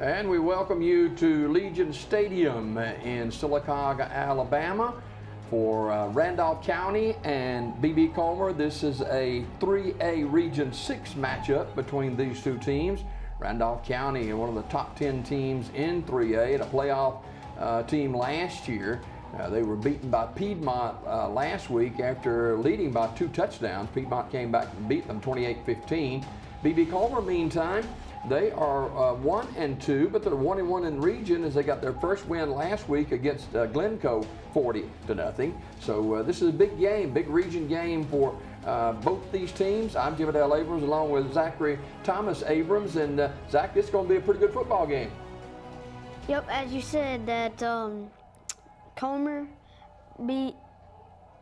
And we welcome you to Legion Stadium in Sylacauga, Alabama for Randolph County and BB Comer. This is a 3A Region 6 matchup between these two teams. Randolph County, one of the top 10 teams in 3A, and a playoff team last year. They were beaten by Piedmont last week after leading by 2 touchdowns. Piedmont came back and beat them 28-15. BB Comer, meantime, they are 1-2, but they're 1-1 in region as they got their first win last week against Glencoe 40-0. So this is a big game, big region game for both these teams. I'm Jim Adele Abrams along with Zachary Thomas Abrams. And Zach, this is going to be a pretty good football game. Yep, as you said, that Comer beat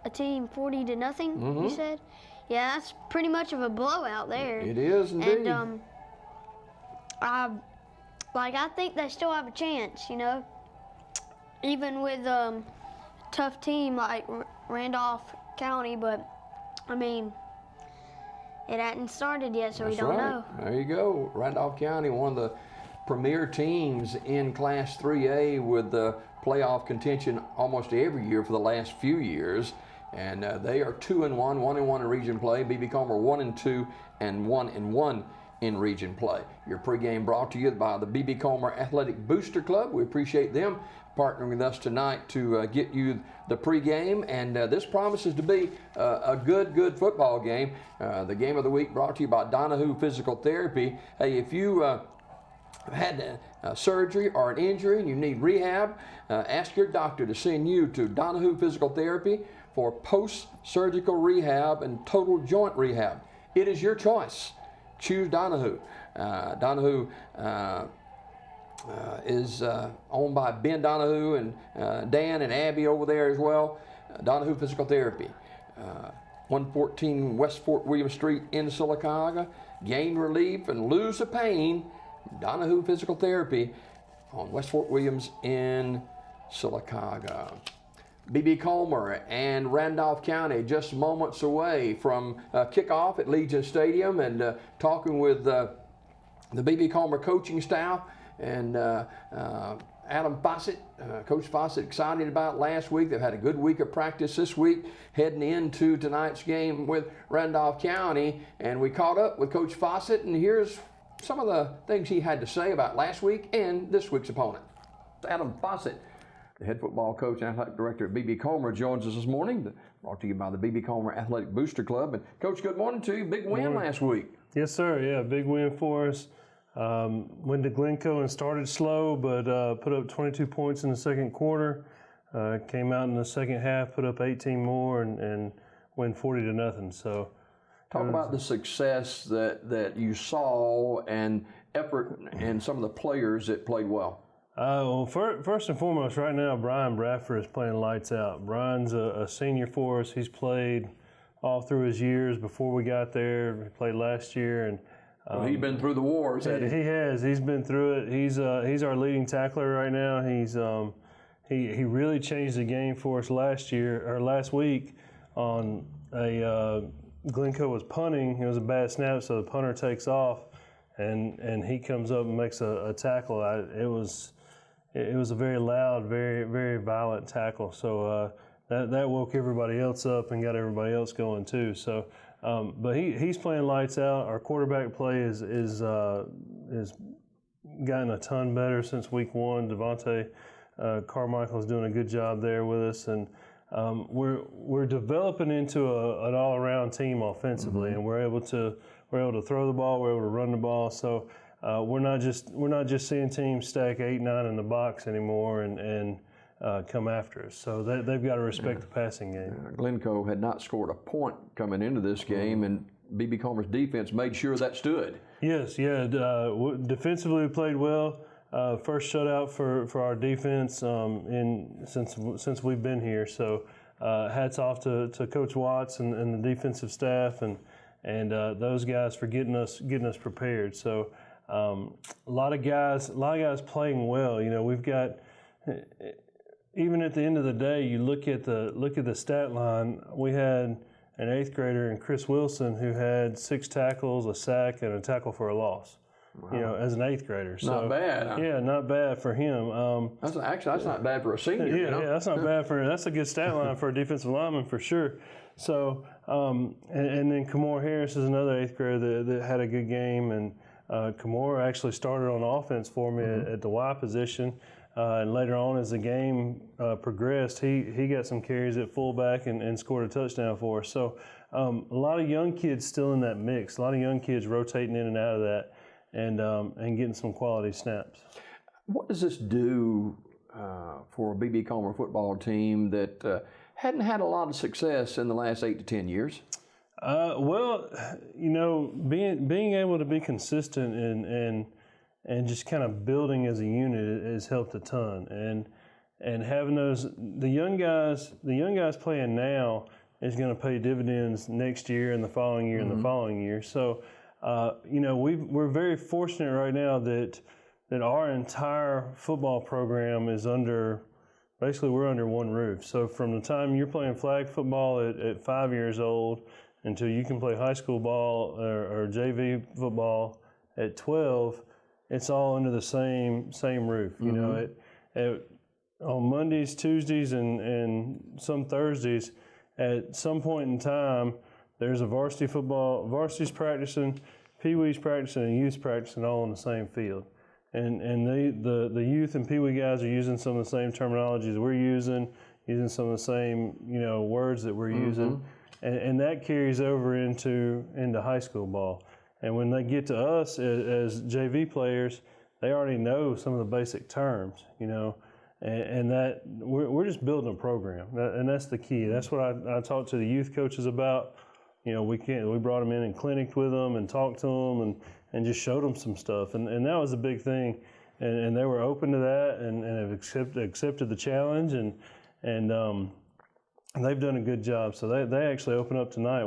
a team 40-0, you said? Yeah, that's pretty much of a blowout there. It is indeed. And I think they still have a chance, you know, even with a tough team like Randolph County. But I mean, it hadn't started yet, so we don't know. There you go. Randolph County, one of the premier teams in Class 3A with the playoff contention almost every year for the last few years. And they are 2-1, 1-1 in region play. BB Comer 1-2 and 1-1 in region play. Your pregame brought to you by the BB Comer Athletic Booster Club. We appreciate them partnering with us tonight to get you the pregame, and this promises to be a good football game. The game of the week brought to you by Donahue Physical Therapy. Hey, if you had surgery or an injury and you need rehab, ask your doctor to send you to Donahue Physical Therapy for post-surgical rehab and total joint rehab. It is your choice. Choose Donahue. Donahue is owned by Ben Donahue and Dan and Abby over there as well. Donahue Physical Therapy. 114 West Fort William Street in Sylacauga. Gain relief and lose the pain. Donahue Physical Therapy on West Fort Williams in Sylacauga. BB Comer and Randolph County just moments away from kickoff at Legion Stadium, and talking with the BB Comer coaching staff and Adam Fawcett, Coach Fawcett, excited about last week. They've had a good week of practice this week, heading into tonight's game with Randolph County. And we caught up with Coach Fawcett, and here's some of the things he had to say about last week and this week's opponent. Adam Fawcett, the head football coach and athletic director at BB Comer, joins us this morning. Brought to you by the BB Comer Athletic Booster Club. And Coach, good morning to you. Big win last week. Yes, sir. Yeah, big win for us. Went to Glencoe and started slow, but put up 22 points in the second quarter. Came out in the second half, put up 18 more, and win 40-0. So, talk about the success that you saw and effort and some of the players that played well. Well, first and foremost, right now, Brian Bradford is playing lights out. Brian's a senior for us. He's played all through his years before we got there. He played last year, and he's been through the wars. He has. He's been through it. He's our leading tackler right now. He really changed the game for us last week on a Glencoe was punting. It was a bad snap, so the punter takes off, and he comes up and makes a tackle. It was a very loud, very, very violent tackle. So that woke everybody else up and got everybody else going too. So, but he's playing lights out. Our quarterback play is gotten a ton better since week one. Devontae Carmichael is doing a good job there with us, and we're developing into an all-around team offensively, and we're able to throw the ball, we're able to run the ball. So. We're not just seeing teams stack 8-9 in the box anymore and come after us. So they've got to respect the passing game. Glencoe had not scored a point coming into this game, and BB Comer's defense made sure that stood. Yes, yeah. Defensively, we played well. First shutout for our defense since we've been here. So hats off to Coach Watts and the defensive staff and those guys for getting us prepared. So. A lot of guys playing well. You know, we've got, even at the end of the day, you look at the stat line. We had an 8th grader in Chris Wilson who had 6 tackles, a sack, and a tackle for a loss. you know, as an 8th grader. So, not bad. Huh? Yeah, not bad for him. That's not bad for a senior. Yeah, you know? yeah, that's not bad that's a good stat line for a defensive lineman for sure. So, and then Kamor Harris is another 8th grader that had a good game, and Kamor actually started on offense for me at the Y position. And later on, as the game progressed, he got some carries at fullback and scored a touchdown for us. So a lot of young kids still in that mix. A lot of young kids rotating in and out of that, and getting some quality snaps. What does this do for a B.B. Comer football team that hadn't had a lot of success in the last 8 to 10 years? Well, you know, being able to be consistent and just kind of building as a unit has helped a ton. And having the young guys playing now is going to pay dividends next year and the following year and the following year. So, you know, we're very fortunate right now that our entire football program is basically we're under one roof. So from the time you're playing flag football at 5 years old until you can play high school ball or JV football at 12, it's all under the same roof. You know, on Mondays, Tuesdays, and some Thursdays, at some point in time, there's a varsity's practicing, pee-wee's practicing, and youth's practicing all on the same field. And the youth and pee-wee guys are using some of the same terminologies we're using some of the same, you know, words that we're using. And that carries over into high school ball. And when they get to us as JV players, they already know some of the basic terms, you know, and that we're just building a program, and that's the key. That's what I talked to the youth coaches about. You know, we brought them in and clinicked with them and talked to them and just showed them some stuff, and that was a big thing, and they were open to that and have accepted the challenge, and they've done a good job. So they actually open up tonight.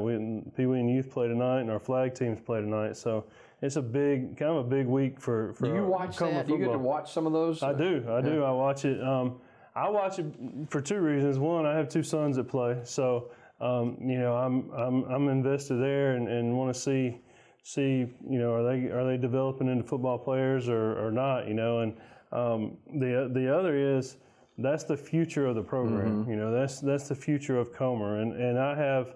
Pee Wee and youth play tonight, and our flag teams play tonight. So it's a big week for. Do you watch that? Do you get to watch some of those? I do. I watch it. I watch it for two reasons. One, I have two sons that play, so you know, I'm invested there and want to see you know, are they developing into football players or not, you know, and the other is that's the future of the program. You know, that's the future of Comer, and I have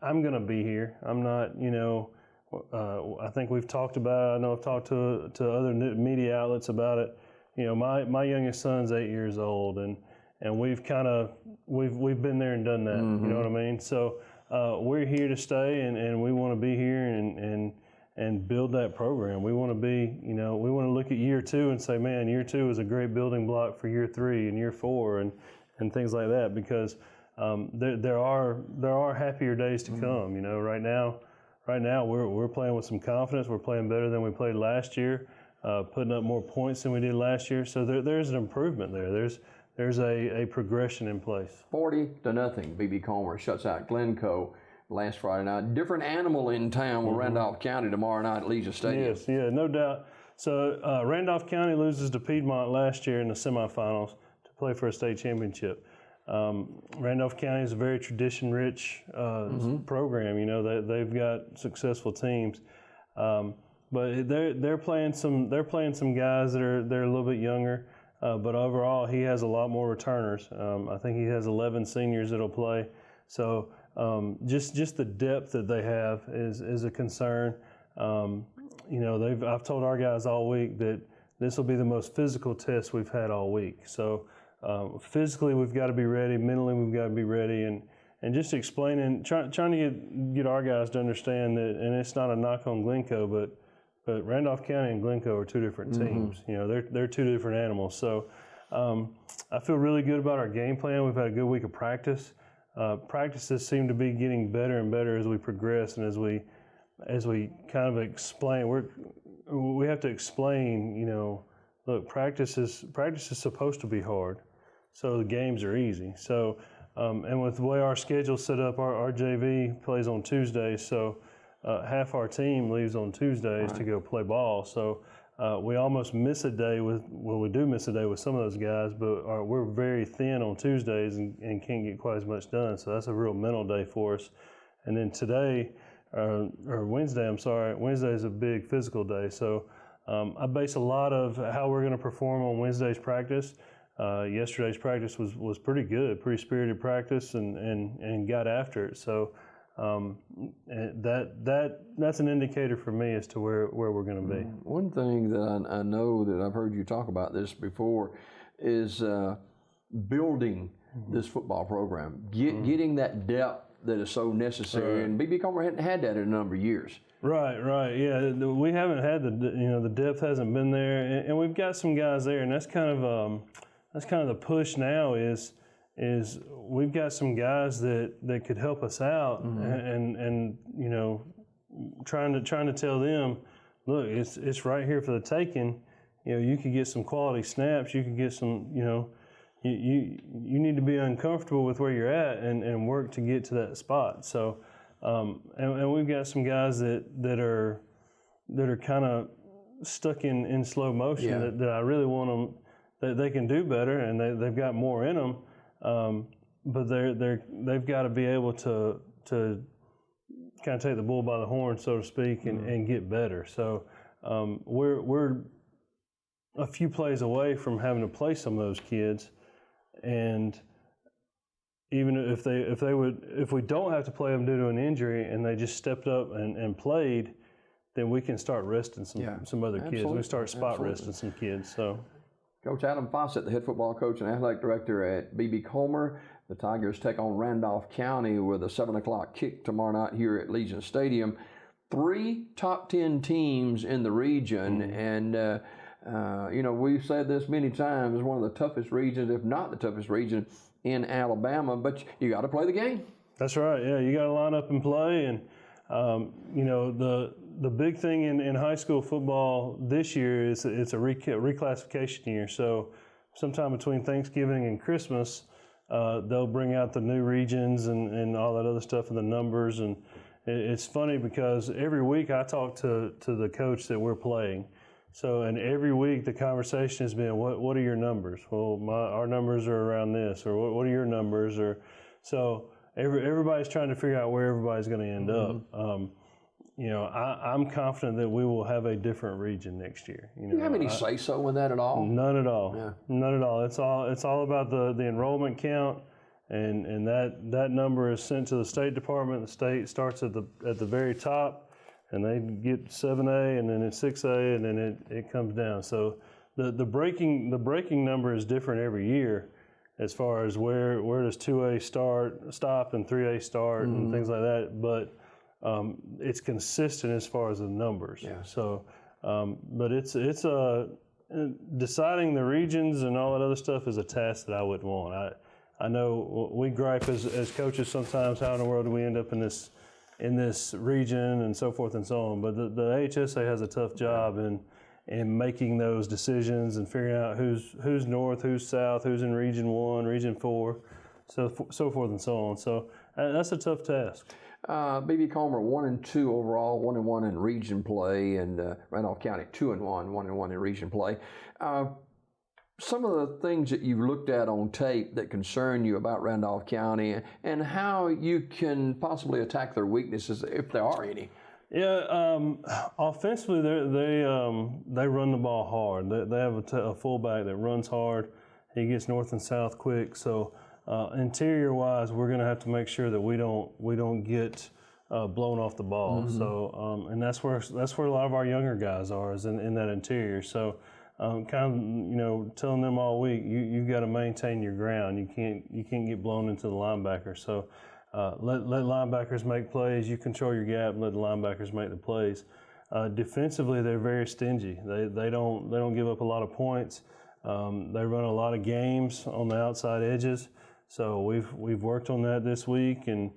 I'm going to be here. I'm not, you know, I think we've talked about it. I know I've talked to other media outlets about it. You know, my youngest son's 8 years old, and we've been there and done that. You know what I mean? So we're here to stay, and we want to be here and build that program. We want to be, you know, we want to look at year 2 and say, man, year 2 is a great building block for year 3 and year 4 and things like that, because there are happier days to come. You know, right now we're playing with some confidence. We're playing better than we played last year, putting up more points than we did last year. So there's an improvement there. There's a progression in place. 40-0, B.B. Comer shuts out Glencoe last Friday night. Different animal in town with Randolph County tomorrow night at Legion Stadium. Yes, yeah, no doubt. So Randolph County loses to Piedmont last year in the semifinals to play for a state championship. Randolph County is a very tradition-rich program. You know, they've got successful teams, but they're playing some guys that are a little bit younger. But overall, he has a lot more returners. I think he has 11 seniors that'll play. So just the depth that they have is a concern. You know, I've told our guys all week that this will be the most physical test we've had all week. So physically, we've got to be ready. Mentally, we've got to be ready. And just explaining, trying to get our guys to understand that, and it's not a knock on Glencoe, but Randolph County and Glencoe are two different teams. You know, they're two different animals. So I feel really good about our game plan. We've had a good week of practice. Practices seem to be getting better and better as we progress, and as we kind of explain. We have to explain. You know, look, practice is supposed to be hard, so the games are easy. So and with the way our schedule's set up, our JV plays on Tuesdays, so. Half our team leaves on Tuesdays to go play ball, so we almost miss a day we do miss a day with some of those guys, but we're very thin on Tuesdays and can't get quite as much done, so that's a real mental day for us. And then today, or Wednesday. I'm sorry. Wednesday is a big physical day, so I base a lot of how we're going to perform on Wednesday's practice. Yesterday's practice was pretty good, pretty spirited practice, and got after it. So that's an indicator for me as to where we're going to be. One thing that I know that I've heard you talk about this before is building this football program, getting that depth that is so necessary. And B.B. Comer hadn't had that in a number of years. Right. Yeah, we haven't had the depth hasn't been there, and we've got some guys there, and that's kind of the push now is we've got some guys that could help us out, and trying to tell them, look, it's right here for the taking. You could get some quality snaps. You could get some, you need to be uncomfortable with where you're at and work to get to that spot. So, and we've got some guys that are kind of stuck in slow motion that I really want them, that they can do better, and they've got more in them. But they've got to be able to kind of take the bull by the horn, so to speak, and get better. So we're a few plays away from having to play some of those kids, and even if we don't have to play them due to an injury and they just stepped up and played, then we can start resting some other kids. We start spot resting some kids. So. Coach Adam Fawcett, the head football coach and athletic director at B.B. Comer. The Tigers take on Randolph County with a 7 o'clock kick tomorrow night here at Legion Stadium. 3 top 10 teams in the region, and we've said this many times, it's one of the toughest regions, if not the toughest region in Alabama, but you got to play the game. That's right. Yeah, you got to line up and play, and the big thing in high school football this year is it's a reclassification year. So sometime between Thanksgiving and Christmas, they'll bring out the new regions and all that other stuff and the numbers. And it's funny because every week I talk to the coach that we're playing. So, and every week the conversation has been, what are your numbers? Well, our numbers are around this, or what are your numbers? Or so everybody's trying to figure out where everybody's going to end up. I'm confident that we will have a different region next year. Do you have any say-so in that at all? None at all. Yeah. None at all. It's all about the enrollment count, and that number is sent to the State Department. The state starts at the very top, and they get 7A, and then it's 6A, and then it comes down. So the breaking number is different every year, as far as where does 2A stop, and 3A start, and things like that. But it's consistent as far as the numbers. Yeah. So, but it's deciding the regions and all that other stuff is a task that I wouldn't want. I know we gripe as coaches sometimes, how in the world do we end up in this region and so forth and so on. But the HSA has a tough job in making those decisions and figuring out who's north, who's south, who's in Region 1, Region 4, so forth and so on. So that's a tough task. B.B. Comer 1-2 overall, 1-1 in region play, and Randolph County 2-1, 1-1 in region play. Some of the things that you've looked at on tape that concern you about Randolph County, and how you can possibly attack their weaknesses, if there are any. Yeah, offensively, they run the ball hard. They have a fullback that runs hard. He gets north and south quick. So interior-wise, we're going to have to make sure that we don't get blown off the ball. So and that's where a lot of our younger guys are, is in that interior. So kind of telling them all week, you've got to maintain your ground. You can't get blown into the linebacker. So. Let linebackers make plays. You control your gap and let the linebackers make the plays. Defensively, they're very stingy. They don't give up a lot of points. They run a lot of games on the outside edges. So we've worked on that this week and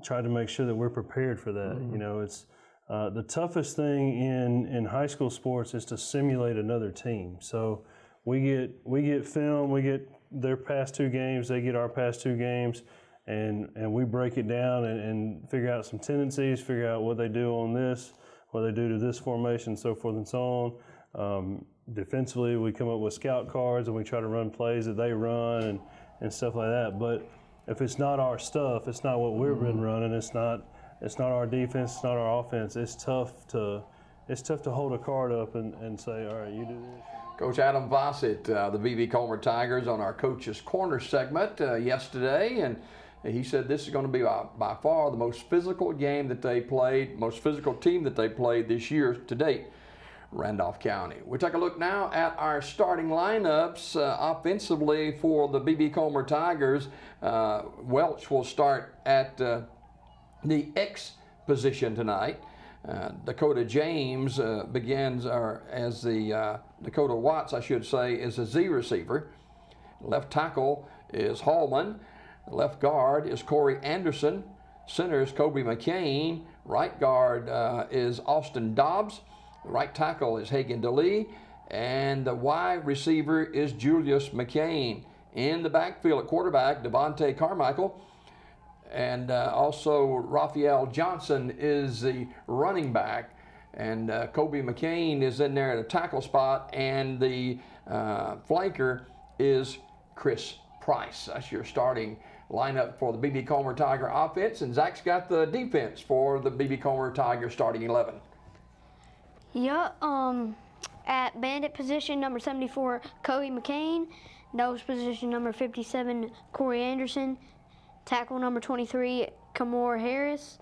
tried to make sure that we're prepared for that. It's the toughest thing in high school sports is to simulate another team. So we get film, we get their past 2 games, they get our past 2 games. And we break it down and figure out some tendencies, figure out what they do on this, what they do to this formation, so forth and so on. Defensively, we come up with scout cards and we try to run plays that they run and stuff like that. But if it's not our stuff, it's not what we've been running, it's not it's not our defense, it's not our offense. It's tough to hold a card up and say, all right, you do this. Coach Adam Vossett, the B.B. Comer Tigers, on our Coach's Corner segment yesterday, and he said this is going to be by far the most physical game that they played, most physical team that they played this year to date, Randolph County. We'll take a look now at our starting lineups offensively for the B.B. Comer Tigers. Welch will start at the X position tonight. Dakota James begins as the Dakota Watts, I should say, is a Z receiver. Left tackle is Hallman. Left guard is Corey Anderson. Center is Kobe McCain. Right guard is Austin Dobbs. Right tackle is Hagan DeLee. And the Y receiver is Julius McCain. In the backfield at quarterback, Devontae Carmichael. And also Raphael Johnson is the running back. And Kobe McCain is in there at a tackle spot. And the flanker is Chris Price. That's your starting lineup for the B.B. Comer Tiger offense. And Zach's got the defense for the B.B. Comer Tiger starting 11. Yeah, at bandit position, number 74, Kobe McCain. Nose position, number 57, Corey Anderson. Tackle number 23, Kamor Harris.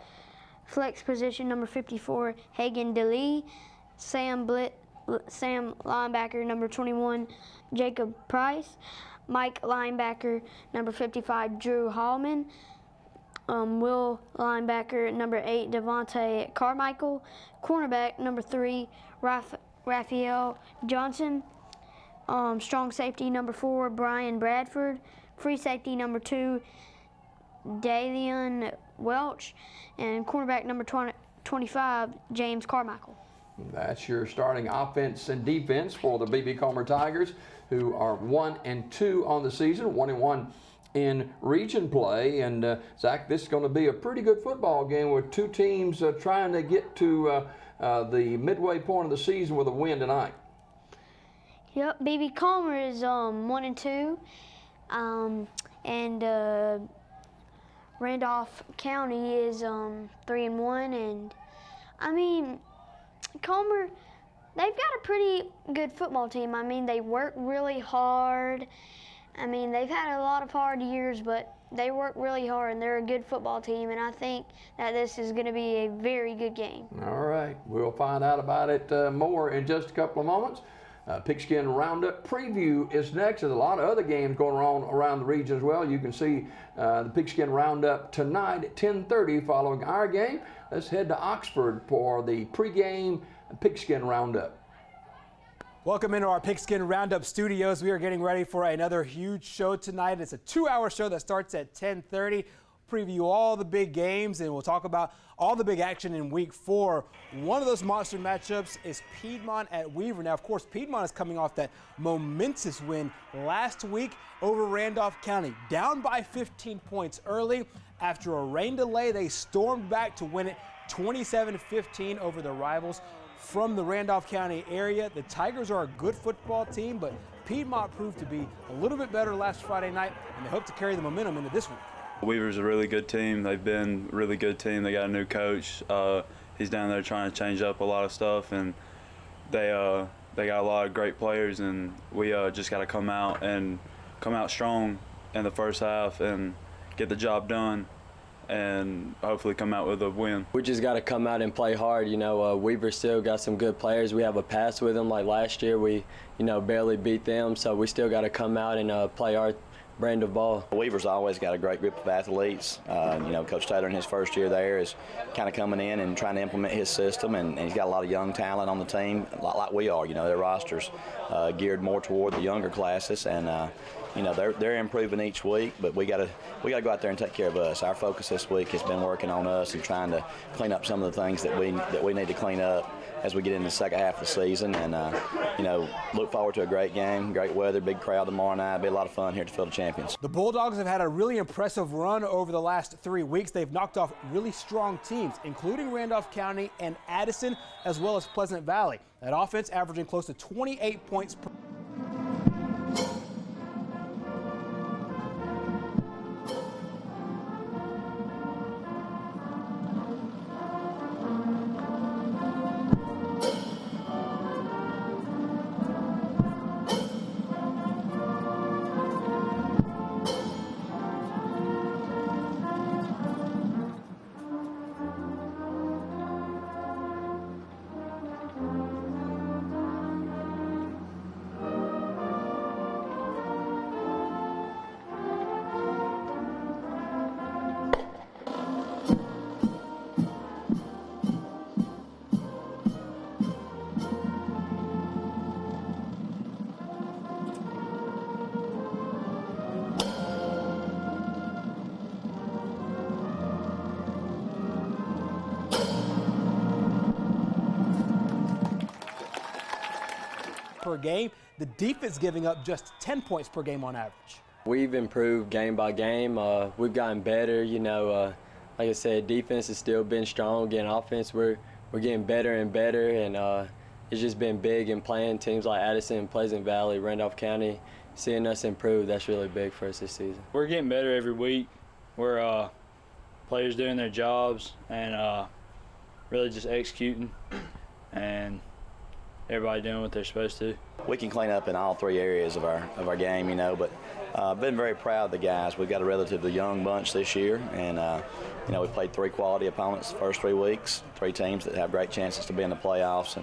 Flex position number 54, Hagan DeLee. Sam linebacker number 21, Jacob Price. Mike linebacker number 55, Drew Hallman. Will linebacker number 8, Devontae Carmichael. Cornerback number 3, Raphael Johnson. Strong safety number 4, Brian Bradford. Free safety number 2, Dalian Welch, and cornerback number 25, James Carmichael. That's your starting offense and defense for the B.B. Comer Tigers, who are 1-2 on the season, 1-1 in region play. And Zach, this is going to be a pretty good football game with two teams trying to get to the midway point of the season with a win tonight. Yep, B.B. Comer is 1-2, and Randolph County is 3-1, and I mean, Comer, they've got a pretty good football team. I mean, they work really hard. I mean, they've had a lot of hard years, but they work really hard, and they're a good football team, and I think that this is going to be a very good game. All right, we'll find out about it more in just a couple of moments. Pigskin Roundup preview is next. There's a lot of other games going on around the region as well. You can see the Pigskin Roundup tonight at 10:30 following our game. Let's head to Oxford for the pregame Pigskin Roundup. Welcome into our Pigskin Roundup studios. We are getting ready for another huge show tonight. It's a 2-hour show that starts at 10:30. Preview all the big games, and we'll talk about all the big action in week 4. One of those monster matchups is Piedmont at Weaver. Now, of course, Piedmont is coming off that momentous win last week over Randolph County. Down by 15 points early. After a rain delay, they stormed back to win it 27-15 over the rivals from the Randolph County area. The Tigers are a good football team, but Piedmont proved to be a little bit better last Friday night, and they hope to carry the momentum into this week. Weaver's a really good team. They've been a really good team. They got a new coach. He's down there trying to change up a lot of stuff, and they got a lot of great players, and we just got to come out strong in the first half and get the job done and hopefully come out with a win. We just got to come out and play hard. You know, Weaver still got some good players. We have a pass with them like last year. We, barely beat them, so we still got to come out and play our brand of ball. Weaver's always got a great group of athletes. Coach Taylor in his first year there is kind of coming in and trying to implement his system, and he's got a lot of young talent on the team, a lot like we are. Their rosters geared more toward the younger classes, and they're improving each week. But we got to go out there and take care of us. Our focus this week has been working on us and trying to clean up some of the things that we need to clean up as we get into the second half of the season, and look forward to a great game, great weather, big crowd tomorrow night. It'll be a lot of fun here at the Field of Champions. The Bulldogs have had a really impressive run over the last 3 weeks. They've knocked off really strong teams, including Randolph County and Addison, as well as Pleasant Valley. That offense averaging close to 28 points per per game. The defense giving up just 10 points per game on average. We've improved game by game. We've gotten better. Like I said, defense has still been strong. Again, offense, we're getting better and better, and it's just been big in playing teams like Addison, Pleasant Valley, Randolph County. Seeing us improve, that's really big for us this season. We're getting better every week. We're players doing their jobs and really just executing, and everybody doing what they're supposed to. We can clean up in all three areas of our game, but I've been very proud of the guys. We've got a relatively young bunch this year, and we played 3 quality opponents the first 3 weeks, 3 teams that have great chances to be in the playoffs,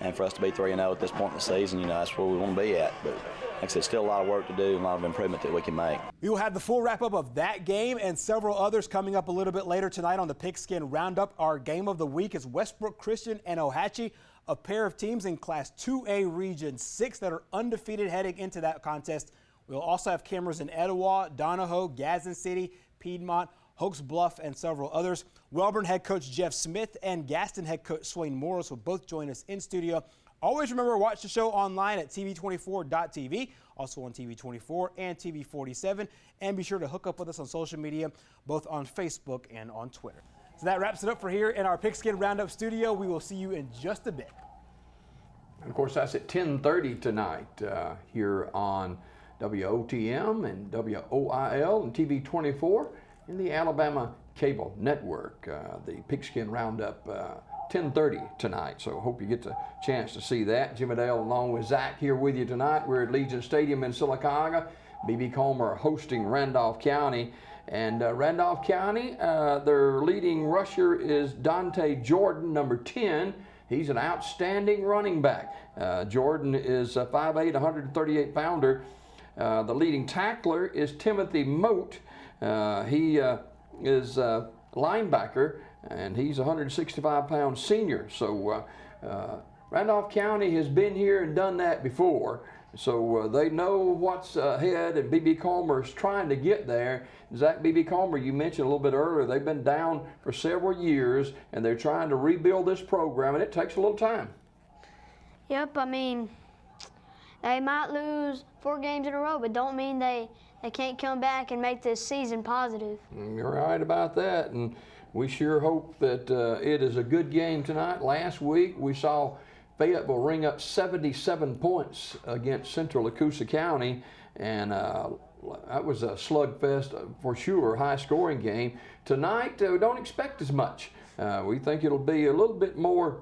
and for us to be 3-0 at this point in the season, that's where we want to be at. But like I said, still a lot of work to do and a lot of improvement that we can make. We will have the full wrap-up of that game and several others coming up a little bit later tonight on the Pigskin Roundup. Our game of the week is Westbrook Christian and Ohatchee, a pair of teams in Class 2A Region 6 that are undefeated heading into that contest. We'll also have cameras in Etowah, Donahoe, Gadsden City, Piedmont, Hokes Bluff, and several others. Wellborn head coach Jeff Smith and Gaston head coach Swain Morris will both join us in studio. Always remember to watch the show online at tv24.tv, also on TV24 and TV47, and be sure to hook up with us on social media, both on Facebook and on Twitter. So that wraps it up for here in our Pigskin Roundup studio. We will see you in just a bit. And of course, that's at 10:30 tonight here on WOTM and WOIL and TV24 in the Alabama Cable Network. The Pigskin Roundup 10:30 tonight, so hope you get the chance to see that. Jimmy Dale along with Zach here with you tonight. We're at Legion Stadium in Sylacauga. B.B. Comer hosting Randolph County. And Randolph County, their leading rusher is Dante Jordan, number 10. He's an outstanding running back. Jordan is 5'8", 138-pounder. The leading tackler is Timothy Moat. He is a linebacker, and he's a 165-pound senior. So Randolph County has been here and done that before. So they know what's ahead, and B.B. Comer's trying to get there. Zach, B.B. Comer, you mentioned a little bit earlier, they've been down for several years, and they're trying to rebuild this program, and it takes a little time. Yep, they might lose 4 games in a row, but don't mean they can't come back and make this season positive. You're right about that, and we sure hope that it is a good game tonight. Last week we saw Fayetteville ring up 77 points against Central Acusa County, and that was a slugfest for sure, high-scoring game. Tonight we don't expect as much. We think it'll be a little bit more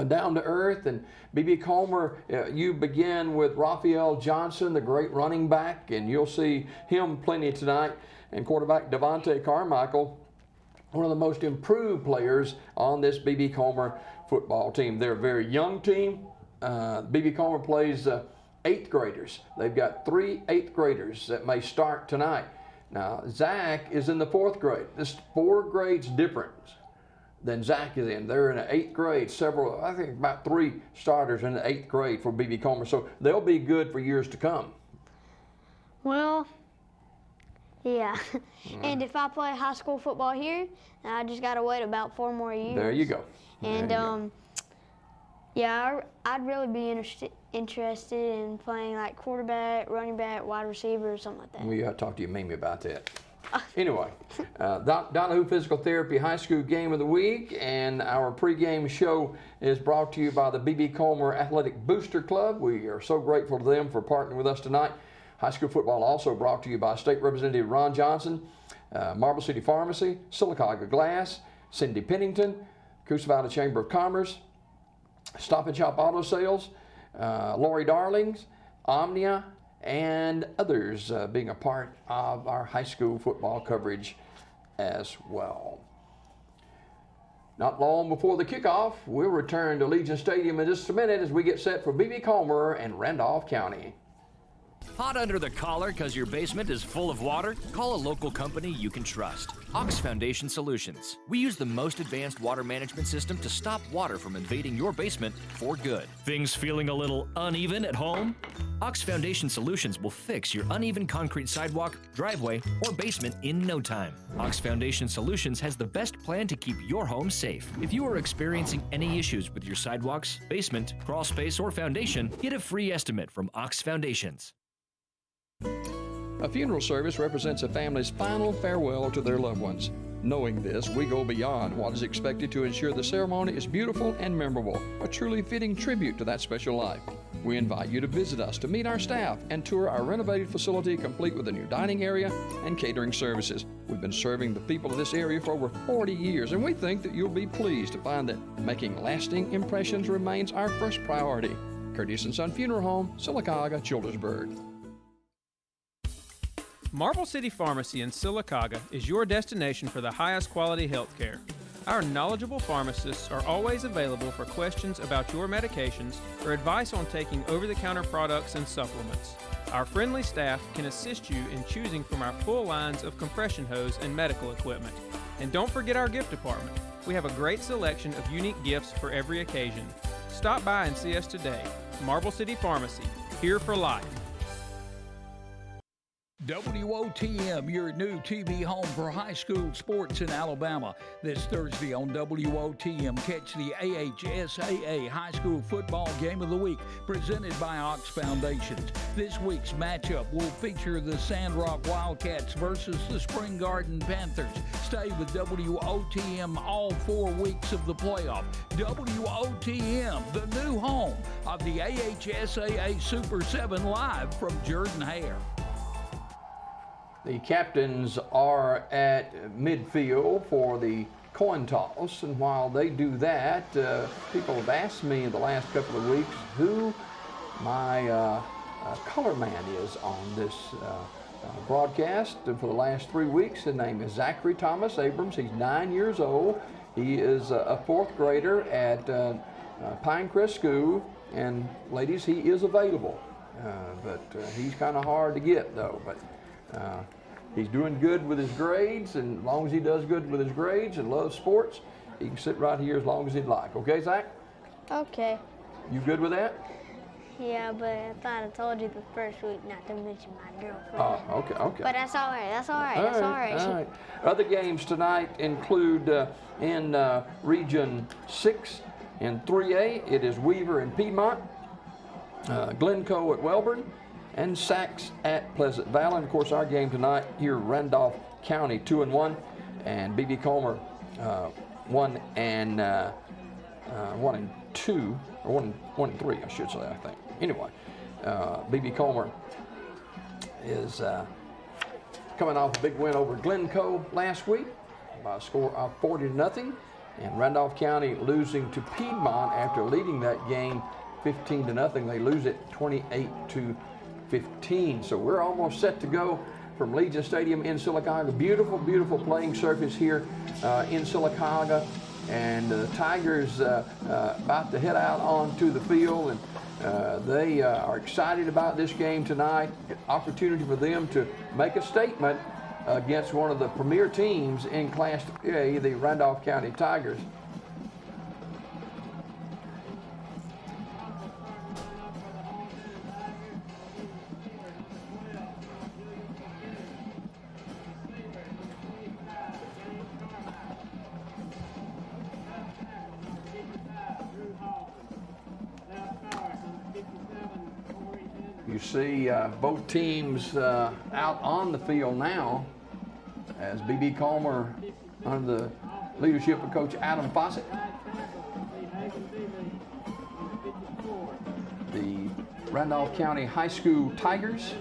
down to earth. And B.B. Comer, you begin with Raphael Johnson, the great running back, and you'll see him plenty tonight. And quarterback Devontae Carmichael, one of the most improved players on this B.B. Comer football team. They're a very young team. B.B. Comer plays 8th graders. They've got 3 8th graders that may start tonight. Now, Zach is in the 4th grade. This 4 grades different than Zach is in. They're in the 8th grade. I think about 3 starters in the 8th grade for B.B. Comer. So they'll be good for years to come. Well, yeah. And if I play high school football here, I just got to wait about 4 more years. There you go. And yeah, I'd really be interested in playing like quarterback, running back, wide receiver, or something like that. We got to talk to you, Mimi, about that. Anyway, Donahoe Physical Therapy High School Game of the Week, and our pregame show is brought to you by the B.B. Comer Athletic Booster Club. We are so grateful to them for partnering with us tonight. High school football also brought to you by State Representative Ron Johnson, Marble City Pharmacy, Sylacauga Glass, Cindy Pennington, Coosa Valley Chamber of Commerce, Stop and Shop Auto Sales, Lori Darlings, Omnia, and others being a part of our high school football coverage as well. Not long before the kickoff, we'll return to Legion Stadium in just a minute as we get set for B.B. Comer and Randolph County. Hot under the collar because your basement is full of water? Call a local company you can trust. Ox Foundation Solutions. We use the most advanced water management system to stop water from invading your basement for good. Things feeling a little uneven at home? Ox Foundation Solutions will fix your uneven concrete sidewalk, driveway, or basement in no time. Ox Foundation Solutions has the best plan to keep your home safe. If you are experiencing any issues with your sidewalks, basement, crawl space, or foundation, get a free estimate from Ox Foundations. A funeral service represents a family's final farewell to their loved ones. Knowing this, we go beyond what is expected to ensure the ceremony is beautiful and memorable, a truly fitting tribute to that special life. We invite you to visit us to meet our staff and tour our renovated facility complete with a new dining area and catering services. We've been serving the people of this area for over 40 years, and we think that you'll be pleased to find that making lasting impressions remains our first priority. Curtis & Son Funeral Home, Sylacauga, Childersburg. Marble City Pharmacy in Sylacauga is your destination for the highest quality health care. Our knowledgeable pharmacists are always available for questions about your medications or advice on taking over-the-counter products and supplements. Our friendly staff can assist you in choosing from our full lines of compression hose and medical equipment. And don't forget our gift department. We have a great selection of unique gifts for every occasion. Stop by and see us today. Marble City Pharmacy, here for life. WOTM, your new TV home for high school sports in Alabama. This Thursday on WOTM, catch the AHSAA High School Football Game of the Week, presented by Ox Foundations. This week's matchup will feature the Sandrock Wildcats versus the Spring Garden Panthers. Stay with WOTM all 4 weeks of the playoff. WOTM, the new home of the AHSAA Super 7, live from Jordan-Hare. The captains are at midfield for the coin toss, and while they do that, people have asked me in the last couple of weeks who my color man is on this broadcast. And for the last 3 weeks, his name is Zachary Thomas Abrams. He's 9 years old. He is a 4th grader at Pinecrest School, and ladies, he is available, but he's kind of hard to get though. But he's doing good with his grades, and as long as he does good with his grades and loves sports, he can sit right here as long as he'd like. Okay, Zach? Okay. You good with that? Yeah, but I thought I told you the first week not to mention my girlfriend. Oh, okay. But that's all right. That's all right. Other games tonight include in Region 6 in 3A, it is Weaver and Piedmont, Glencoe at Welborn, and Sachs at Pleasant Valley. And of course, our game tonight here, Randolph County 2-1, and B.B. Comer 1 and 2, or 1 and 3, I should say. I think. Anyway, B.B. Comer is coming off a big win over Glencoe last week by a score of 40-0, and Randolph County losing to Piedmont after leading that game 15-0. They lose it 28-15. So we're almost set to go from Legion Stadium in Sylacauga. Beautiful, beautiful playing surface here in Sylacauga, and the Tigers about to head out onto the field, and they are excited about this game tonight. Opportunity for them to make a statement against one of the premier teams in Class 3A, the Randolph County Tigers. You see both teams out on the field now as B.B. Comer, under the leadership of Coach Adam Fawcett. The Randolph County High School Tigers,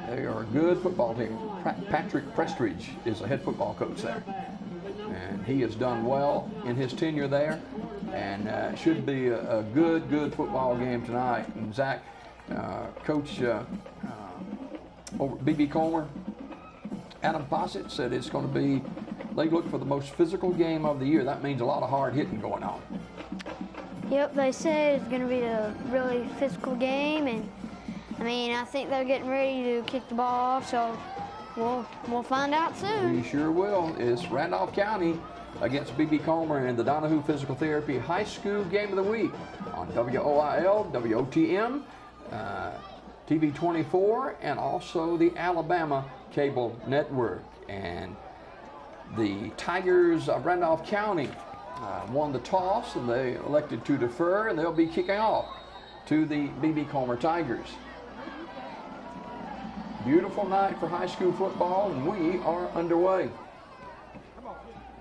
they are a good football team. Patrick Prestridge is the head football coach there, and he has done well in his tenure there, and should be a good football game tonight. And Zach, Coach over B.B. Comer, Adam Fawcett, said it's going to be, they look for the most physical game of the year. That means a lot of hard hitting going on. Yep, they said it's going to be a really physical game, and I mean, I think they're getting ready to kick the ball off, so we'll find out soon. We sure will. It's Randolph County against B.B. Comer in the Donahue Physical Therapy High School Game of the Week on WOIL, WOTM, TV 24, and also the Alabama Cable Network. And the Tigers of Randolph County won the toss, and they elected to defer, and they'll be kicking off to the B.B. Comer Tigers. Beautiful night for high school football, and we are underway.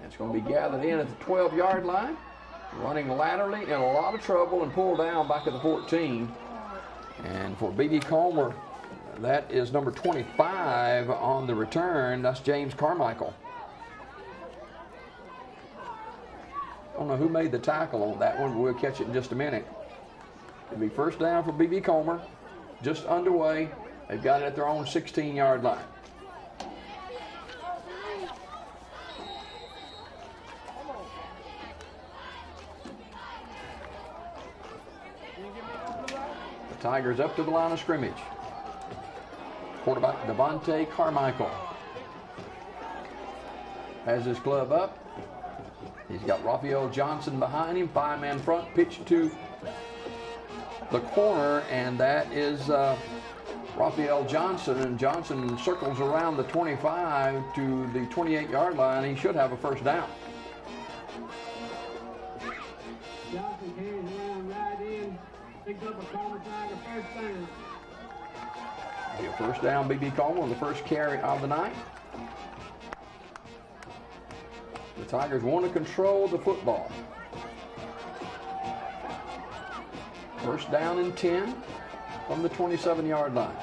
It's going to be gathered in at the 12-yard line, running laterally, in a lot of trouble, and pulled down back at the 14. And for B.B. Comer, that is number 25 on the return. That's James Carmichael. I don't know who made the tackle on that one, but we'll catch it in just a minute. It'll be first down for B.B. Comer, just underway. They've got it at their own 16-yard line. The Tigers up to the line of scrimmage. Quarterback Devontae Carmichael has his club up. He's got Raphael Johnson behind him, 5-man front, pitch to the corner, and that is Raphael Johnson, and Johnson circles around the 25 to the 28-yard line. He should have a first down. Johnson carries around right in, picks up a Comer Tiger first down. Be a first down, B.B. Comer on the first carry of the night. The Tigers want to control the football. First down and 10 from the 27-yard line.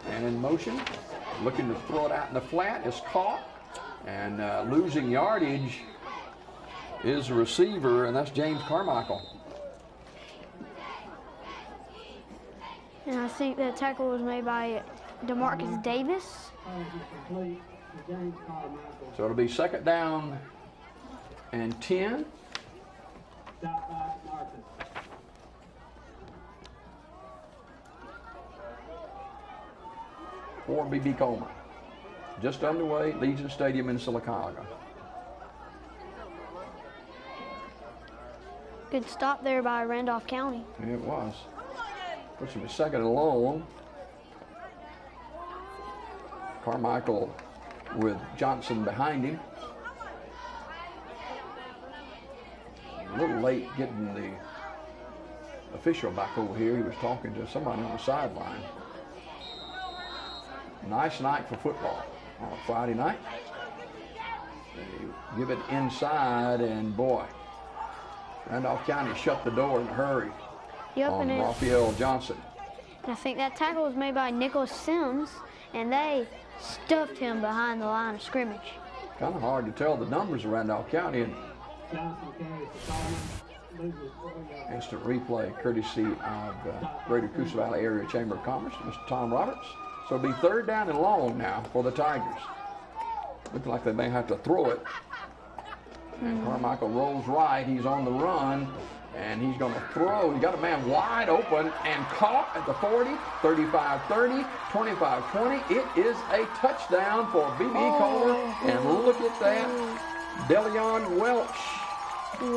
And in motion, looking to throw it out in the flat, is caught, and losing yardage is the receiver, and that's James Carmichael. And I think that tackle was made by DeMarcus Davis. So it'll be second down and 10. For B.B. Comer. Just underway, Legion Stadium in Sylacauga. Good stop there by Randolph County. It was. Puts him a second and long. Carmichael with Johnson behind him. A little late getting the official back over here. He was talking to somebody on the sideline. Nice night for football on a Friday night. They give it inside, and boy, Randolph County shut the door in a hurry on Raphael Johnson. I think that tackle was made by Nicholas Sims, and they stuffed him behind the line of scrimmage. Kind of hard to tell the numbers of Randolph County. And instant replay courtesy of Greater Coosa Valley Area Chamber of Commerce, Mr. Tom Roberts. So it'll be third down and long now for the Tigers. Looks like they may have to throw it. And Carmichael rolls right. He's on the run, and he's going to throw. He got a man wide open and caught at the 40, 35-30, 25-20. It is a touchdown for B.B. Comer. And look at that, Deleon Welch.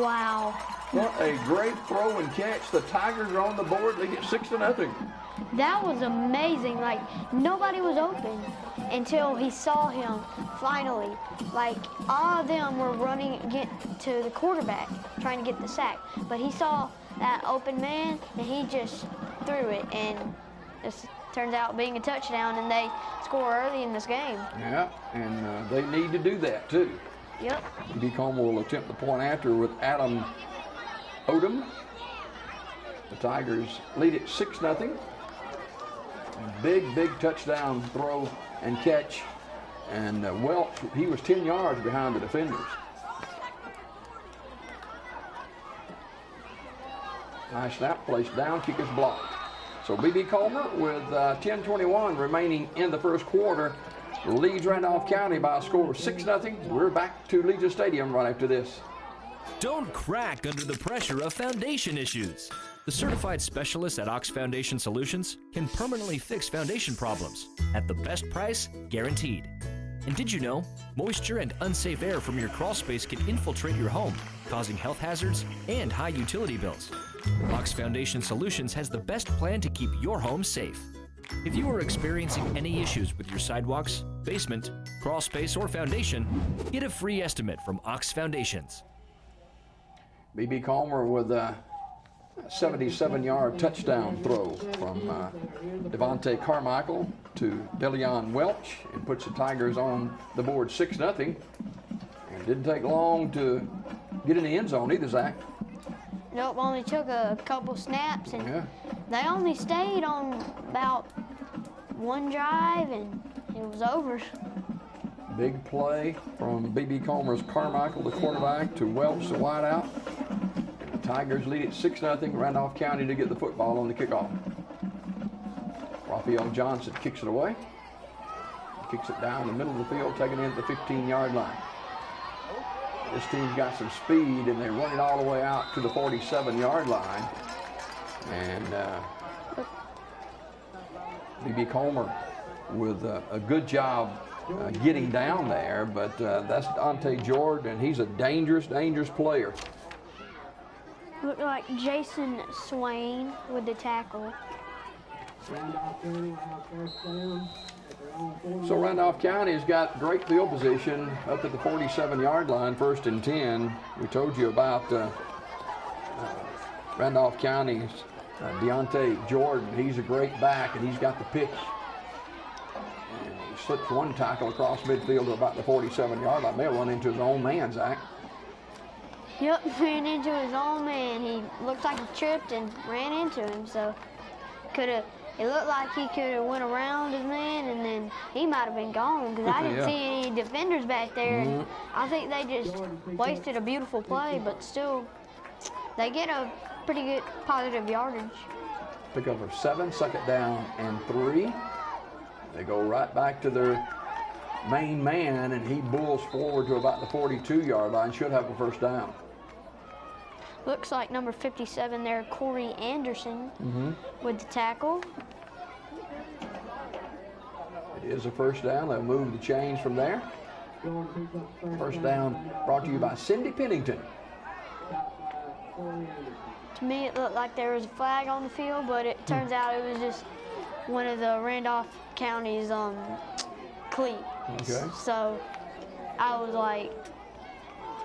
Wow. What a great throw and catch. The Tigers are on the board. They get 6-0. That was amazing. Like, nobody was open until he saw him finally. Like, all of them were running get to the quarterback, trying to get the sack. But he saw that open man, and he just threw it. And it turns out being a touchdown, and they score early in this game. Yeah, and they need to do that, too. Yep. B. Comer will attempt the point after with Adam Odom. The Tigers lead it 6-0. Big touchdown throw and catch. And Welch, he was 10 yards behind the defenders. Nice snap, placed down, kick is blocked. So B.B. Comer with 10:21 remaining in the first quarter leads Randolph County by a score of 6-0. We're back to Legion Stadium right after this. Don't crack under the pressure of foundation issues. The certified specialists at Ox Foundation Solutions can permanently fix foundation problems at the best price guaranteed. And did you know, moisture and unsafe air from your crawl space can infiltrate your home, causing health hazards and high utility bills. Ox Foundation Solutions has the best plan to keep your home safe. If you are experiencing any issues with your sidewalks, basement, crawl space, or foundation, get a free estimate from Ox Foundations. B.B. Comer with a 77-yard touchdown throw from Devontae Carmichael to Deleon Welch, and puts the Tigers on the board 6-0. And it didn't take long to get in the end zone either, Zach. Nope, only took a couple snaps, and Yeah. they only stayed on about one drive, and it was over. Big play from B.B. Comer's Carmichael, the quarterback, to Welch, the wideout. And the Tigers lead it 6-0. Randolph County to get the football on the kickoff. Raphael Johnson kicks it away. Kicks it down the middle of the field, taking it at the 15-yard line. This team's got some speed, and they run it all the way out to the 47-yard line. And B.B. Comer with a good job getting down there, but that's Dante Jordan, and he's a dangerous, dangerous player. Looked like Jason Swain with the tackle. So Randolph County has got great field position up at the 47-yard line, 1st and 10. We told you about Randolph County's Deontay Jordan. He's a great back, and he's got the pitch. And he slips one tackle across midfield to about the 47-yard line. May have run into his own man, Zach. Yep, ran into his own man. He looked like he tripped and ran into him, so it looked like he could have went around his man, and then he might have been gone, because I didn't Yeah. see any defenders back there. And I think they just wasted a beautiful play, but still, they get a pretty good positive yardage. Pick up a 7, 2nd down and 3. They go right back to their main man, and he bulls forward to about the 42-yard line. Should have a 1st down. Looks like number 57 there, Corey Anderson, with the tackle. It is a 1st down. They'll move the chains from there. 1st down brought to you by Cindy Pennington. To me, it looked like there was a flag on the field, but it turns out it was just one of the Randolph County's cleats. Okay. So I was like,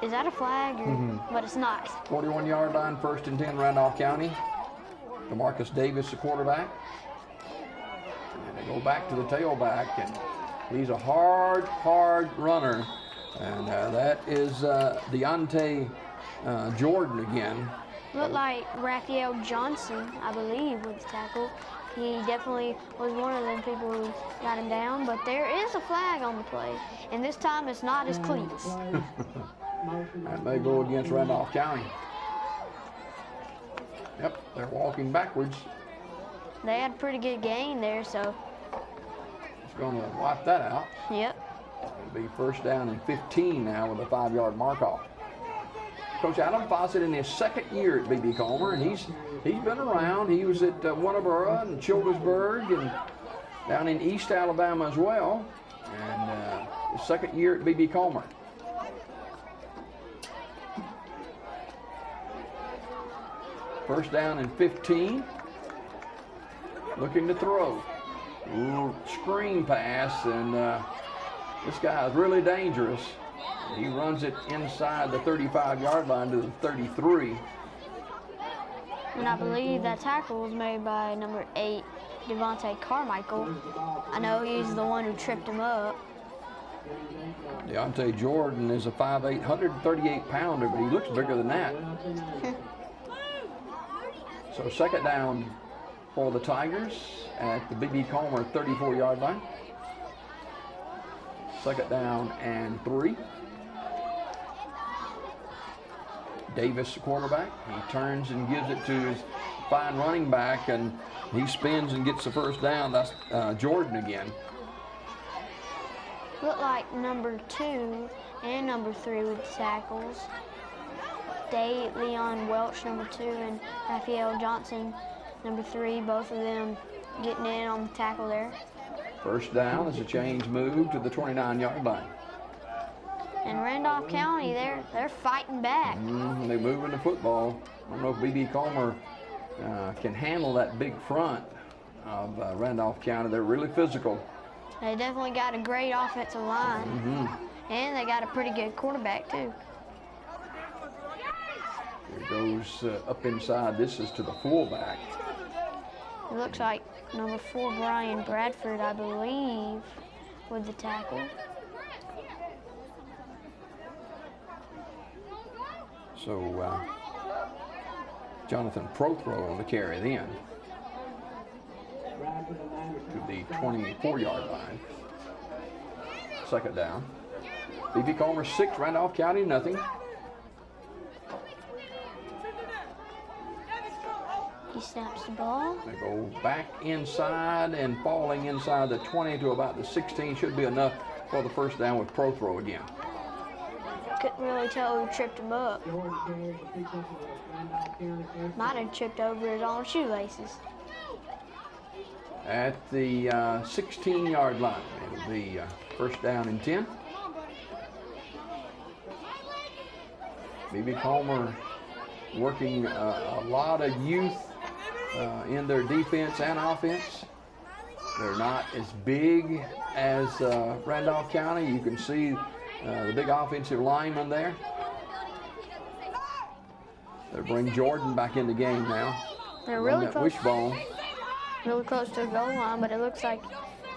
is that a flag? Or, but it's not. 41-yard line, 1st and 10, Randolph County. DeMarcus Davis, the quarterback. And they go back to the tailback, and he's a hard runner. And that is Deontay Jordan again. Looked like Raphael Johnson, I believe, with the tackle. He definitely was one of them people who got him down, but there is a flag on the play, and this time it's not his cleats. That may go against Randolph County. Yep, they're walking backwards. They had a pretty good gain there, so. It's going to wipe that out. Yep. It'll be 1st down and 15 now with a 5-yard mark off. Coach Adam Fawcett in his 2nd year at B.B. Comer, and he's been around. He was at Winterboro and Childersburg and down in East Alabama as well. And his 2nd year at B.B. Comer. First down and 15. Looking to throw. Ooh, screen pass, and this guy is really dangerous. He runs it inside the 35-yard line to the 33. And I believe that tackle was made by number 8, Devontae Carmichael. I know he's the one who tripped him up. Deontay Jordan is a 5'8", 138-pounder, but he looks bigger than that. So 2nd down for the Tigers at the B.B. Comer 34-yard line. 2nd down and 3. Davis, the quarterback, he turns and gives it to his fine running back, and he spins and gets the 1st down. That's Jordan again. Looked like number 2 and number 3 with the tackles. State, Leon Welch, number 2, and Raphael Johnson, number 3, both of them getting in on the tackle there. First down is a change move to the 29-yard line. And Randolph County, they're fighting back. They're moving the football. I don't know if B.B. Comer can handle that big front of Randolph County. They're really physical. They definitely got a great offensive line. And they got a pretty good quarterback, too. Here goes up inside. This is to the fullback. It looks like number 4, Brian Bradford, I believe, with the tackle. So Jonathan Prothro on the carry then to the 24-yard line. Second down. B.B. Comer 6, Randolph County nothing. He snaps the ball. They go back inside and falling inside the 20 to about the 16 should be enough for the first down with Prothro again. Couldn't really tell who tripped him up. Might have tripped over his own shoelaces. At the 16-yard line, it'll be first down and 10. B.B. Comer working a lot of youth in their defense and offense. They're not as big as Randolph County. You can see the big offensive lineman there. They bring Jordan back in the game now. They're really close. Wishbone. Really close to the goal line, but it looks like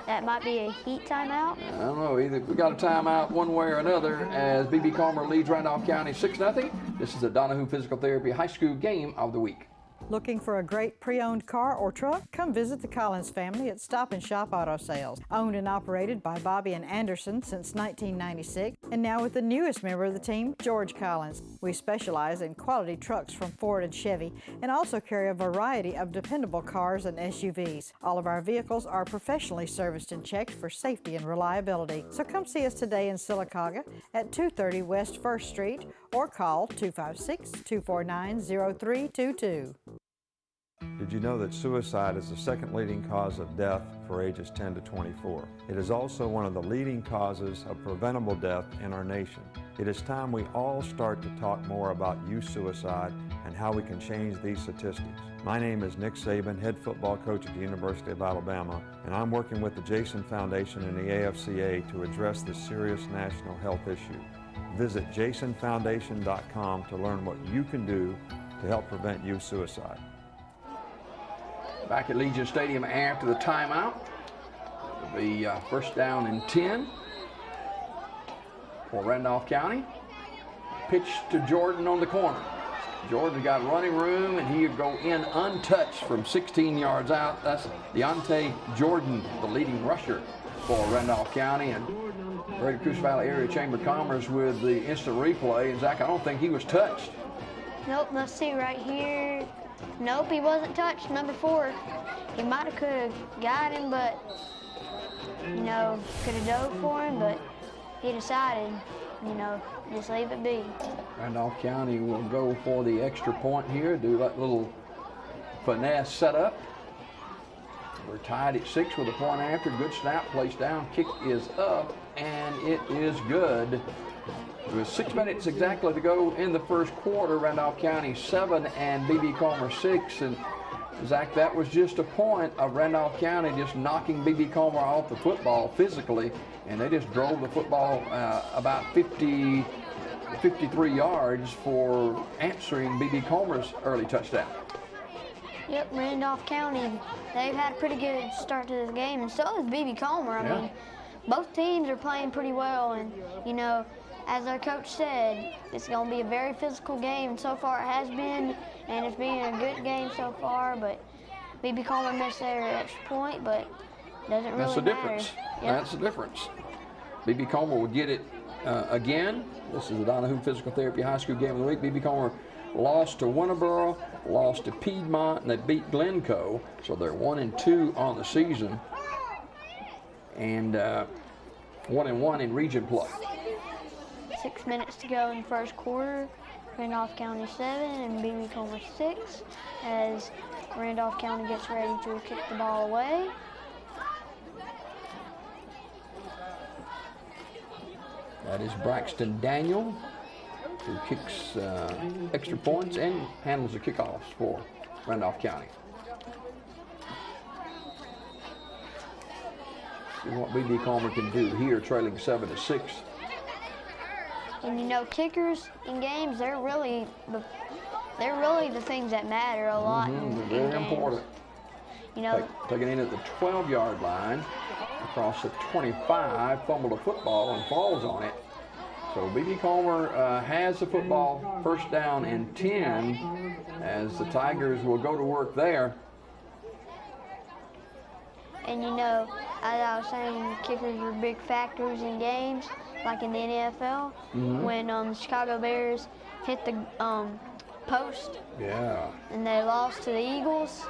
that might be a heat timeout. I don't know, either we got a timeout one way or another as B.B. Comer leads Randolph County 6-0. This is the Donahue Physical Therapy High School Game of the Week. Looking for a great pre-owned car or truck? Come visit the Collins family at Stop and Shop Auto Sales. Owned and operated by Bobby and Anderson since 1996, and now with the newest member of the team, George Collins. We specialize in quality trucks from Ford and Chevy, and also carry a variety of dependable cars and SUVs. All of our vehicles are professionally serviced and checked for safety and reliability. So come see us today in Sylacauga at 230 West 1st Street, or call 256-249-0322. Did you know that suicide is the second leading cause of death for ages 10 to 24? It is also one of the leading causes of preventable death in our nation. It is time we all start to talk more about youth suicide and how we can change these statistics. My name is Nick Saban, head football coach at the University of Alabama, and I'm working with the Jason Foundation and the AFCA to address this serious national health issue. Visit jasonfoundation.com to learn what you can do to help prevent youth suicide. Back at Legion Stadium after the timeout. It'll be first down and 10 for Randolph County. Pitch to Jordan on the corner. Jordan got running room and he would go in untouched from 16 yards out. That's Deontay Jordan, the leading rusher for Randolph County. And Greater Coosa Valley Area Chamber of Commerce with the instant replay. And Zach, I don't think he was touched. Nope, let's see right here. Nope, he wasn't touched, number 4. He might have could have got him, but, you know, could have dove for him, but he decided, you know, just leave it be. Randolph County will go for the extra point here, do that little finesse setup. We're tied at 6 with a point after. Good snap, placed down, kick is up, and it is good. With 6 minutes exactly to go in the first quarter, Randolph County 7 and B.B. Comer 6. And Zach, that was just a point of Randolph County just knocking B.B. Comer off the football physically, and they just drove the football about 53 yards for answering B.B. Comer's early touchdown. Yep, Randolph County, they've had a pretty good start to this game, and so has B.B. Comer. I mean, both teams are playing pretty well, and, you know, as our coach said, it's going to be a very physical game. So far it has been, and it's been a good game so far, but B.B. Comer missed their extra point, but it doesn't really matter. That's the difference. Yep. That's the difference. B.B. Comer will get it again. This is the Donahue Physical Therapy High School Game of the Week. B.B. Comer lost to Winterboro, lost to Piedmont, and they beat Glencoe, so they're 1-2 on the season, and 1-1 in region play. 6 minutes to go in the first quarter. Randolph County 7 and BB Comer 6 as Randolph County gets ready to kick the ball away. That is Braxton Daniel, who kicks extra points and handles the kickoffs for Randolph County. See what BB Comer can do here, trailing 7-6. And you know, kickers in games, they're really the things that matter a lot. Very important. You know, taking in at the 12-yard line, across the 25, fumbled a football and falls on it. So BB Comer has the football, first down and 10, as the Tigers will go to work there. And you know, as I was saying, kickers are big factors in games, like in the NFL. When the Chicago Bears hit the post, and they lost to the Eagles,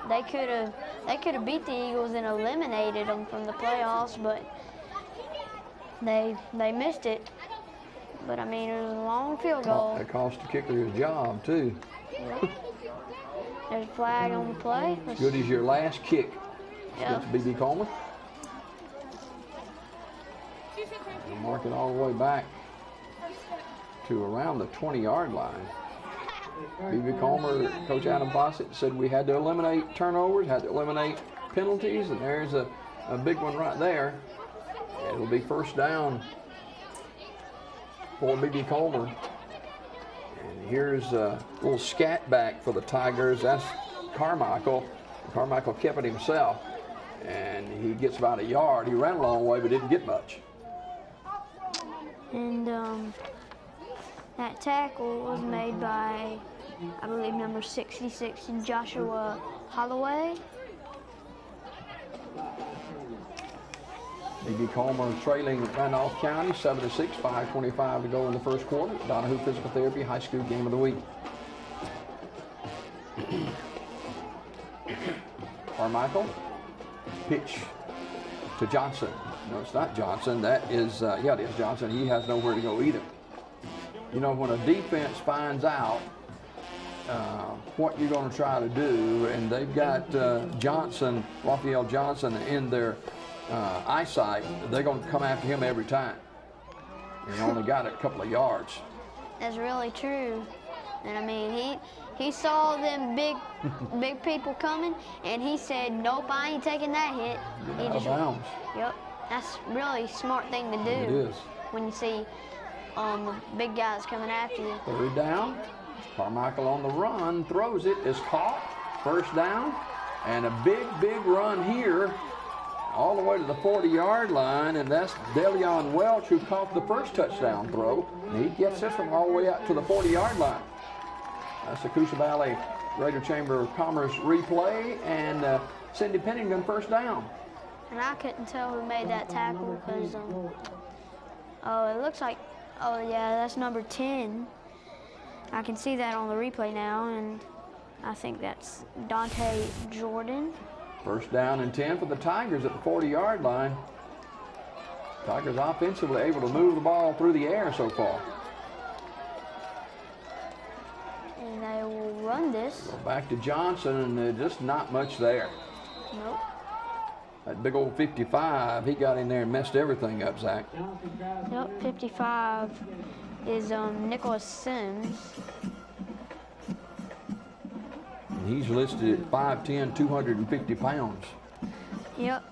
they could have beat the Eagles and eliminated them from the playoffs, but they missed it. But I mean, it was a long field goal. That cost the kicker his job too. Yep. There's a flag on the play. As good as your last kick. Yep. Against BB Comer. We'll mark it all the way back to around the 20-yard line. BB Comer, Coach Adam Fawcett said we had to eliminate turnovers, had to eliminate penalties, and there's a big one right there. It'll be first down for BB Comer. And here's a little scat back for the Tigers. That's Carmichael. Carmichael kept it himself, and he gets about a yard. He ran a long way, but didn't get much. And that tackle was made by, I believe, number 66, Joshua Holloway. BB Comer trailing Randolph County 7-6, 5:25 to go in the first quarter. Donahue Physical Therapy High School Game of the Week. Carmichael, pitch to Johnson. No, it's not Johnson. That is, yeah, it is Johnson. He has nowhere to go either. You know, when a defense finds out what you're going to try to do, and they've got Johnson, Raphael Johnson, in their eyesight, they're going to come after him every time. And he only got a couple of yards. That's really true. And I mean, he saw them big people coming, and he said, "Nope, I ain't taking that hit." He Out of bounds. Yep, that's really a smart thing to do. It is. When you see the big guys coming after you. Third down. Carmichael on the run, throws it, is caught. First down, and a big run here, all the way to the 40-yard line, and that's Delion Welch, who caught the first touchdown throw. And he gets this one all the way out to the 40-yard line. That's the Coosa Valley Greater Chamber of Commerce replay, and Cindy Pennington first down. And I couldn't tell who made that tackle because, it looks like, oh yeah, that's number 10. I can see that on the replay now, and I think that's Dante Jordan. First down and 10 for the Tigers at the 40-yard line. Tigers offensively able to move the ball through the air so far. And they will run this. Go back to Johnson, and just not much there. Nope. That big old 55, he got in there and messed everything up, Zach. Yep, 55 is Nicholas Sims. And he's listed at 5'10", 250 pounds. Yep.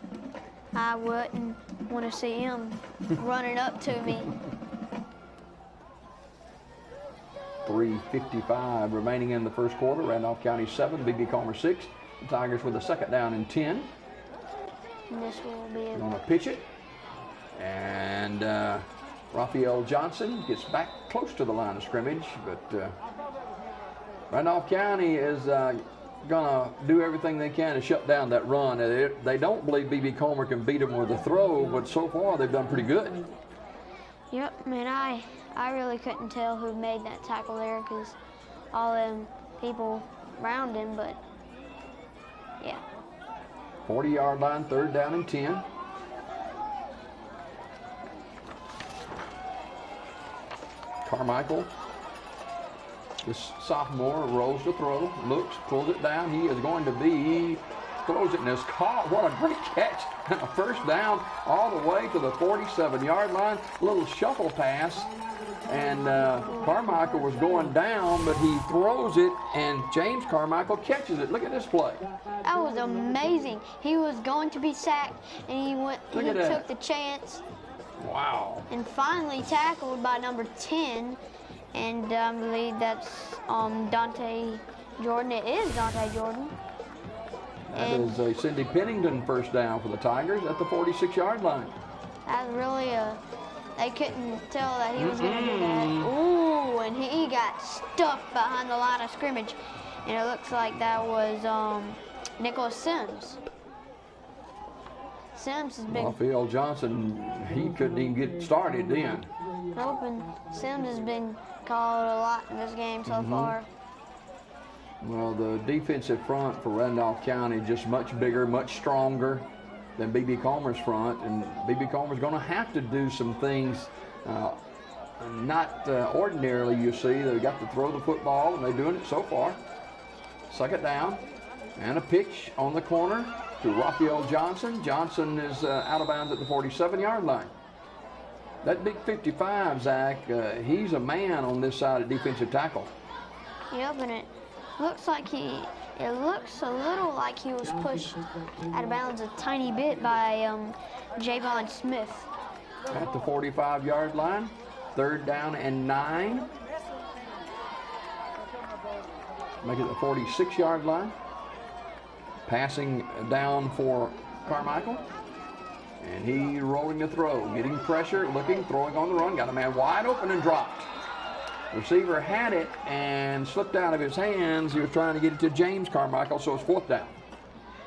I wouldn't want to see him running up to me. 3:55 remaining in the first quarter. Randolph County 7, BB Comer 6. The Tigers with a second down and 10. And this will be Going to pitch it. And Raphael Johnson gets back close to the line of scrimmage, but Randolph County is going to do everything they can to shut down that run. They don't believe BB Comer can beat them with a throw, but so far they've done pretty good. Yep, man, I really couldn't tell who made that tackle there because all them people around him, but yeah. 40-yard line, third down and 10. Carmichael This sophomore rolls to throw, looks, pulls it down. He is going to be, throws it and is caught. What a great catch. A first down all the way to the 47-yard line. A little shuffle pass. And Carmichael was going down, but he throws it, and James Carmichael catches it. Look at this play. That was amazing. He was going to be sacked, and he took the chance. Wow. And finally tackled by number 10, and I believe that's Dante Jordan. It is Dante Jordan. That is a Cindy Pennington first down for the Tigers at the 46-yard line. That was really they couldn't tell that he was going to do that. Ooh, and he got stuffed behind the line of scrimmage. And it looks like that was Nicholas Sims. Sims has been... Raphael Johnson, he couldn't even get started then. Nope, and Sims has been called a lot in this game so far. Well, the defensive front for Randolph County just much bigger, much stronger than B.B. Comer's front, and B.B. Comer's going to have to do some things not ordinarily. You see, they've got to throw the football, and they're doing it so far. Second down, and a pitch on the corner to Raphael Johnson. Johnson is out of bounds at the 47-yard line. That big 55, Zach, he's a man on this side of defensive tackle. Yep, and it looks like it looks a little like he was pushed out of bounds a tiny bit by Javon Smith. At the 45-yard line, third down and 9. Make it the 46-yard line. Passing down for Carmichael. And he rolling the throw, getting pressure, looking, throwing on the run. Got a man wide open and dropped. Receiver had it and slipped out of his hands. He was trying to get it to James Carmichael, so it's fourth down.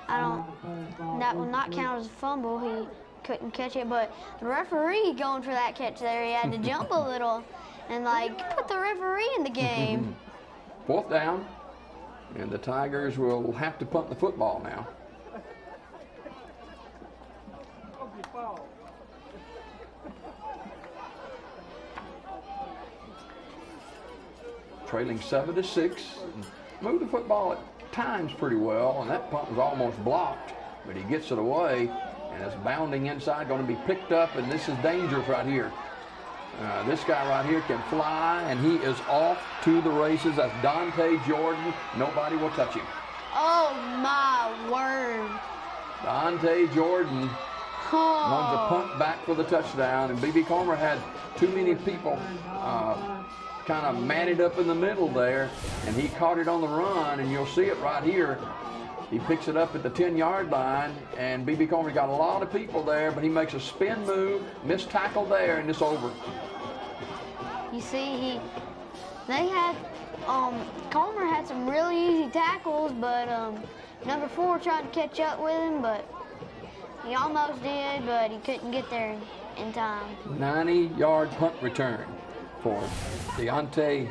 That will not count as a fumble. He couldn't catch it, but the referee going for that catch there, he had to jump a little and put the referee in the game. Fourth down, and the Tigers will have to punt the football now. Trailing 7-6, moved the football at times pretty well, and that punt was almost blocked, but he gets it away, and it's bounding inside, going to be picked up, and this is dangerous right here. This guy right here can fly, and he is off to the races. That's Dante Jordan. Nobody will touch him. Oh, my word. Dante Jordan runs a punt back for the touchdown, and B.B. Comer had too many people kind of matted up in the middle there, and he caught it on the run, and you'll see it right here. He picks it up at the 10-yard line, and B.B. Comer's got a lot of people there, but he makes a spin move, missed tackle there, and it's over. You see, Comer had some really easy tackles, but number 4 tried to catch up with him, but he almost did, but he couldn't get there in time. 90-yard punt return for Deontay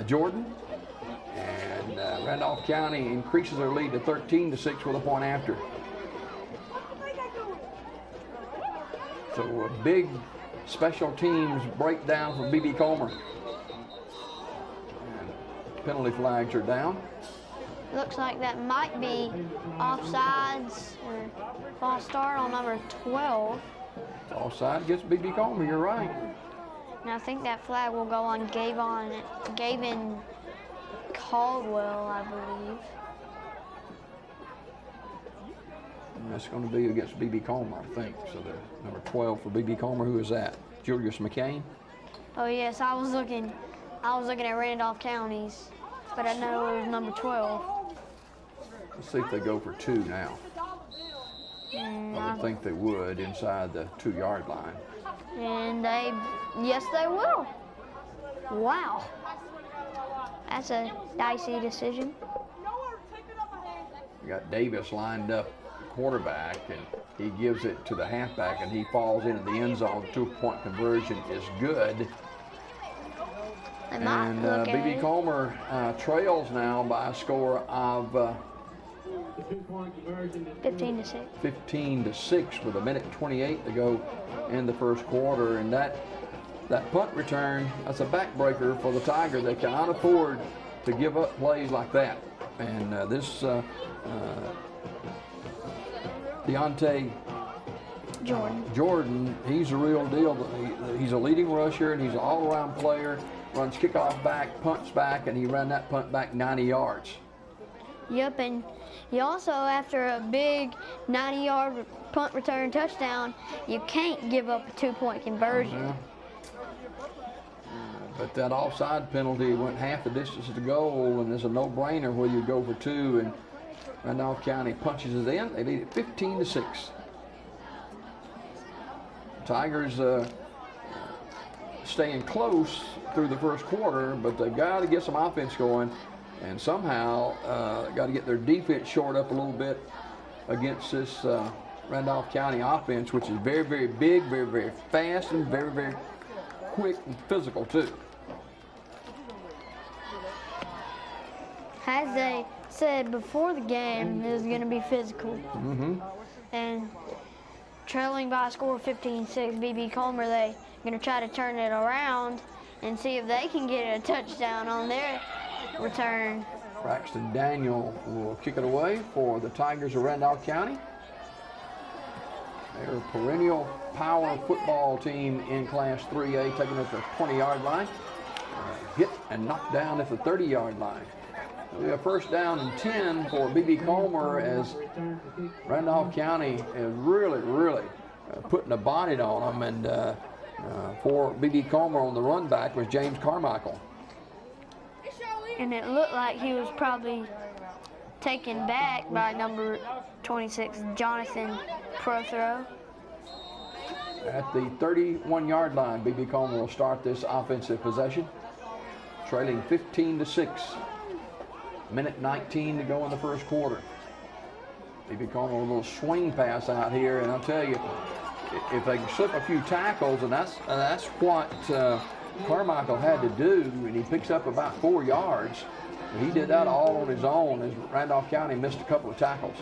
Jordan, and Randolph County increases their lead to 13-6 with a point after. So a big special teams breakdown for B.B. Comer. And penalty flags are down. Looks like that might be offsides or false start on number 12. Offside against B.B. Comer, you're right. And I think that flag will go on Gavin Caldwell, I believe. And that's going to be against B.B. Comer, I think. So the number 12 for B.B. Comer, who is that? Julius McCain? Oh yes, I was looking at Randolph County's, but I know it was number 12. Let's see if they go for 2 now. I would think they would inside the 2-yard line. And yes, they will. Wow. That's a dicey decision. You got Davis lined up quarterback, and he gives it to the halfback, and he falls into the end zone. 2-point conversion is good. And B.B. Comer trails now by a score of 15-6. 15-6 with 1:28 to go in the first quarter, and that that punt return, that's a backbreaker for the Tigers. They cannot afford to give up plays like that. And this Deontay Jordan, he's a real deal. He's a leading rusher, and he's an all-around player. Runs kickoff back, punts back, and he ran that punt back 90 yards. Yep, and he also, after a big 90-yard punt return touchdown, you can't give up a 2-point conversion. But that offside penalty went half the distance to goal, and it's a no-brainer where you go for 2, and Randolph County punches it in. They lead it 15-6. Tigers staying close through the first quarter, but they've got to get some offense going, and somehow got to get their defense shored up a little bit against this Randolph County offense, which is very, very big, very, very fast, and very, very quick and physical too. As they said before the game, it was going to be physical. And trailing by a score of 15-6, BB Comer, they're going to try to turn it around and see if they can get a touchdown on their return. Braxton Daniel will kick it away for the Tigers of Randolph County. They're a perennial power football team in Class 3A, taking it to the 20-yard line. Hit and knocked down at the 30-yard line. It'll be a first down and 10 for BB Comer, as Randolph County is really, really putting a bonnet on them. And for BB Comer on the run back was James Carmichael. And it looked like he was probably taken back by number 26, Jonathan Prothero. At the 31-yard line, BB Comer will start this offensive possession, trailing 15-6. Minute 19 to go in the first quarter. BB Comer a little swing pass out here, and I'll tell you, if they can slip a few tackles, and that's what Carmichael had to do, and he picks up about 4 yards. He did that all on his own, as Randolph County missed a couple of tackles.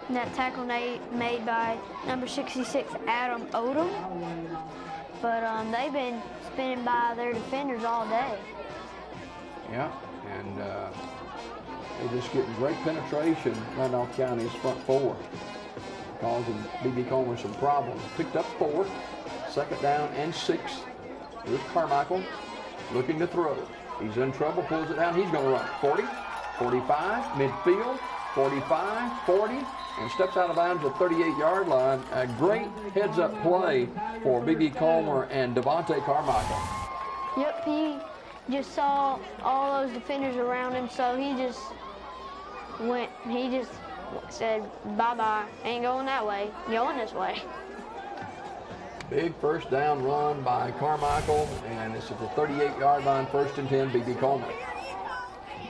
And that tackle made by number 66, Adam Odom. But they've been spinning by their defenders all day. Yeah, and they're just getting great penetration, Randolph County's front four, causing BB Comer some problems. Picked up 4, second down and 6. Here's Carmichael looking to throw. He's in trouble, pulls it down. He's going to run 40, 45, midfield, 45, 40, and steps out of bounds at the 38-yard line. A great heads-up play for BB Comer and Devontae Carmichael. Yep, he just saw all those defenders around him, so he just said, bye-bye, ain't going that way, going this way. Big first down run by Carmichael, and it's at the 38-yard line, first and 10, BB Comer.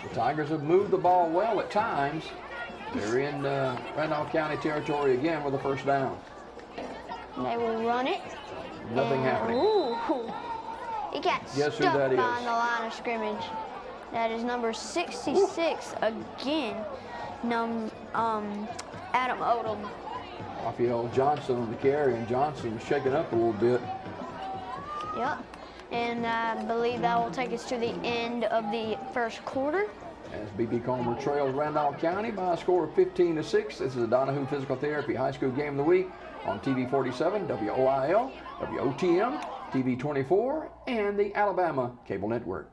The Tigers have moved the ball well at times. They're in Randolph County territory again with a first down. They will run it. Nothing happening. Ooh, he got Guess stuck who that is? behind the line of scrimmage. That is number 66 again, Adam Odom. Raphael Johnson on the carry, and Johnson was shaking up a little bit. Yep, and I believe that will take us to the end of the first quarter. As BB Comer trails Randolph County by a score of 15-6. This is the Donahue Physical Therapy High School Game of the Week on TV 47, WOIL, WOTM, TV 24, and the Alabama Cable Network.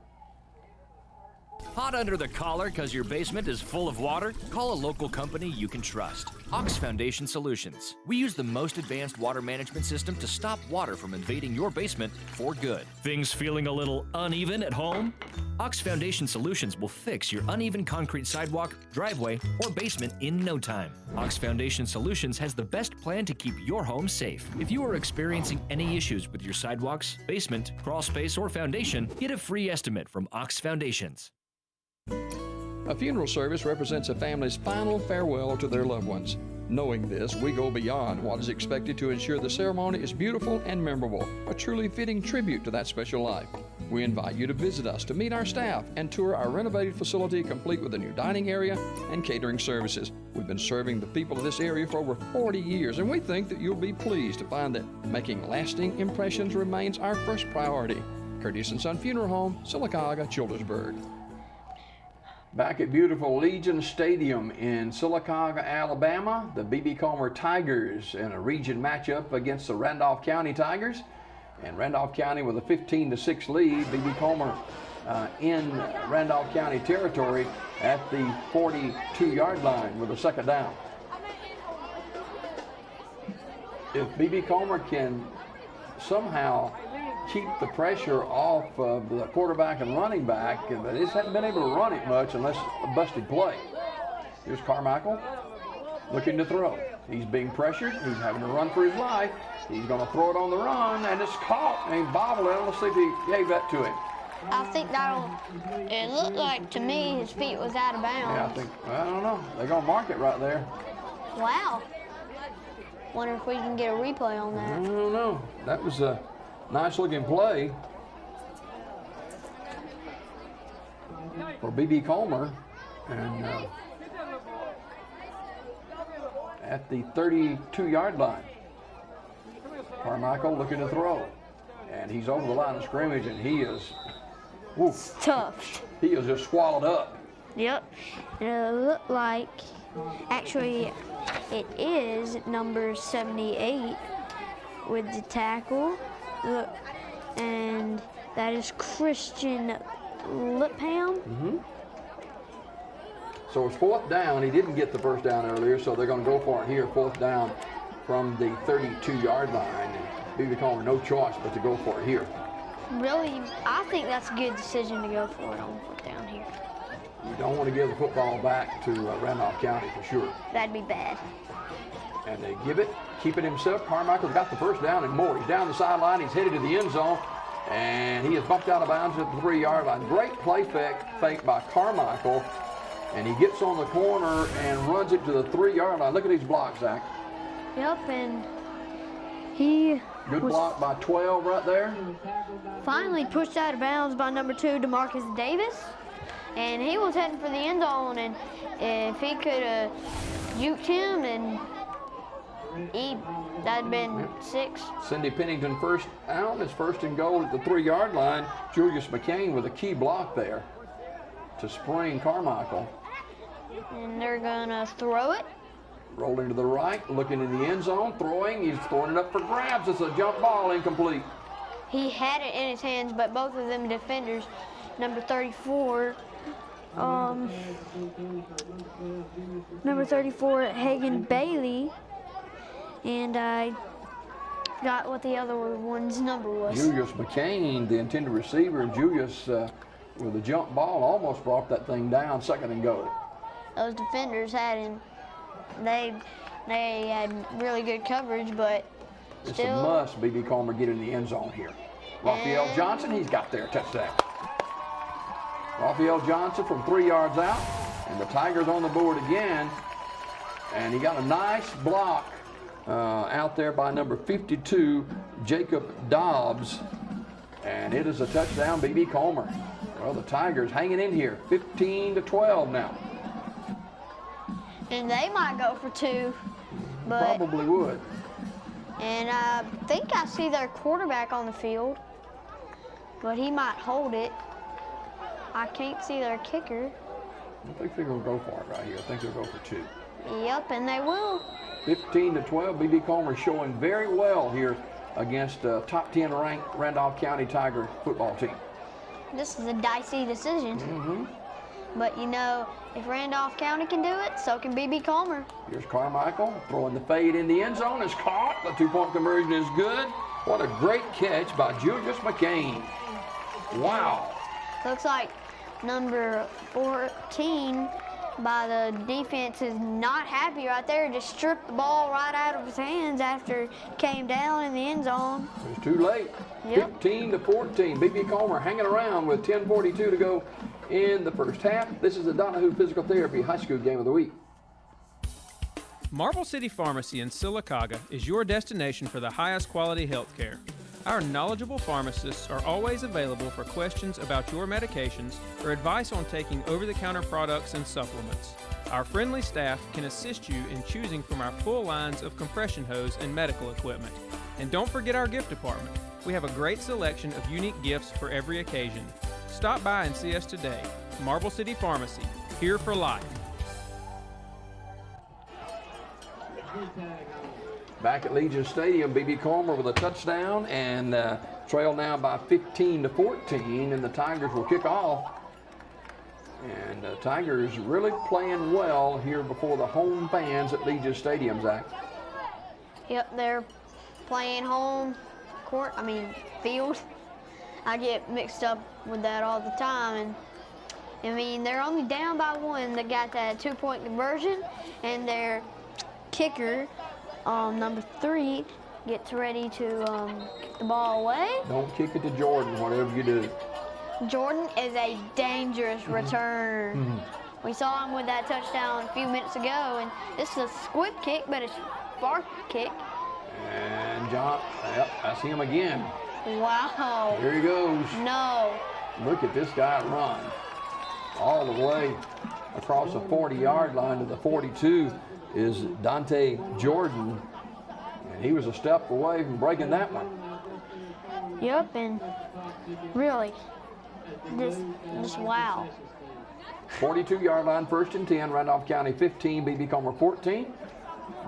Hot under the collar because your basement is full of water? Call a local company you can trust. Ox Foundation Solutions. We use the most advanced water management system to stop water from invading your basement for good. Things feeling a little uneven at home? Ox Foundation Solutions will fix your uneven concrete sidewalk, driveway, or basement in no time. Ox Foundation Solutions has the best plan to keep your home safe. If you are experiencing any issues with your sidewalks, basement, crawl space, or foundation, get a free estimate from Ox Foundations. A funeral service represents a family's final farewell to their loved ones. Knowing this, we go beyond what is expected to ensure the ceremony is beautiful and memorable, a truly fitting tribute to that special life. We invite you to visit us to meet our staff and tour our renovated facility complete with a new dining area and catering services. We've been serving the people of this area for over 40 years, and we think that you'll be pleased to find that making lasting impressions remains our first priority. Curtis & Son Funeral Home, Sylacauga, Childersburg. Back at beautiful Legion Stadium in Sylacauga, Alabama, the B.B. Comer Tigers in a region matchup against the Randolph County Tigers. And Randolph County with a 15-6 lead. B.B. Comer in Randolph County territory at the 42-yard line with a second down. If B.B. Comer can somehow keep the pressure off of the quarterback and running back, but they just haven't been able to run it much unless a busted play. Here's Carmichael looking to throw. He's being pressured. He's having to run for his life. He's going to throw it on the run, and it's caught, and he bobbled it. Let's see if he gave that to him. I think it looked like to me his feet was out of bounds. Yeah, I don't know. They're going to mark it right there. Wow. Wonder if we can get a replay on that. I don't know. That was a nice looking play for B.B. Comer, and at the 32-yard line. Carmichael looking to throw, and he's over the line of scrimmage, and he is tough. He is just swallowed up. Yep. And it looked like, actually, it is number 78 with the tackle. Look, and that is Christian Lipham. Mm-hmm. So it's fourth down. He didn't get the first down earlier, so they're going to go for it here. Fourth down from the 32-yard line. B.B. Comer no choice but to go for it here. Really, I think that's a good decision to go for it on fourth down here. You don't want to give the football back to Randolph County for sure. That'd be bad. And they give it, keep it himself. Carmichael's got the first down and more. He's down the sideline. He's headed to the end zone, and he is bumped out of bounds at the 3-yard line. Great play fake by Carmichael, and he gets on the corner and runs it to the 3-yard line. Look at these blocks, Zach. Yep, and he good block by 12 right there. Finally pushed out of bounds by number 2, DeMarcus Davis, and he was heading for the end zone, and if he could have juked him, and that'd been 6. Cindy Pennington first down. It's first and goal at the 3-yard line. Julius McCain with a key block there to spring Carmichael. And they're gonna throw it. Rolling to the right, looking in the end zone, throwing. He's throwing it up for grabs. It's a jump ball, incomplete. He had it in his hands, but both of them defenders, number 34, Hagen Bailey, and I forgot what the other one's number was. Julius McCain, the intended receiver, and Julius with a jump ball almost brought that thing down, second and goal. Those defenders had him. They had really good coverage, but it's still. A must B.B. Comer get in the end zone here. Raphael Johnson, he's got there, touchdown. Raphael Johnson from 3 yards out, and the Tigers on the board again. And he got a nice block out there by number 52, Jacob Dobbs. And it is a touchdown, B.B. Comer. Well, the Tigers hanging in here, 15-12 now. And they might go for 2, but probably would. And I think I see their quarterback on the field, but he might hold it. I can't see their kicker. I think they're going to go for it right here. I think they'll go for 2. Yep, and they will. 15-12. B.B. Comer showing very well here against a top 10 ranked Randolph County Tiger football team. This is a dicey decision. Mm-hmm. But you know, if Randolph County can do it, so can B.B. Comer. Here's Carmichael throwing the fade in the end zone. It's caught. The 2-point conversion is good. What a great catch by Julius McCain. Wow. Looks like number 14 by the defense is not happy right there. Just stripped the ball right out of his hands after it came down in the end zone. It was too late. Yep. 15-14. B.B. Comer hanging around with 10:42 to go in the first half. This is the Donahue Physical Therapy High School Game of the Week. Marble City Pharmacy in Sylacauga is your destination for the highest quality health care. Our knowledgeable pharmacists are always available for questions about your medications or advice on taking over-the-counter products and supplements. Our friendly staff can assist you in choosing from our full lines of compression hose and medical equipment. And don't forget our gift department. We have a great selection of unique gifts for every occasion. Stop by and see us today. Marble City Pharmacy, here for life. Back at Legion Stadium, B.B. Comer with a touchdown and trail now by 15-14, and the Tigers will kick off. And Tigers really playing well here before the home fans at Legion Stadium, Zach. Yep, they're playing home court, field. I get mixed up with that all the time. And they're only down by one. They got that 2-point conversion, and their kicker, number 3, gets ready to kick the ball away. Don't kick it to Jordan, whatever you do. Jordan is a dangerous return. We saw him with that touchdown a few minutes ago, and this is a squib kick, but it's a far kick. And John, yep, I see him again. Wow. Here he goes. No. Look at this guy run. All the way across the 40-yard line to the 42 is Dante Jordan. And he was a step away from breaking that one. Yep, and really, just wow. 42-yard line, 1st and 10, Randolph County 15, B.B. Comer 14.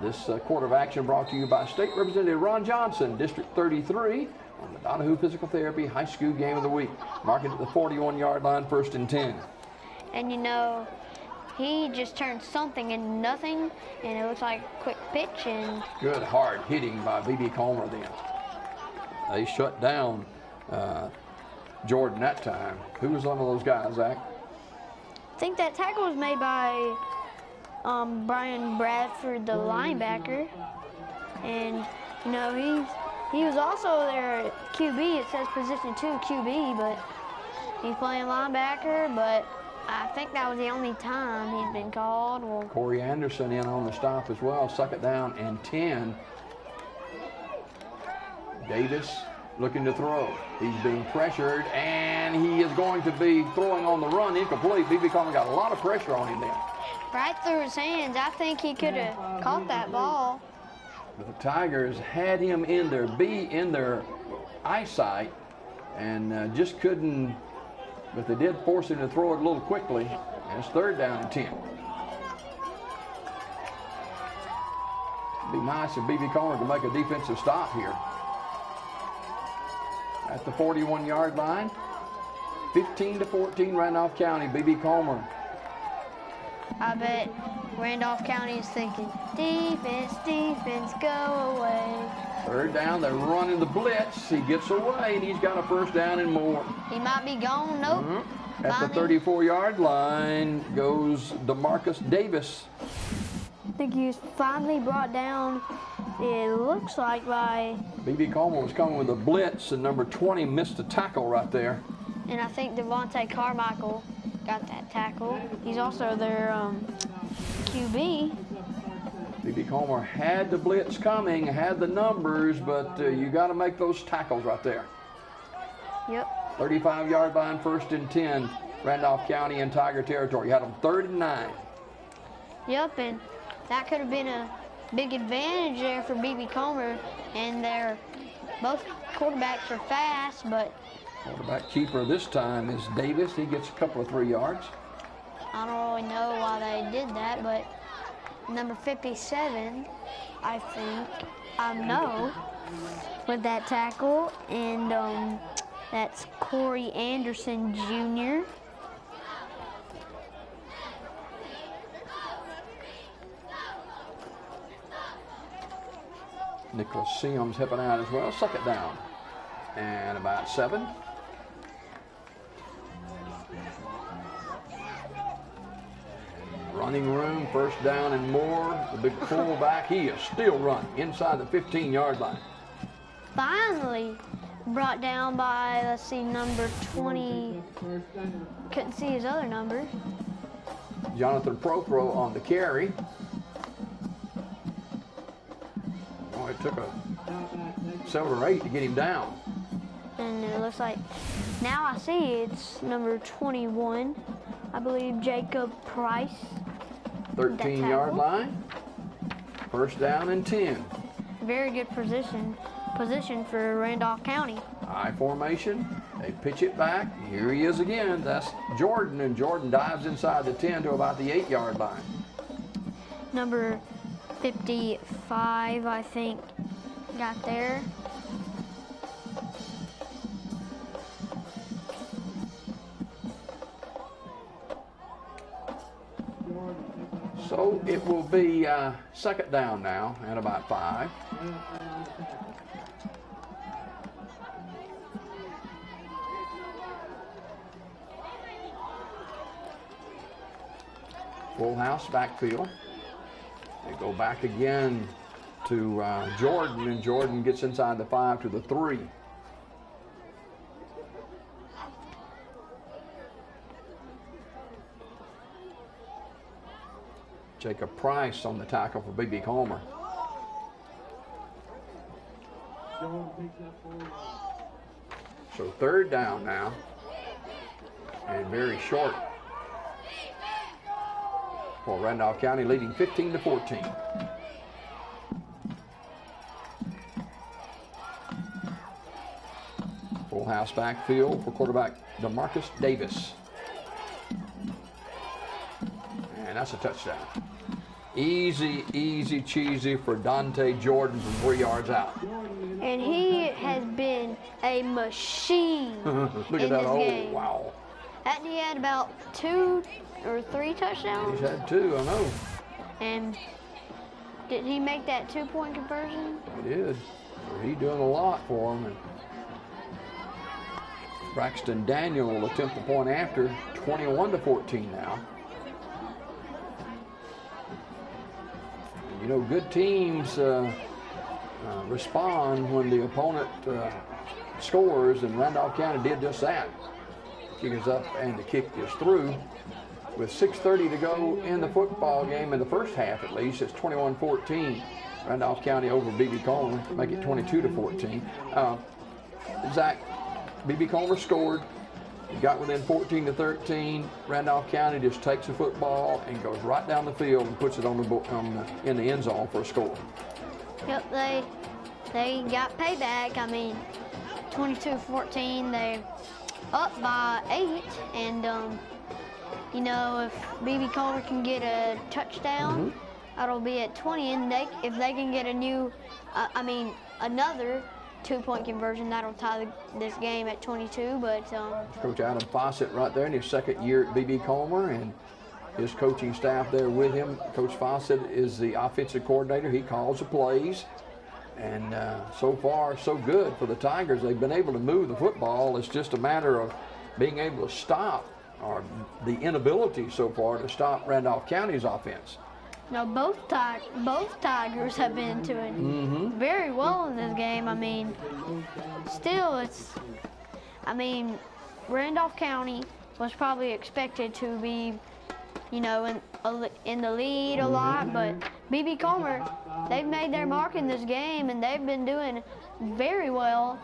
This quarter of action brought to you by State Representative Ron Johnson, District 33, on the Donahue Physical Therapy High School Game of the Week. Marking at the 41-yard line, 1st and 10. And he just turned something into nothing, and it looks like a quick pitch. And good hard hitting by B.B. Comer then. They shut down Jordan that time. Who was one of those guys, Zach? I think that tackle was made by Brian Bradford, the linebacker. And, he was also their QB. It says position 2 QB, but he's playing linebacker, but I think that was the only time he'd been called. Well, Corey Anderson in on the stop as well. 2nd down and 10. Davis looking to throw. He's being pressured, and he is going to be throwing on the run, incomplete. B.B. Comer got a lot of pressure on him then. Right through his hands. I think he could have caught that ball. But the Tigers had him in their eyesight and just couldn't, but they did force him to throw it a little quickly. And it's 3rd down and 10. It'd be nice if B.B. Comer could make a defensive stop here. At the 41-yard line, 15-14, Randolph County, B.B. Comer. I bet Randolph County is thinking, defense, defense, go away. 3rd down, they're running the blitz. He gets away, and he's got a 1st down and more. He might be gone, nope. At the 34-yard line goes DeMarcus Davis. I think he was finally brought down, it looks like, by... B.B. Comer was coming with a blitz, and number 20 missed a tackle right there. And I think Devontae Carmichael got that tackle. He's also their QB. B.B. Comer had the blitz coming, had the numbers, but you got to make those tackles right there. Yep. 35-yard line, 1st and 10, Randolph County in Tiger territory. You had them 3rd and 9. Yep, and that could have been a big advantage there for B.B. Comer, and both quarterbacks are fast, but quarterback keeper this time is Davis. He gets a couple of 3 yards. I don't really know why they did that, but number 57, I think, know with that tackle, and that's Corey Anderson Jr. Nicholas Sims helping out as well. 2nd down and about 7. Running room, 1st down and more. The big fullback, he is still running inside the 15-yard line. Finally brought down by, let's see, number 20. Couldn't see his other number. Jonathan Prothro on the carry. Oh, it took a 7 or 8 to get him down. and it looks like, now I see it's number 21, I believe, Jacob Price. 13-yard line. First down and 10. Very good position for Randolph County. I formation. They pitch it back. Here he is again. That's Jordan, and Jordan dives inside the 10 to about the 8-yard line. Number 55, I think, got there. So it will be second down now and about 5. Full house backfield. They go back again to Jordan, and Jordan gets inside the 5 to the 3. Jacob Price on the tackle for B.B. Comer. So third down now, and very short for Randolph County, leading 15-14. Full house backfield for quarterback DeMarcus Davis. And that's a touchdown. Easy, easy, cheesy for Dante Jordan from 3 yards out. And he has been a machine Look at that, game. Wow. Hadn't he had about 2 or 3 touchdowns? He's had 2, I know. And did he make that 2-point conversion? He did. So he's doing a lot for him. And Braxton Daniel will attempt the point after, 21-14 now. You know, good teams respond when the opponent scores, and Randolph County did just that. Kick is up and the kick is through. With 6:30 to go in the football game, in the first half at least, it's 21-14. Randolph County over B.B. Comer, make it 22-14. Zach, B.B. Comer scored. He got within 14-13. Randolph County just takes the football and goes right down the field and puts it in the end zone for a score. Yep, they got payback. I mean, 22-14. They up by 8, and you know, if B.B. Comer can get a touchdown, that'll be at 20, and if they can get another 2-point conversion, that'll tie this game at 22. But Coach Adam Fawcett right there in his second year at B.B. Comer, and his coaching staff there with him. Coach Fawcett is the offensive coordinator. He calls the plays, and so far so good for the Tigers. They've been able to move the football. It's just a matter of being able to stop, or the inability so far to stop Randolph County's offense. now both Tigers have been doing very well in this game. I mean, still Randolph County was probably expected to be, you know, in the lead a lot, but B.B. Comer, they've made their mark in this game, and they've been doing very well,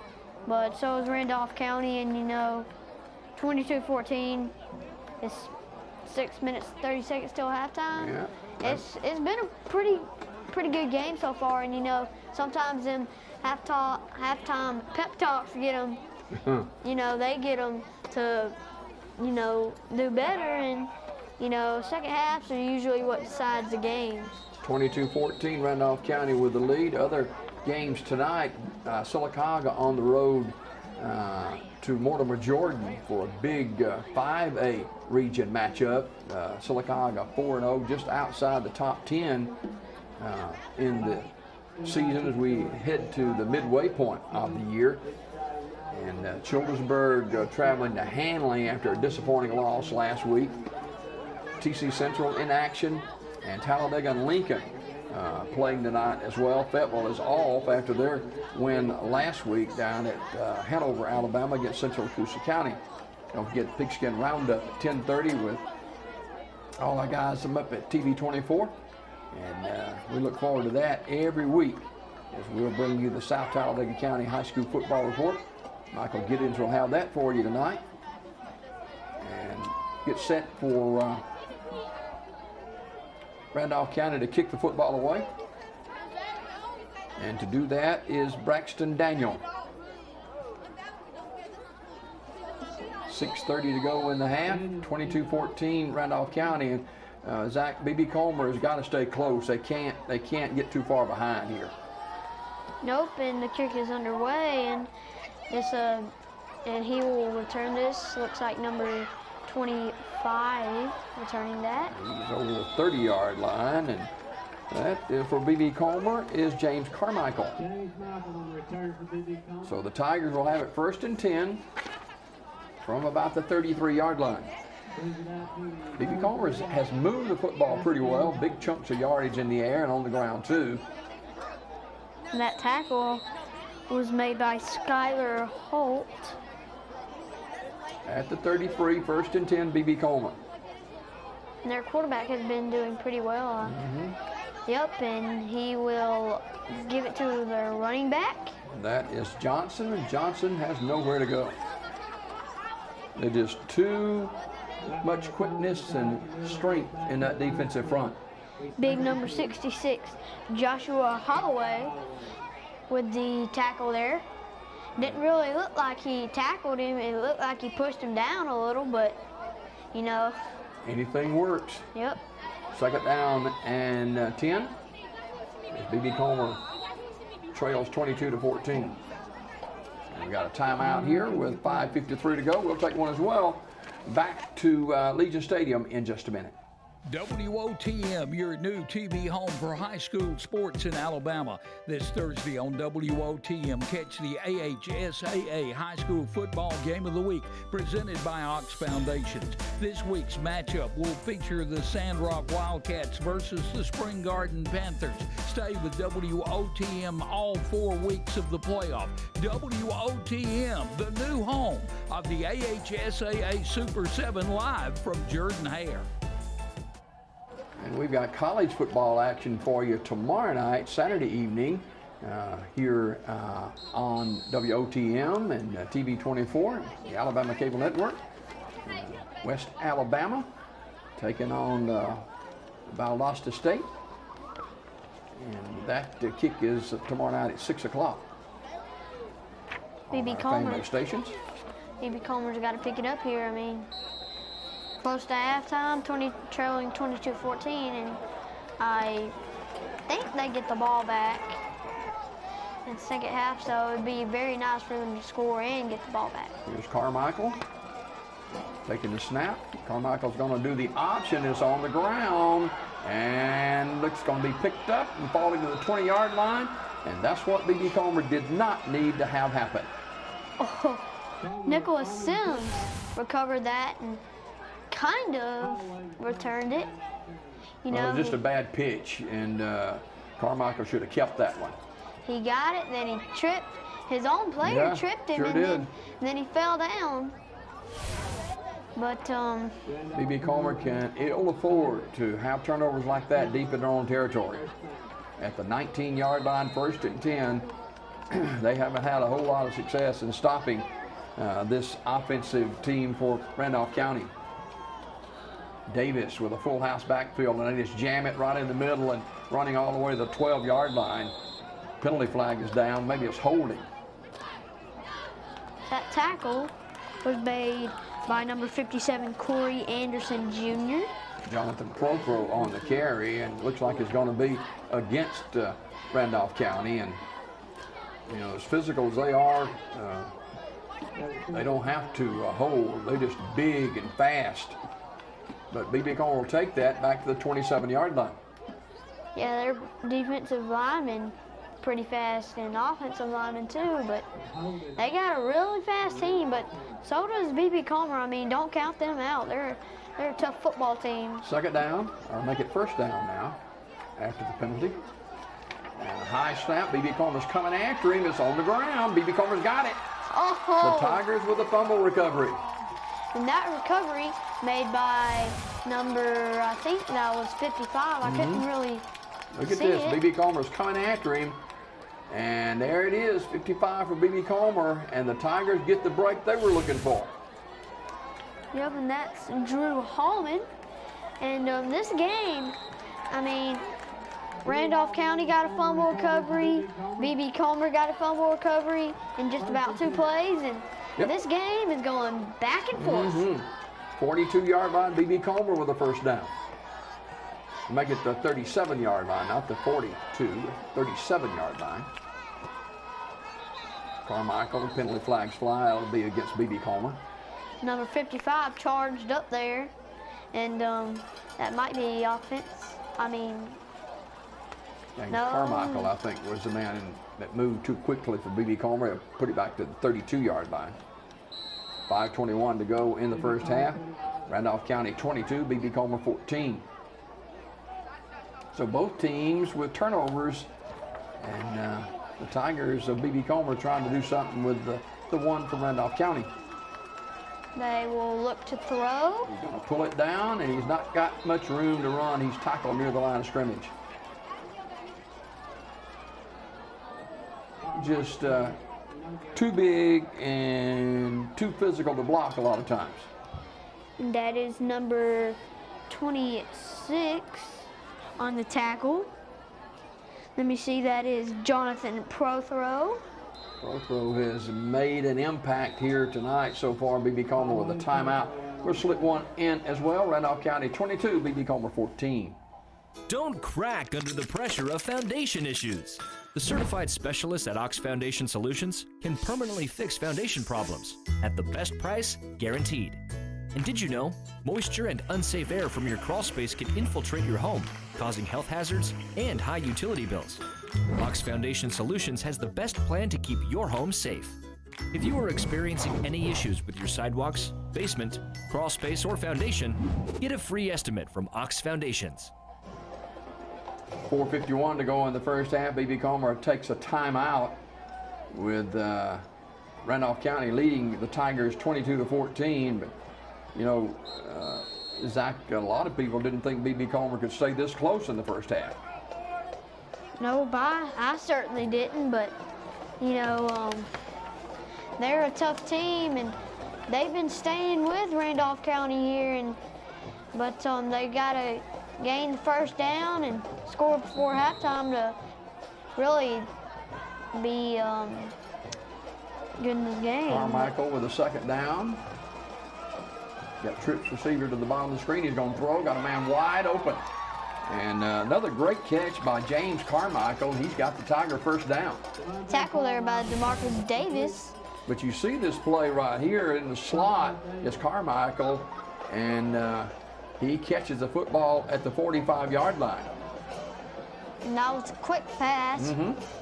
but so is Randolph County, and you know, 22-14, it's 6 minutes, 30 seconds till halftime. Yeah. It's been a pretty good game so far, and you know, sometimes them halftime pep talks get them, you know, they get them to, you know, do better, and you know, second halves are usually what decides the game. 22-14, Randolph County with the lead. Other games tonight, Sylacauga on the road to Mortimer Jordan for a big 5A region matchup. Sylacauga 4-0, just outside the top 10 in the season as we head to the midway point of the year. And Childersburg traveling to Hanley after a disappointing loss last week. TC Central in action, and Talladega and Lincoln playing tonight as well. Fayetteville is off after their win last week down at Hanover, Alabama against Central Coosa County. Don't forget Pigskin roundup at 10:30 with all our guys up at TV 24. And we look forward to that every week as we'll bring you the South Talladega County High School Football Report Michael Giddens will have that for you tonight. And get set for Randolph County to kick the football away. And to do that is Braxton Daniel. 6:30 to go in the half, 22-14 Randolph County. And Zach, B.B. Comer has got to stay close. They can't get too far behind here. Nope, and the kick is underway, and this and he will return this. Looks like number 25 returning that. He's over the 30-yard line, and that for B.B. Comer is James Carmichael. So the Tigers will have it 1st and 10 from about the 33-yard line. B.B. Comer has moved the football pretty well. Big chunks of yardage in the air and on the ground too. And that tackle was made by Skylar Holt. At the 33, 1st and 10, B.B. Comer. And their quarterback has been doing pretty well. Yep, and he will give it to their running back. That is Johnson, and Johnson has nowhere to go. There's just too much quickness and strength in that defensive front. Big number 66, Joshua Holloway, with the tackle there. Didn't really look like he tackled him. It looked like he pushed him down a little, but, you know. Anything works. Yep. 2nd down and 10. As B.B. Comer trails 22-14. And we got a timeout here with 5:53 to go. We'll take one as well. Back to Legion Stadium in just a minute. WOTM, your new TV home for high school sports in Alabama. This Thursday on WOTM, catch the AHSAA High School Football Game of the Week, presented by Ox Foundations. This week's matchup will feature the Sandrock Wildcats versus the Spring Garden Panthers. Stay with WOTM all 4 weeks of the playoff. WOTM, the new home of the AHSAA Super 7, live from Jordan Hare. And we've got college football action for you tomorrow night, Saturday evening, here on WOTM and TV 24, the Alabama Cable Network. West Alabama taking on Valdosta State. And that kick is tomorrow night at 6 o'clock. B.B. Comer. Stations. B.B. Comer's got to pick it up here. I mean, close to halftime, trailing 22-14, and I think they get the ball back in the 2nd half, so it'd be very nice for them to score and get the ball back. Here's Carmichael taking the snap. Carmichael's going to do the option. It's on the ground, and looks going to be picked up and falling to the 20-yard line, and that's what B.B. Comer did not need to have happen. Oh, Nicholas Sims recovered that and kind of returned it. You know, well, it was just a bad pitch, and Carmichael should have kept that one. He got it, then he tripped. His own player tripped him, sure and then he fell down. But B.B. Comer can ill afford to have turnovers like that deep in their own territory. At the 19-yard line, 1st and 10, they haven't had a whole lot of success in stopping this offensive team for Randolph County. Davis with a full house backfield, and they just jam it right in the middle and running all the way to the 12-yard line. Penalty flag is down. Maybe it's holding. That tackle was made by number 57, Corey Anderson Jr. Jonathan Procro on the carry, and looks like it's going to be against Randolph County. And, you know, as physical as they are, they don't have to hold. They're just big and fast. But B.B. Comer will take that back to the 27-yard line. Yeah, their defensive linemen pretty fast, and offensive linemen too, but they got a really fast team, but so does B.B. Comer. I mean, don't count them out. They're a tough football team. 2nd down, or make it 1st down now after the penalty. And a high snap. B.B. Comer's coming after him. It's on the ground. B.B. Comer's got it. Oh! The Tigers with a fumble recovery. And that recovery made by number, I think that was 55. I couldn't really Look at see this. it. B.B. Comer's coming after him. And there it is, 55 for B.B. Comer, and the Tigers get the break they were looking for. Yep, and that's Drew Hallman. And this game, I mean, Randolph County got a fumble recovery, B.B. Comer got a fumble recovery in just about 2 plays, and this game is going back and forth. 42-yard line, B.B. Comer with a first down. Make it the 37-yard line, not the 42, 37-yard line. Carmichael, penalty flags fly, that'll be against B.B. Comer. Number 55 charged up there, and that might be offense. I mean, no. Carmichael, I think, was the man that moved too quickly for B.B. Comer. Put it back to the 32-yard line. 5:21 to go in the first half. Randolph County 22, B.B. Comer 14. So both teams with turnovers, and the Tigers of B.B. Comer trying to do something with the one from Randolph County. They will look to throw. He's going to pull it down, and he's not got much room to run. He's tackled near the line of scrimmage. Just too big and too physical to block a lot of times. And that is number 26 on the tackle. Let me see, that is Jonathan Prothrow. Prothrow has made an impact here tonight so far. B.B. Comer with a timeout. We'll slip one in as well. Randolph County 22, B.B. Comer 14. Don't crack under the pressure of foundation issues. The certified specialists at Ox Foundation Solutions can permanently fix foundation problems at the best price guaranteed. And did you know, moisture and unsafe air from your crawl space can infiltrate your home, causing health hazards and high utility bills. Ox Foundation Solutions has the best plan to keep your home safe. If you are experiencing any issues with your sidewalks, basement, crawl space, or foundation, get a free estimate from Ox Foundations. 4:51 to go in the first half. B.B. Comer takes a timeout with Randolph County leading the Tigers 22-14. But, you know, Zach, a lot of people didn't think B.B. Comer could stay this close in the first half. No, I certainly didn't, but, you know, they're a tough team, and they've been staying with Randolph County here, but they got to gain the first down and score before halftime to really be good in this game. Carmichael with a second down. Got Tripp's receiver to the bottom of the screen. He's going to throw. Got a man wide open. And another great catch by James Carmichael. He's got the Tiger first down. Tackle there by DeMarcus Davis. But you see this play right here in the slot is Carmichael, and he catches the football at the 45-yard line. And that was a quick pass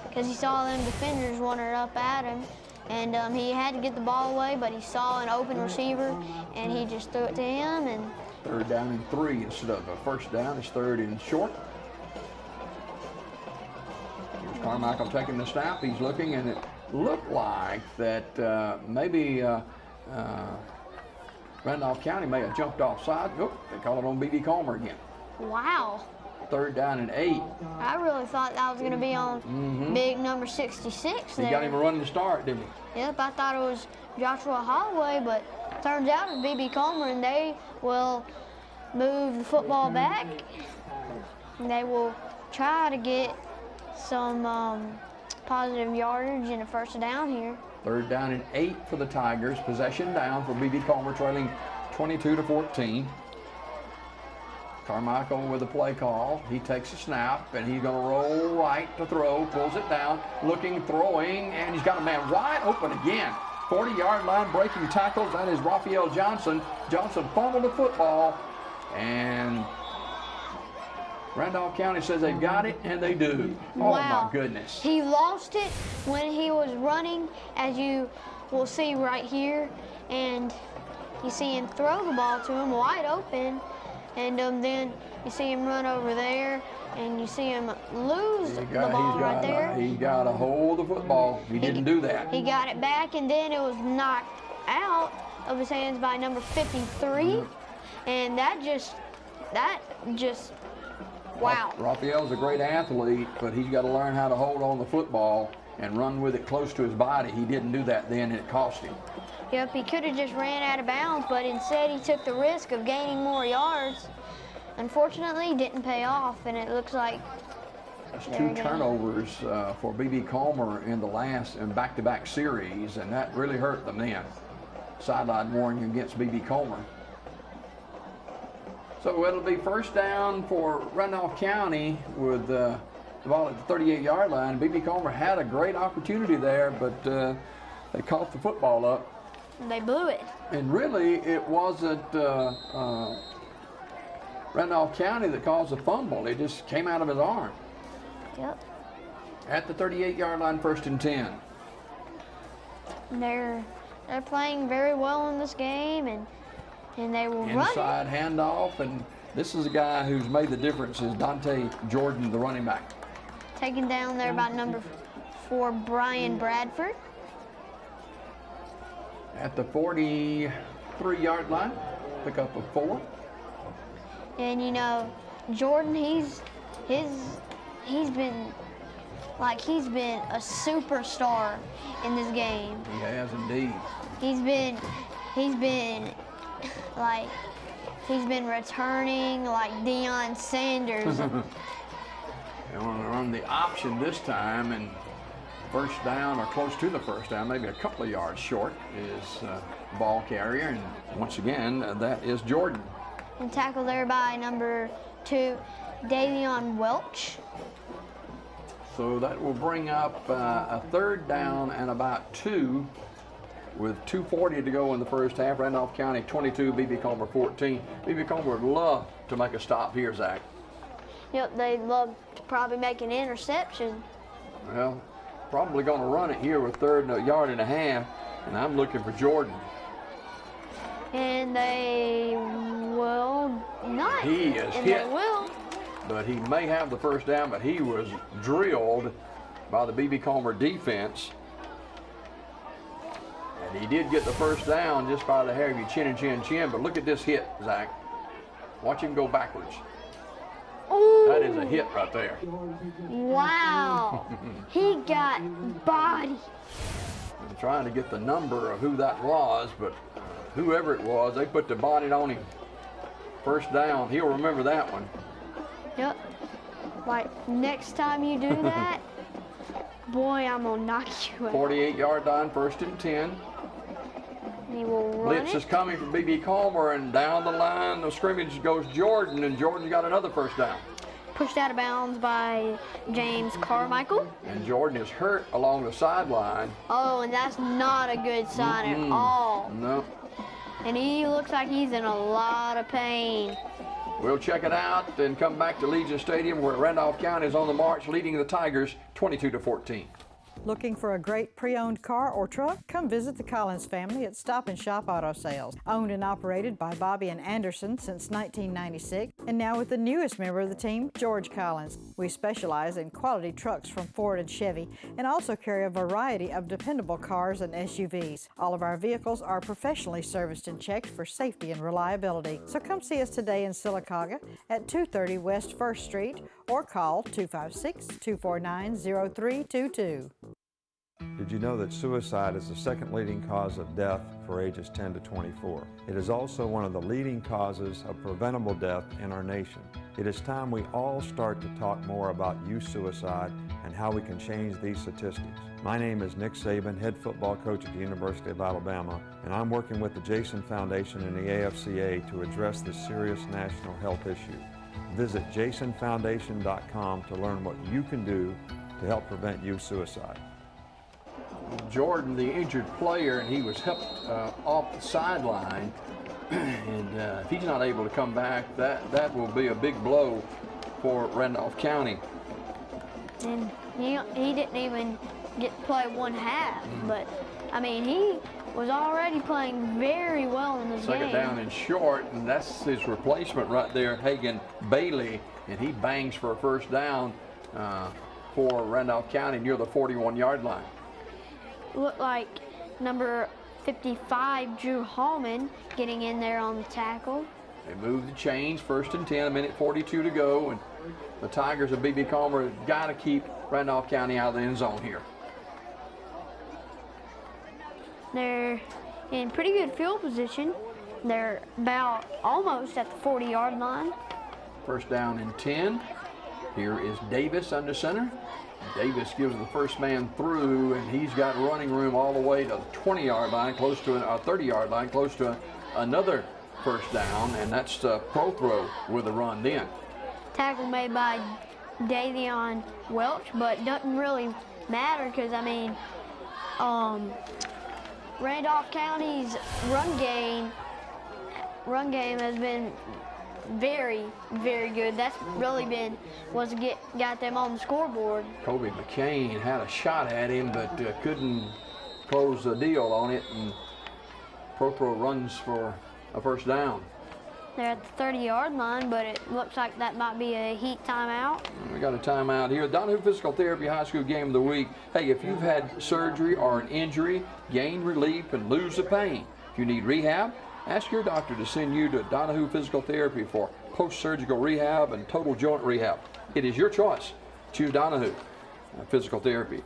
because he saw them defenders running up at him. And he had to get the ball away, but he saw an open receiver, and he just threw it to him. And 3rd down and 3 instead of a first down. It's 3rd and short. Here's Carmichael taking the snap. He's looking, and it looked like that maybe Randolph County may have jumped offside. Oh, they call it on B.B. Comer again. Wow. 3rd down and 8. I really thought that was going to be on big number 66 there. He got him a running start, didn't he? Yep, I thought it was Joshua Holloway, but turns out it's B.B. Comer, and they will move the football back. And they will try to get some positive yardage and a first down here. 3rd down and 8 for the Tigers. Possession down for B.B. Comer, trailing 22-14. Carmichael with a play call. He takes a snap, and he's going to roll right to throw. Pulls it down, looking, throwing, and he's got a man wide open again. 40-yard line breaking tackles. That is Raphael Johnson. Johnson fumbled the football, and Randolph County says they've got it, and they do. Wow. Oh, my goodness. He lost it when he was running, as you will see right here, and you see him throw the ball to him wide open, and then you see him run over there, and you see him lose the ball right there. He got a hold of the football. He didn't do that. He got it back, and then it was knocked out of his hands by number 53, and that just Wow. Raphael's a great athlete, but he's got to learn how to hold on the football and run with it close to his body. He didn't do that then, and it cost him. Yep, he could have just ran out of bounds, but instead he took the risk of gaining more yards. Unfortunately, didn't pay off, and it looks like That's 2 turnovers for B.B. Comer in the last and back-to-back series, and that really hurt them then. Sideline warning against B.B. Comer. So it'll be first down for Randolph County with the ball at the 38-yard line. B.B. Comer had a great opportunity there, but they caught the football up. They blew it. And really, it wasn't Randolph County that caused the fumble. It just came out of his arm. Yep. At the 38-yard line, 1st and 10. They're playing very well in this game, and they will run it. Inside handoff, and this is a guy who's made the difference, is Dante Jordan, the running back. Taken down there by number 4, Brian Bradford. At the 43-yard line, pick up a 4. And you know, Jordan, he's been a superstar in this game. He has indeed. He's been returning like Deion Sanders. They want to run the option this time, and first down or close to the first down, maybe a couple of yards short, is ball carrier, and once again, that is Jordan. And tackled there by number 2, Davion Welch. So that will bring up a 3rd down and about 2 with 2:40 to go in the first half. Randolph County 22, B.B. Comer 14. B.B. Comer would love to make a stop here, Zach. Yep, they'd love to probably make an interception. Well, probably going to run it here with 3rd and a yard and a half, and I'm looking for Jordan. And they will not. He is and hit. They will. But he may have the first down, but he was drilled by the B.B. Comer defense. And he did get the first down just by the hair of your chin and chin chin, but look at this hit, Zach. Watch him go backwards. Ooh. That is a hit right there. Wow. He got body. I'm trying to get the number of who that was, but whoever it was, they put the bonnet on him. First down, he'll remember that one. Yep. Like, next time you do that, boy, I'm going to knock you out. 48-yard line, 1st and 10. He will run Blitz is coming from B.B. Comer, and down the line of scrimmage goes Jordan, and Jordan got another first down. Pushed out of bounds by James Carmichael. And Jordan is hurt along the sideline. Oh, and that's not a good sign at all. No. And he looks like he's in a lot of pain. We'll check it out and come back to Legion Stadium, where Randolph County is on the march, leading the Tigers 22-14. Looking for a great pre-owned car or truck? Come visit the Collins family at Stop and Shop Auto Sales. Owned and operated by Bobby and Anderson since 1996, and now with the newest member of the team, George Collins. We specialize in quality trucks from Ford and Chevy, and also carry a variety of dependable cars and SUVs. All of our vehicles are professionally serviced and checked for safety and reliability. So come see us today in Sylacauga at 230 West 1st Street, or call 256-249-0322. Did you know that suicide is the 2nd leading cause of death for ages 10 to 24? It is also one of the leading causes of preventable death in our nation. It is time we all start to talk more about youth suicide and how we can change these statistics. My name is Nick Saban, head football coach at the University of Alabama, and I'm working with the Jason Foundation and the AFCA to address this serious national health issue. Visit jasonfoundation.com to learn what you can do to help prevent youth suicide. Jordan, the injured player, and he was helped off the sideline. And if he's not able to come back, that will be a big blow for Randolph County. And he didn't even get to play one half, but I mean, he was already playing very well in this game. Second down and short, and that's his replacement right there, Hagan Bailey, and he bangs for a first down for Randolph County near the 41-yard line. Looked like number 55, Drew Hallman, getting in there on the tackle. They move the chains, 1st and 10, a minute 42 to go, and The Tigers of B.B. Comer have got to keep Randolph County out of the end zone here. They're in pretty good field position. They're about almost at the 40-yard line. First down and 10. Here is Davis under center. Davis gives the first man through, and he's got running room all the way to the 20-yard line, close to a 30-yard line, close to another first down, and that's pro throw with a run then. Tackle made by Davion Welch, but doesn't really matter because, I mean, Randolph County's run game has been very, very good. That's really been what's got them on the scoreboard. Kobe McCain had a shot at him, but couldn't close the deal on it, and pro throw runs for a first down. They're at the 30-yard line, but it looks like that might be a heat timeout. We got a timeout here. Donahue Physical Therapy High School Game of the Week. Hey, if you've had surgery or an injury, gain relief and lose the pain. If you need rehab, ask your doctor to send you to Donahue Physical Therapy for post-surgical rehab and total joint rehab. It is your choice. Choose Donahue Physical Therapy.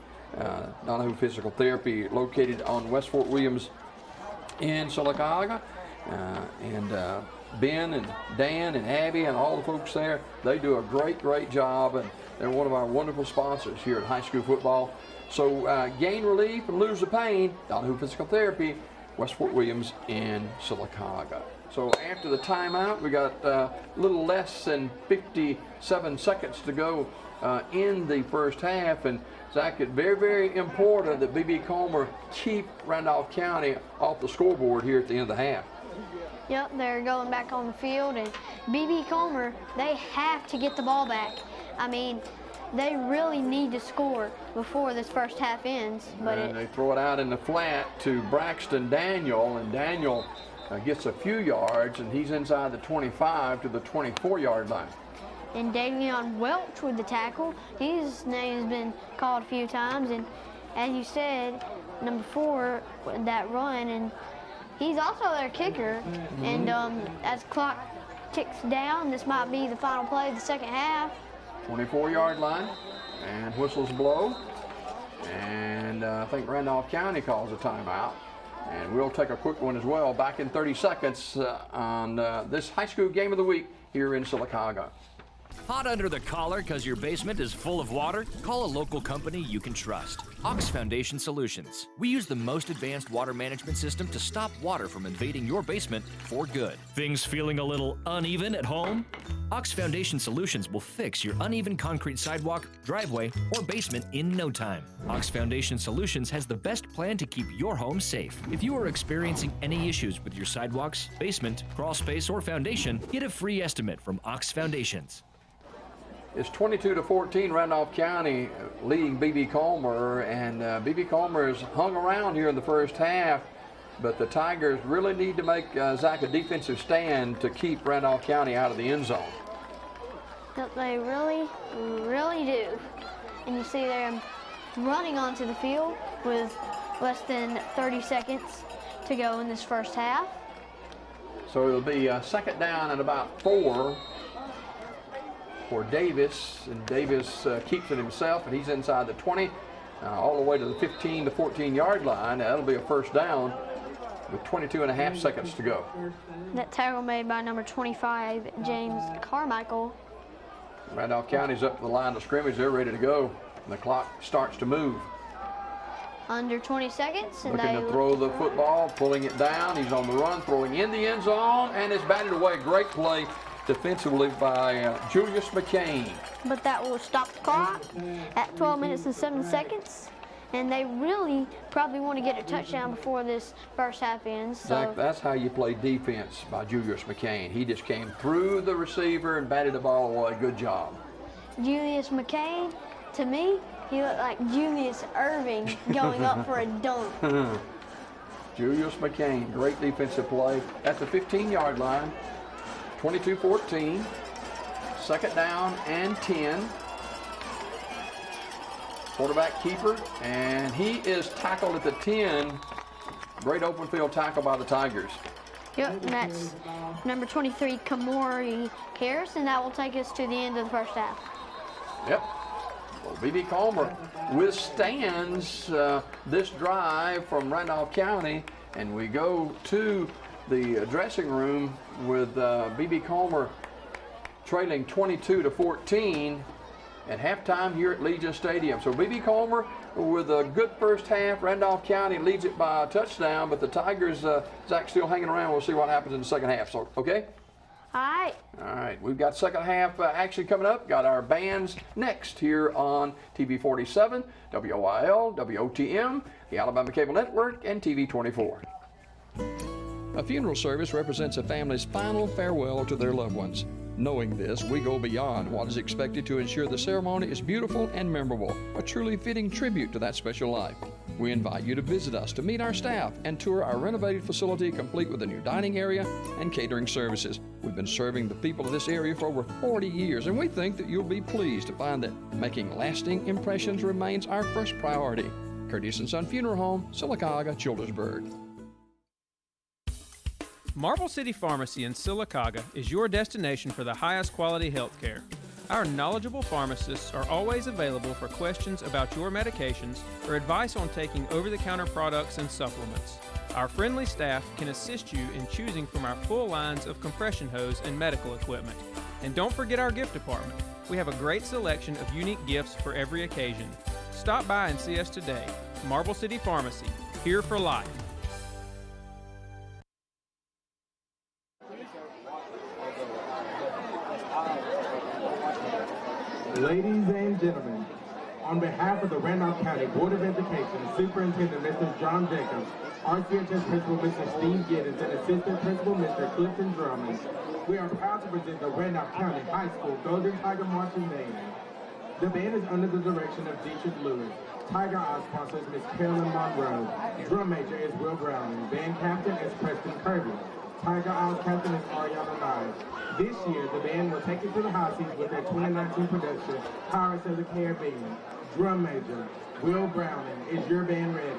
Donahue Physical Therapy located on West Fort Williams in Sylacauga. And Ben and Dan and Abby and all the folks there, they do a great, great job, and they're one of our wonderful sponsors here at high school football. So gain relief and lose the pain, Donahue Physical Therapy, West Fort Williams in Sylacauga. So after the timeout, we got a little less than 57 seconds to go in the first half, and Zach, it's very, very important that B.B. Comer keep Randolph County off the scoreboard here at the end of the half. Yep, they're going back on the field, and B.B. Comer, they have to get the ball back. I mean, they really need to score before this first half ends. But they throw it out in the flat to Braxton Daniel, and Daniel gets a few yards, and he's inside the 25 to the 24-yard line. And Davion Welch with the tackle. His name has been called a few times, and as you said, number 4 with that run, and he's also their kicker. And as clock ticks down, this might be the final play of the second half. 24-yard line, and whistles blow. And I think Randolph County calls a timeout. And we'll take a quick one as well. Back in 30 seconds on this high school game of the week here in Sylacauga. Hot under the collar because your basement is full of water? Call a local company you can trust. Ox Foundation Solutions. We use the most advanced water management system to stop water from invading your basement for good. Things feeling a little uneven at home? Ox Foundation Solutions will fix your uneven concrete sidewalk, driveway, or basement in no time. Ox Foundation Solutions has the best plan to keep your home safe. If you are experiencing any issues with your sidewalks, basement, crawl space, or foundation, get a free estimate from Ox Foundations. It's 22-14, Randolph County leading B.B. Comer, and B.B. Comer has hung around here in the first half, but the Tigers really need to make Zach a defensive stand to keep Randolph County out of the end zone. They really, really do. And you see them running onto the field with less than 30 seconds to go in this first half. So it'll be second down and about 4 for Davis, and Davis keeps it himself, and he's inside the 20, all the way to the 15 to 14-yard line. That'll be a first down with 22.5 seconds to go. That tackle made by number 25, James Carmichael. Randolph County's up to the line of scrimmage. They're ready to go, and the clock starts to move. Under 20 seconds. And looking to throw the football, pulling it down. He's on the run, throwing in the end zone, and it's batted away. Great play defensively by Julius McCain. But that will stop the clock at 12 minutes and 7 seconds. And they really probably want to get a touchdown before this first half ends. So Zach, that's how you play defense by Julius McCain. He just came through the receiver and batted the ball away. Good job. Julius McCain, to me, he looked like Julius Irving going up for a dunk. Julius McCain, great defensive play at the 15-yard line. 22-14, second down and 10. Quarterback keeper, and he is tackled at the 10. Great open field tackle by the Tigers. Yep, and that's number 23, Kamori Harris, and that will take us to the end of the first half. Yep. Well, B.B. Comer withstands this drive from Randolph County, and we go to the dressing room with B.B. Comer trailing 22-14 at halftime here at Legion Stadium. So B.B. Comer with a good first half. Randolph County leads it by a touchdown, but the Tigers, Zach, still hanging around. We'll see what happens in the second half. So, okay? All right. All right, we've got second half action coming up. Got our bands next here on TV 47, WOIL, WOTM, the Alabama Cable Network, and TV 24. A funeral service represents a family's final farewell to their loved ones. Knowing this, we go beyond what is expected to ensure the ceremony is beautiful and memorable, a truly fitting tribute to that special life. We invite you to visit us to meet our staff and tour our renovated facility complete with a new dining area and catering services. We've been serving the people of this area for over 40 years, and we think that you'll be pleased to find that making lasting impressions remains our first priority. Curtis & Son Funeral Home, Sylacauga, Childersburg. Marble City Pharmacy in Sylacauga is your destination for the highest quality health care. Our knowledgeable pharmacists are always available for questions about your medications or advice on taking over-the-counter products and supplements. Our friendly staff can assist you in choosing from our full lines of compression hose and medical equipment. And don't forget our gift department. We have a great selection of unique gifts for every occasion. Stop by and see us today. Marble City Pharmacy, here for life. Ladies and gentlemen, on behalf of the Randolph County Board of Education, Superintendent Mr. John Jacobs, RCHS Principal Mr. Steve Giddens, and Assistant Principal Mr. Clifton Drummond, we are proud to present the Randolph County High School Golden Tiger Marching Band. The band is under the direction of Dietrich Lewis. Tiger Eye sponsor is Ms. Carolyn Monroe. Drum major is Will Browning. Band captain is Preston Kirby. Tiger Eye's captain is Ariana Nye. This year, the band will take it to the high seas with their 2019 production, Pirates of the Caribbean. Drum major, Will Browning. Is your band ready?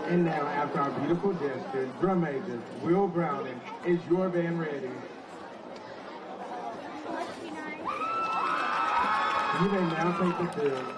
And now, after our beautiful gesture, drum major, Will Browning, is your band ready? You may now take the field.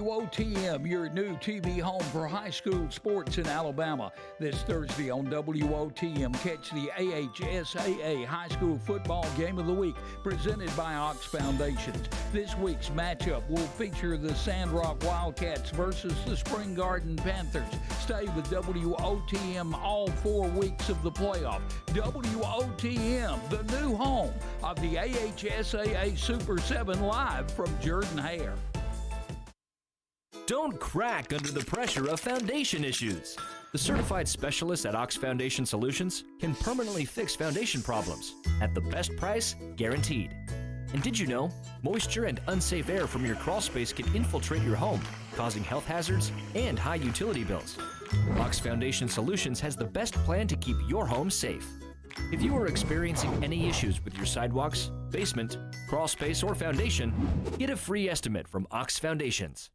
WOTM, your new TV home for high school sports in Alabama. This Thursday on WOTM, catch the AHSAA High School Football Game of the Week, presented by Ox Foundations. This week's matchup will feature the Sandrock Wildcats versus the Spring Garden Panthers. Stay with WOTM all 4 weeks of the playoff. WOTM, the new home of the AHSAA Super 7, live from Jordan Hare. Don't crack under the pressure of foundation issues. The certified specialists at Ox Foundation Solutions can permanently fix foundation problems at the best price guaranteed. And did you know, moisture and unsafe air from your crawl space can infiltrate your home, causing health hazards and high utility bills. Ox Foundation Solutions has the best plan to keep your home safe. If you are experiencing any issues with your sidewalks, basement, crawl space, or foundation, get a free estimate from Ox Foundations.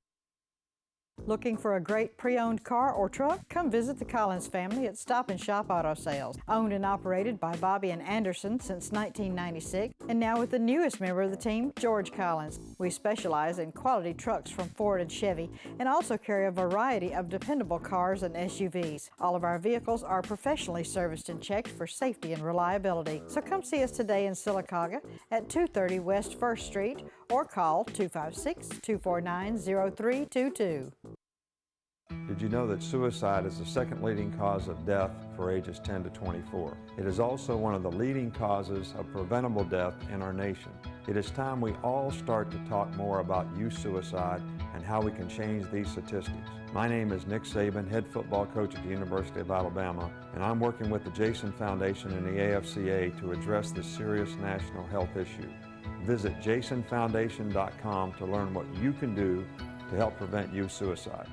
Looking for a great pre-owned car or truck? Come visit the Collins family at Stop and Shop Auto Sales. Owned and operated by Bobby and Anderson since 1996, and now with the newest member of the team, George Collins. We specialize in quality trucks from Ford and Chevy, and also carry a variety of dependable cars and SUVs. All of our vehicles are professionally serviced and checked for safety and reliability. So come see us today in Sylacauga at 230 West 1st Street, or call 256-249-0322. Did you know that suicide is the second leading cause of death for ages 10 to 24? It is also one of the leading causes of preventable death in our nation. It is time we all start to talk more about youth suicide and how we can change these statistics. My name is Nick Saban, head football coach at the University of Alabama, and I'm working with the Jason Foundation and the AFCA to address this serious national health issue. Visit jasonfoundation.com to learn what you can do to help prevent youth suicide.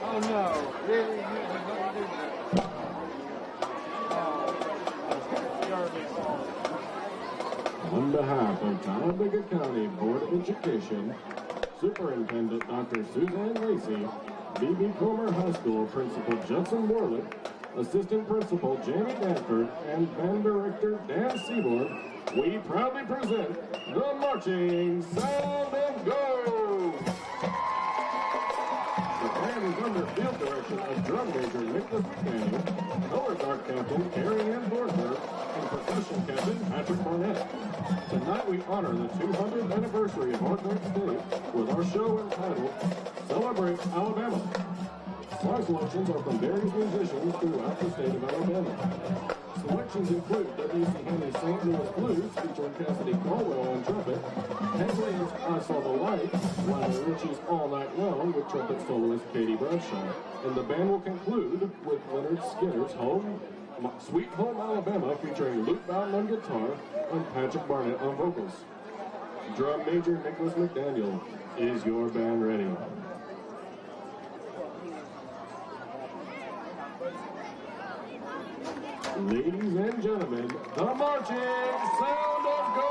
Oh no, really? On behalf of Talladega County Board of Education, Superintendent Dr. Suzanne Lacey, B.B. Comer High School Principal Judson Warlick, Assistant Principal Jamie Danford, and Band Director Dan Seaborn, we proudly present the Marching Sound of Go! The band is under field direction of drum major Nicholas McDaniel, color guard captain Carrie Ann Forsberg, and percussion captain Patrick Barnett. Tonight we honor the 200th anniversary of our great state with our show entitled Celebrate Alabama. Song selections are from various musicians throughout the state of Alabama. Selections include W.C. Henry's St. Louis Blues featuring Cassidy Caldwell on trumpet, Hank Williams' I Saw the Light, Lionel Richie's All Night Long with trumpet soloist Katie Bradshaw. And the band will conclude with Leonard Skinner's Sweet Home Alabama featuring Luke Bowden on guitar and Patrick Barnett on vocals. Drum major Nicholas McDaniel, is your band ready? Ladies and gentlemen, the Marching Sound of Go!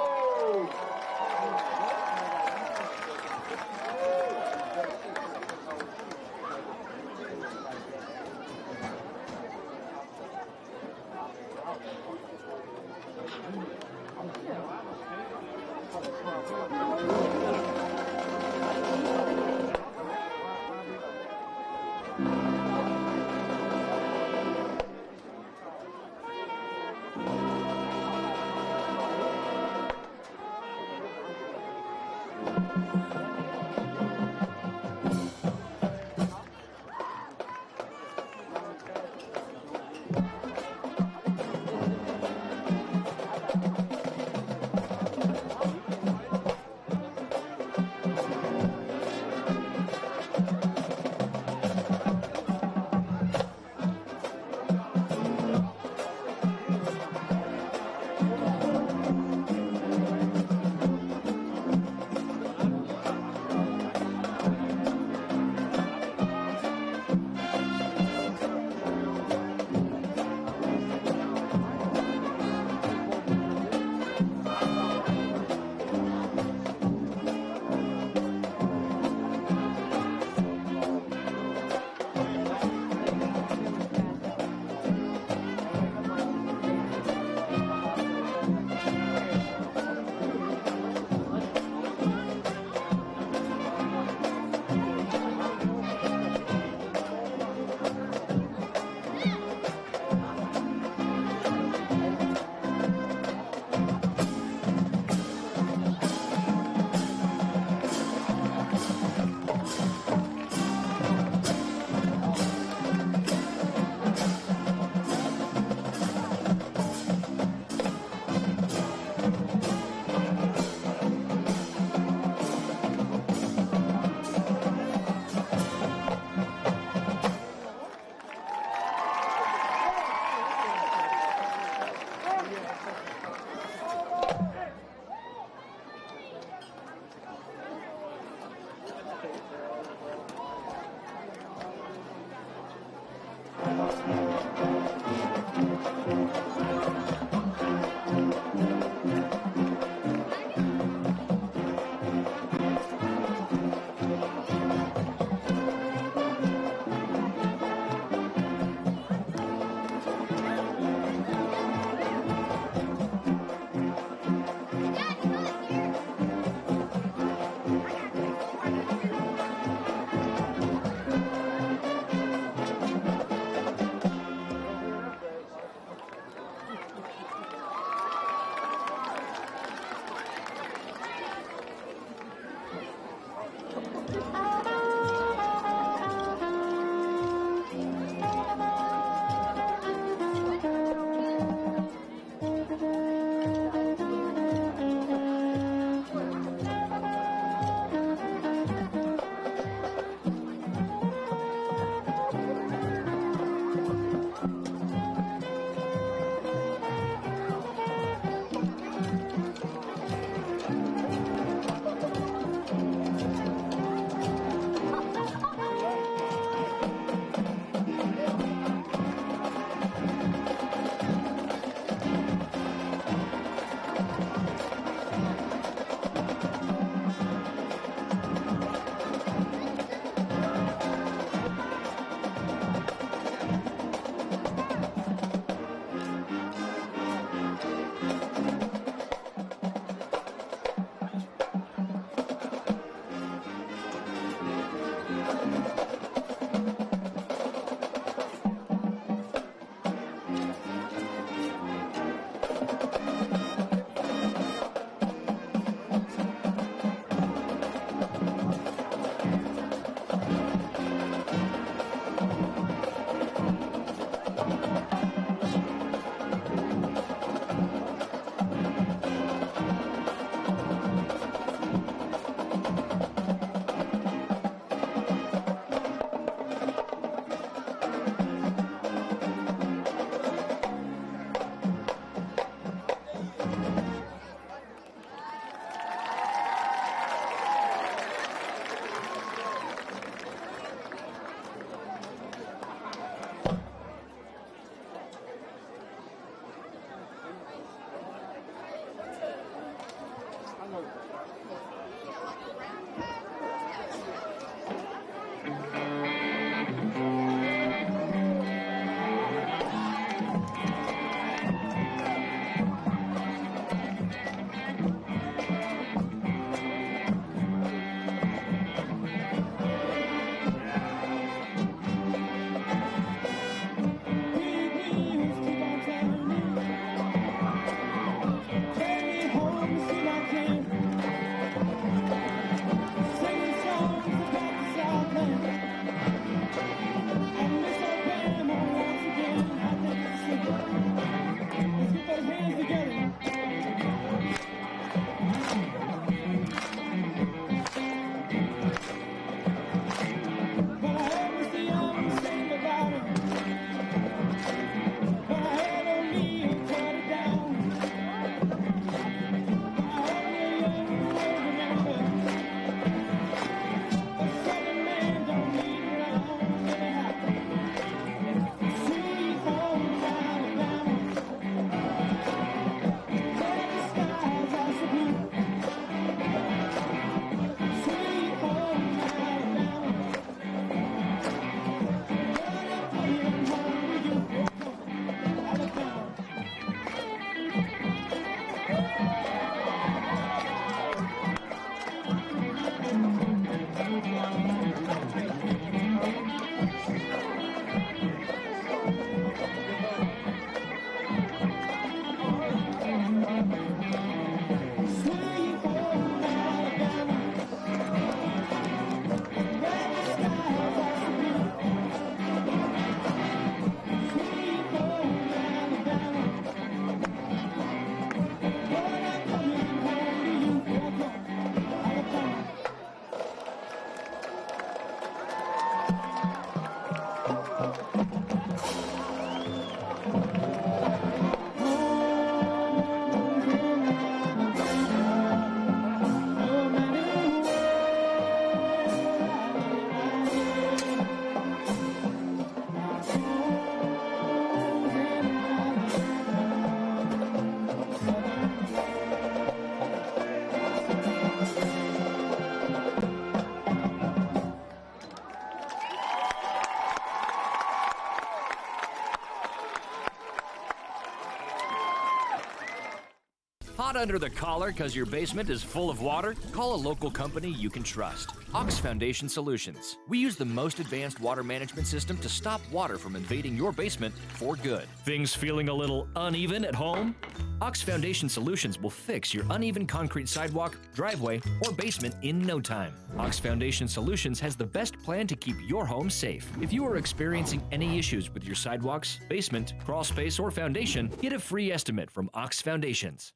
Hot under the collar because your basement is full of water? Call a local company you can trust. Ox Foundation Solutions. We use the most advanced water management system to stop water from invading your basement for good. Things feeling a little uneven at home? Ox Foundation Solutions will fix your uneven concrete sidewalk, driveway, or basement in no time. Ox Foundation Solutions has the best plan to keep your home safe. If you are experiencing any issues with your sidewalks, basement, crawl space, or foundation, get a free estimate from Ox Foundations.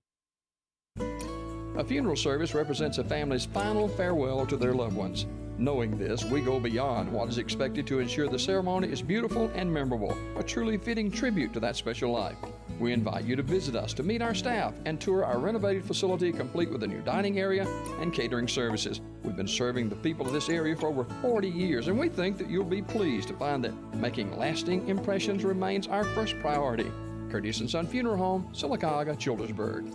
A funeral service represents a family's final farewell to their loved ones. Knowing this, we go beyond what is expected to ensure the ceremony is beautiful and memorable, a truly fitting tribute to that special life. We invite you to visit us to meet our staff and tour our renovated facility complete with a new dining area and catering services. We've been serving the people of this area for over 40 years, and we think that you'll be pleased to find that making lasting impressions remains our first priority. Curtis & Son Funeral Home, Sylacauga, Childersburg.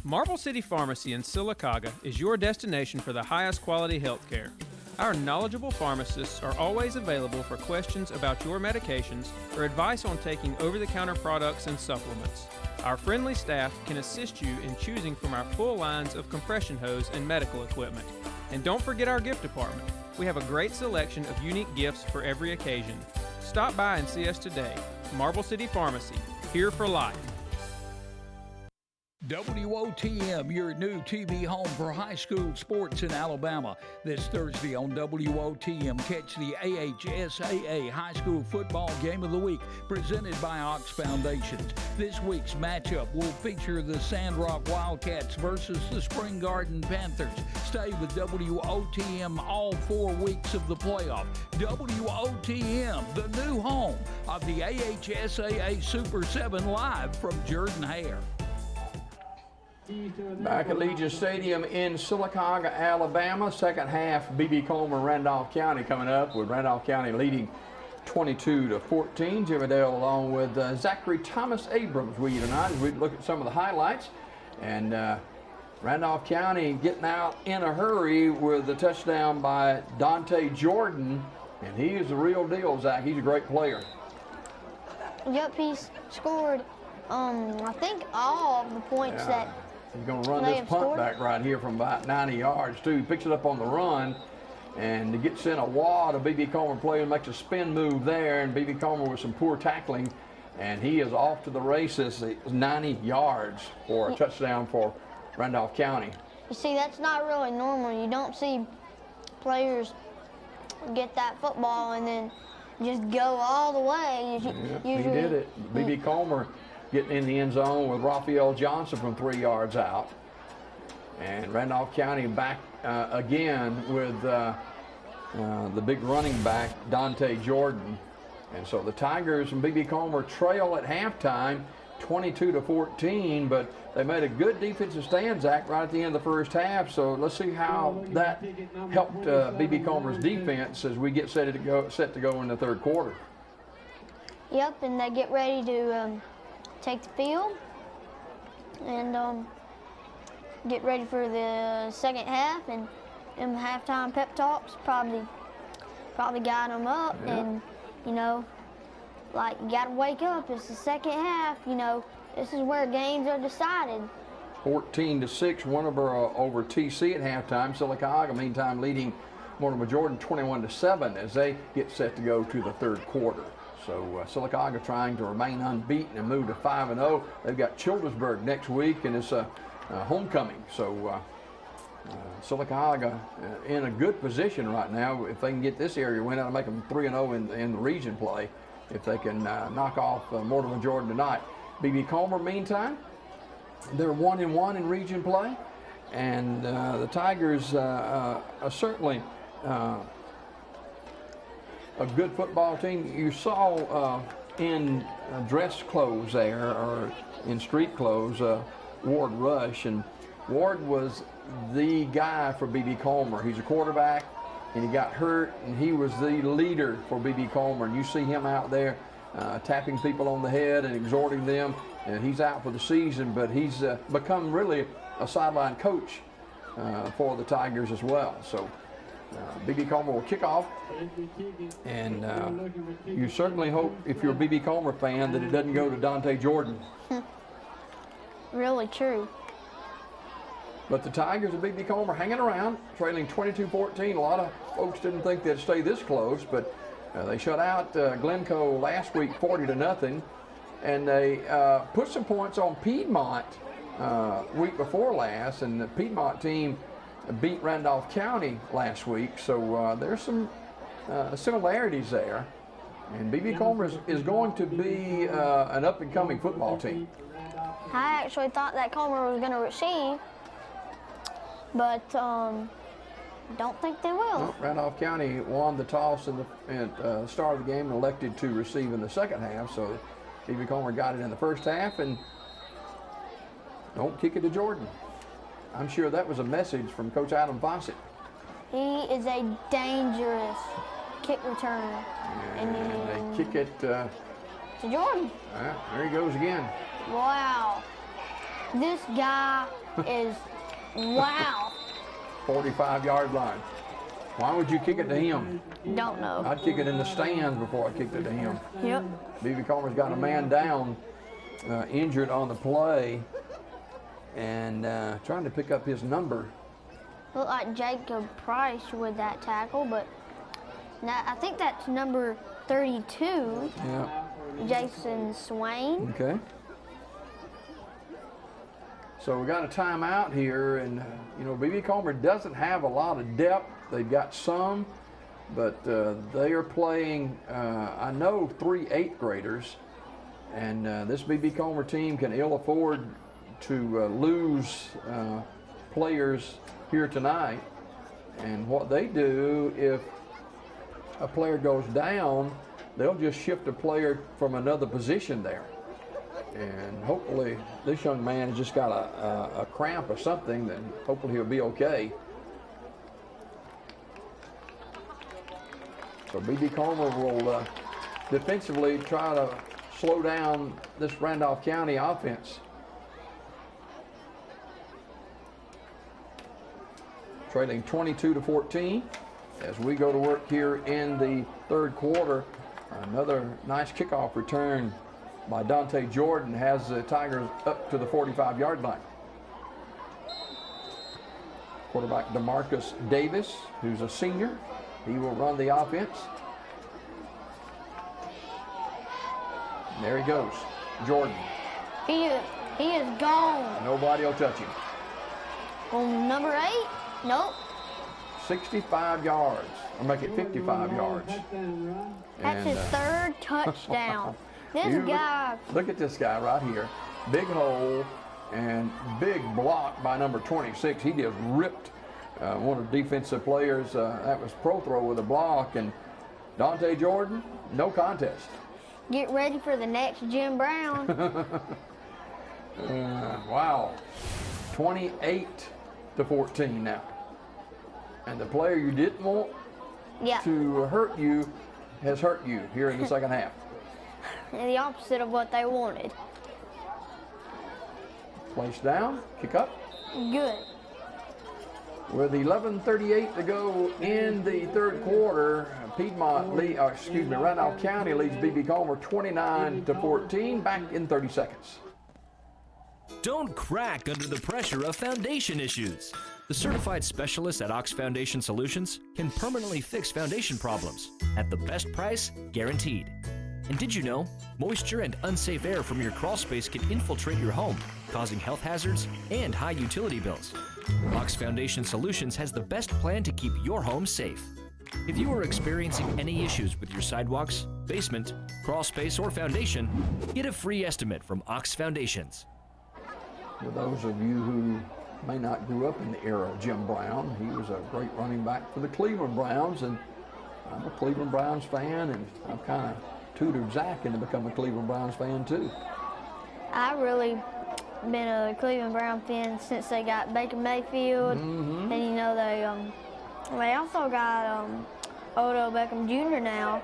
Marble City Pharmacy in Sylacauga is your destination for the highest quality health care. Our knowledgeable pharmacists are always available for questions about your medications or advice on taking over-the-counter products and supplements. Our friendly staff can assist you in choosing from our full lines of compression hose and medical equipment. And don't forget our gift department. We have a great selection of unique gifts for every occasion. Stop by and see us today. Marble City Pharmacy, here for life. WOTM, your new TV home for high school sports in Alabama. This Thursday on WOTM, catch the AHSAA High School Football Game of the Week, presented by Ox Foundations. This week's matchup will feature the Sandrock Wildcats versus the Spring Garden Panthers. Stay with WOTM all 4 weeks of the playoff. WOTM, the new home of the AHSAA Super 7, live from Jordan Hare. Back at Legion Stadium in Sylacauga, Alabama. Second half, B.B. Coleman, Randolph County coming up, with Randolph County leading 22-14. Jimmy Dale along with Zachary Thomas Abrams with you tonight as we look at some of the highlights. And Randolph County getting out in a hurry with a touchdown by Dante Jordan. And he is the real deal, Zach. He's a great player. Yep, he's scored, I think, all of the points that he's going to run this punt back right here from about 90 yards, too. He picks it up on the run, and he gets in a wad of B.B. Coleman player, makes a spin move there, and B.B. Coleman with some poor tackling, and he is off to the races. 90 yards for a touchdown for Randolph County. You see, that's not really normal. You don't see players get that football and then just go all the way. He did it. B.B. Coleman getting in the end zone with Raphael Johnson from 3 yards out. And Randolph County back again with the big running back, Dante Jordan. And so the Tigers and B.B. Coleman trail at halftime, 22-14, but they made a good defensive stand, Zach, right at the end of the first half. So let's see how that helped B.B. Coleman's defense as we get set to go in the third quarter. Yep, and they get ready to take the field and get ready for the second half, and halftime pep talks probably got them up. And you know, like, you gotta wake up. It's the second half. You know, this is where games are decided. 14-6 Winterboro over TC at halftime. Sylacauga meantime leading Mortimer Jordan 21-7 as they get set to go to the third quarter. So Sylacauga trying to remain unbeaten and move to 5-0. They've got Childersburg next week, and it's a homecoming. So Sylacauga in a good position right now. If they can get this area win, that'll make them 3-0 in the region play. If they can knock off Mortimer Jordan tonight. B.B. Coleman, meantime, they're 1-1 in region play, and the Tigers are certainly a good football team. You saw in dress clothes there, or in street clothes, Ward Rush, and Ward was the guy for B.B. Coleman. He's a quarterback, and he got hurt, and he was the leader for B.B. Coleman. You see him out there tapping people on the head and exhorting them, and he's out for the season, but he's become really a sideline coach for the Tigers as well. So B.B. Coleman will kick off, and you certainly hope, if you're a B.B. Coleman fan, that it doesn't go to Dante Jordan. really true. But the Tigers of B.B. Comer hanging around, trailing 22-14. A lot of folks didn't think they'd stay this close, but they shut out Glencoe last week 40-0, and they put some points on Piedmont week before last, and the Piedmont team beat Randolph County last week, so there's some similarities there. And B.B. Comer is going to be an up-and-coming football team. I actually thought that Comer was going to receive, but don't think they will. Well, Randolph County won the toss at the start of the game and elected to receive in the second half, so B.B. Comer got it in the first half, and don't kick it to Jordan. I'm sure that was a message from Coach Adam Fawcett. He is a dangerous kick returner. And they kick it to Jordan. There he goes again. Wow. This guy is, wow. 45-yard line. Why would you kick it to him? Don't know. I'd kick it in the stands before I kicked it to him. Yep. B.B. Comer's got a man down, injured on the play, and trying to pick up his number. Looked like Jacob Price with that tackle, but I think that's number 32. Yeah. Jason Swain. Okay. So we got a timeout here, and B.B. Comer doesn't have a lot of depth. They've got some, but they are playing, I know, 3 8th graders, and this B.B. Comer team can ill afford to lose players here tonight. And what they do, if a player goes down, they'll just shift a player from another position there. And hopefully this young man has just got a cramp or something, then hopefully he'll be okay. So B.B. Comer will defensively try to slow down this Randolph County offense. Trailing 22-14 as we go to work here in the third quarter. Another nice kickoff return by Dante Jordan has the Tigers up to the 45-yard line. Quarterback DeMarcus Davis, who's a senior, he will run the offense. And there he goes, Jordan. He is gone. Nobody will touch him. On number 8? Nope. 65 yards, or make it 55 yards. That's his third touchdown. This guy. Look at this guy right here. Big hole and big block by number 26. He just ripped one of the defensive players. That was Prothrow with a block. And Dante Jordan, no contest. Get ready for the next Jim Brown. Wow. 28-14 now. And the player you didn't want to hurt you has hurt you here in the second half. The opposite of what they wanted. Place down, kick up. Good. With 11:38 to go in the third quarter, Randolph County leads B.B. Comer 29-14. Back in 30 seconds. Don't crack under the pressure of foundation issues. The certified specialists at Ox Foundation Solutions can permanently fix foundation problems at the best price guaranteed. And did you know, moisture and unsafe air from your crawl space can infiltrate your home, causing health hazards and high utility bills. Ox Foundation Solutions has the best plan to keep your home safe. If you are experiencing any issues with your sidewalks, basement, crawl space, or foundation, get a free estimate from Ox Foundations. For those of you who may not grew up in the era of Jim Brown, he was a great running back for the Cleveland Browns, and I'm a Cleveland Browns fan, and I've kind of tutored Zach into becoming a Cleveland Browns fan too. I've really been a Cleveland Brown fan since they got Baker Mayfield, and they also got Odell Beckham Jr. now.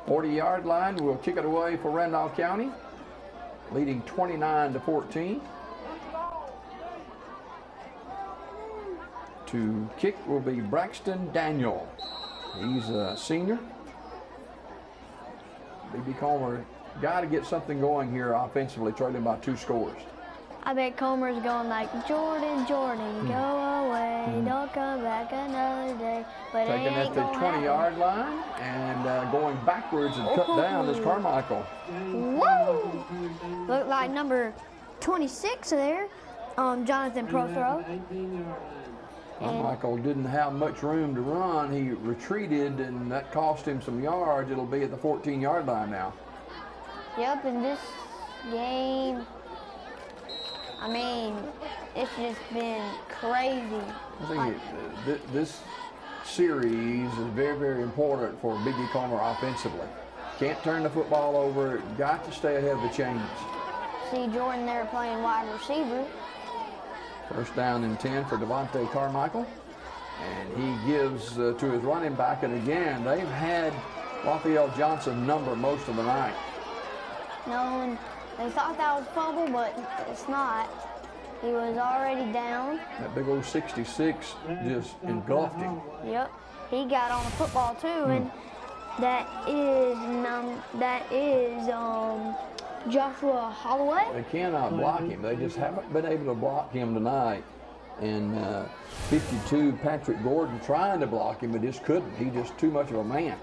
40-yard line, we'll kick it away for Randolph County, leading 29-14. To kick will be Braxton Daniel. He's a senior. B.B. Comer got to get something going here offensively, trailing by 2 scores. I bet Comer's going like, Jordan, Jordan, go away, don't come back another day. But Taking it at ain't the gonna 20-yard line and going backwards and cut down is Carmichael. Woo! Looked like number 26 there, Jonathan Prothrow. Carmichael didn't have much room to run. He retreated, and that cost him some yards. It'll be at the 14-yard line now. Yep, in this game, I mean, it's just been crazy. I think this series is very, very important for B.B. Comer offensively. Can't turn the football over. Got to stay ahead of the chains. See Jordan there playing wide receiver. First down and 10 for Devontae Carmichael. And he gives to his running back. And again, they've had Raphael Johnson's number most of the night. No, and they thought that was fumble, but it's not. He was already down. That big old 66 just engulfed him. Yep, he got on the football too, and that is Joshua Holloway. They cannot block him. They just haven't been able to block him tonight. And 52, Patrick Gordon trying to block him, but just couldn't. He's just too much of a man.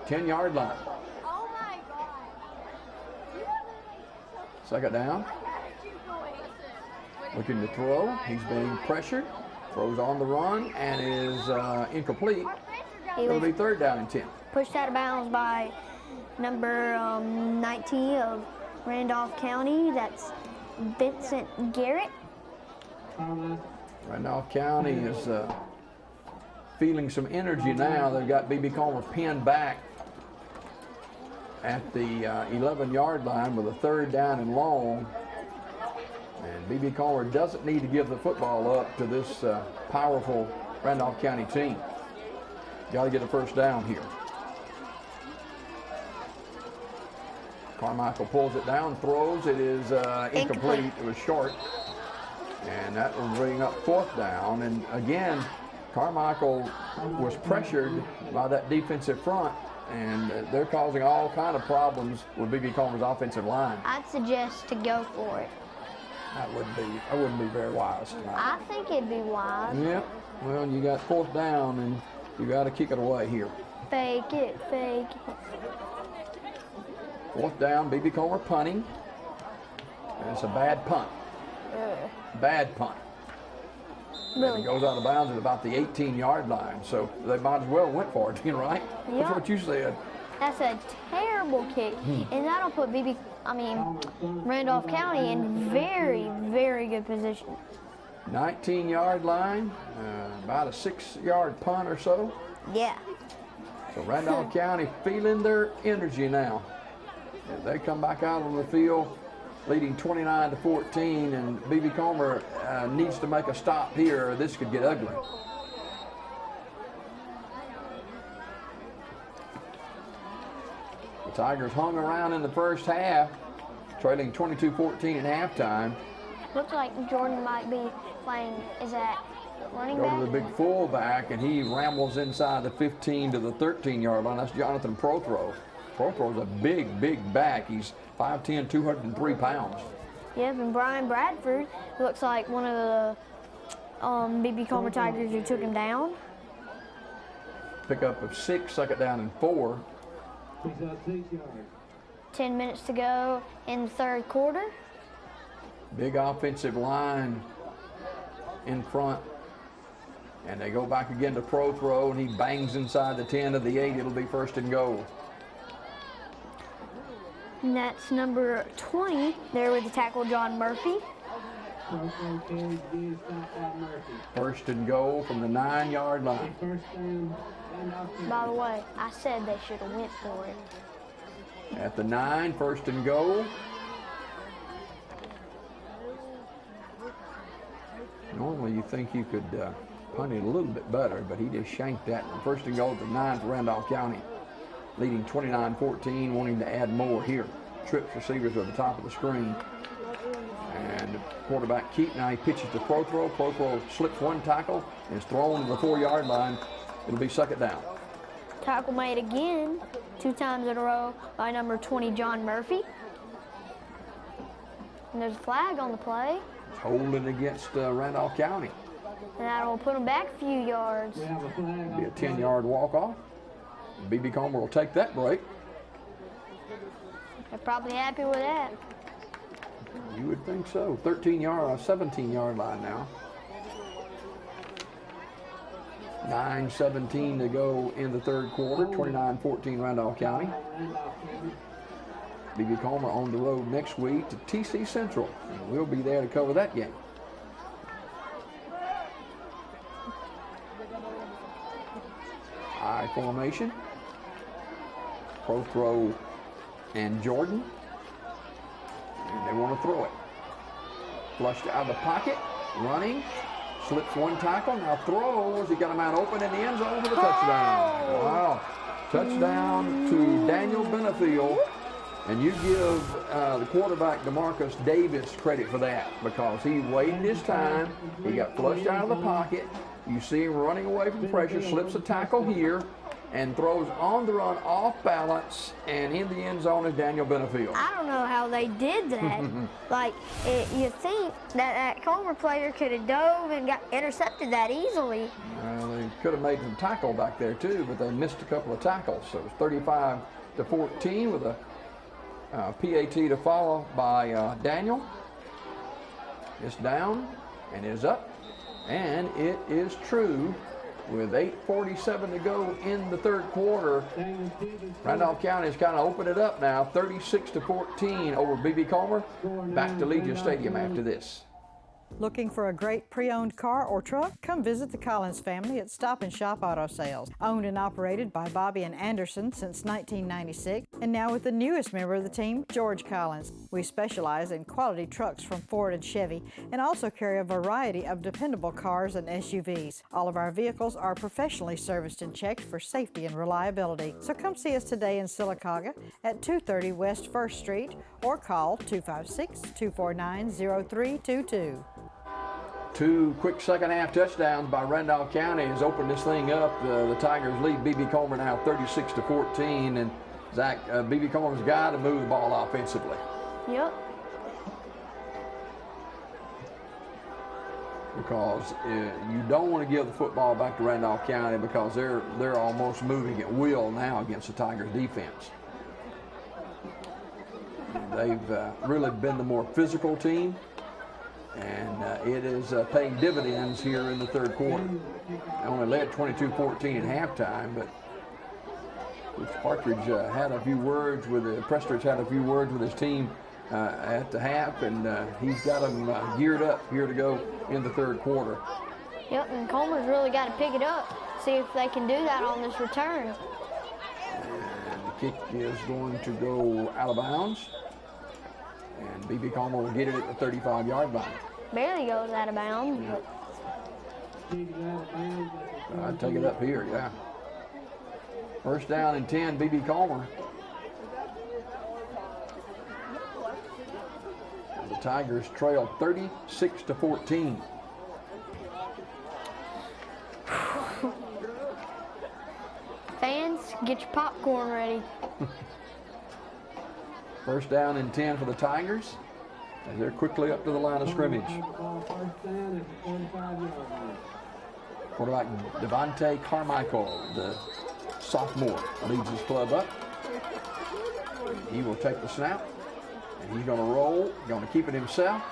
10-yard line. Second down. Looking to throw. He's being pressured. Throws on the run and is incomplete. It'll be third down and 10. Pushed out of bounds by number 19 of Randolph County. That's Vincent Garrett. Randolph County is feeling some energy now. They've got B.B. Comer pinned back at the 11-yard line with a third down and long. And B.B. Comer doesn't need to give the football up to this powerful Randolph County team. Got to get a first down here. Carmichael pulls it down, throws. It is incomplete. It was short. And that will bring up fourth down. And again, Carmichael was pressured by that defensive front, and they're causing all kind of problems with B.B. Comer's offensive line. I'd suggest to go for it. That wouldn't be very wise tonight. I think it'd be wise. Yep. Well, you got fourth down, and you got to kick it away here. Fake it, fake it. Fourth down, B.B. Comer punting. And it's a bad punt. Bad punt. Really? And it goes out of bounds at about the 18-yard line, so they might as well went for it, right? Yeah. That's what you said. That's a terrible kick, and that'll put Randolph County in very, very good position. 19-yard line, about a 6-yard punt or so. Yeah. So Randolph County feeling their energy now. They come back out on the field leading 29-14, and B.B. Comer needs to make a stop here or this could get ugly. The Tigers hung around in the first half, trailing 22-14 at halftime. Looks like Jordan might be playing, is that running back? Go to the big fullback, and he rambles inside the 15 to the 13-yard line. That's Jonathan Prothrow. Prothrow's a big, big back. He's 5'10", 203 pounds. Yep, and Brian Bradford looks like one of the B.B. Comer Tigers who took him down. Pickup of 6, second down and 4. 10 minutes to go in the third quarter. Big offensive line in front. And they go back again to Prothrow, and he bangs inside the 10 of the 8. It'll be first and goal. And that's number 20 there with the tackle, John Murphy. First and goal from the 9-yard line. By the way, I said they should have went for it. At the 9, first and goal. Normally you think you could punt it a little bit better, but he just shanked that one. First and goal at the 9 for Randolph County, leading 29-14, wanting to add more here. Trips receivers at the top of the screen. And quarterback Keaton, now he pitches to Prothrow. Prothrow slips one tackle and is thrown to the 4-yard line. It'll be second down. Tackle made again. 2 times in a row by number 20, John Murphy. And there's a flag on the play. It's holding against Randolph County. And that'll put them back a few yards. It'll be a 10-yard walk-off. BB Comer will take that break. They're probably happy with that. You would think so. 17-yard line now. 9:17 to go in the third quarter. 29-14 Randolph County. BB Comer on the road next week to TC Central. And we'll be there to cover that game. I formation. Pro throw and Jordan. And they want to throw it. Flushed out of the pocket. Running. Slips one tackle. Now throws. He got him out open in the end zone for the touchdown. Wow. Touchdown to Daniel Benefield. And you give the quarterback, DeMarcus Davis, credit for that because he waited his time. He got flushed out of the pocket. You see him running away from pressure, slips a tackle here, and throws on the run off balance, and in the end zone is Daniel Benefield. I don't know how they did that. You think that Comer player could have dove and got intercepted that easily. They could have made some tackle back there too, but they missed a couple of tackles. So it was 35-14 with a PAT to follow by Daniel. It's down and it is up, and it is true. With 8:47 to go in the third quarter, Randolph County has kind of opened it up now, 36-14 over BB Comer. Back to Legion Stadium after this. Looking for a great pre-owned car or truck? Come visit the Collins family at Stop and Shop Auto Sales. Owned and operated by Bobby and Anderson since 1996, and now with the newest member of the team, George Collins. We specialize in quality trucks from Ford and Chevy, and also carry a variety of dependable cars and SUVs. All of our vehicles are professionally serviced and checked for safety and reliability. So come see us today in Sylacauga at 230 West 1st Street, or call 256-249-0322. 2 quick second half touchdowns by Randolph County has opened this thing up. The Tigers lead BB Comer now 36-14, and Zach, BB Comer's got to move the ball offensively. Yep. Because you don't want to give the football back to Randolph County because they're almost moving at will now against the Tigers defense. They've really been the more physical team, and it is paying dividends here in the third quarter. They only led 22-14 at halftime, but Coach Partridge had a few words with Prestridge had a few words with his team at the half, and he's got them geared up here to go in the third quarter. Yep, and Comer's really got to pick it up, see if they can do that on this return. And the kick is going to go out of bounds. And BB Comer will get it at the 35-yard line. Barely goes out of bounds. Yeah. I'd take it up here, yeah. First down and 10, BB Comer. The Tigers trail 36-14. Fans, get your popcorn ready. First down and 10 for the Tigers, as they're quickly up to the line of scrimmage. Quarterback Devontae Carmichael, the sophomore, leads his club up. He will take the snap, and he's going to roll, going to keep it himself,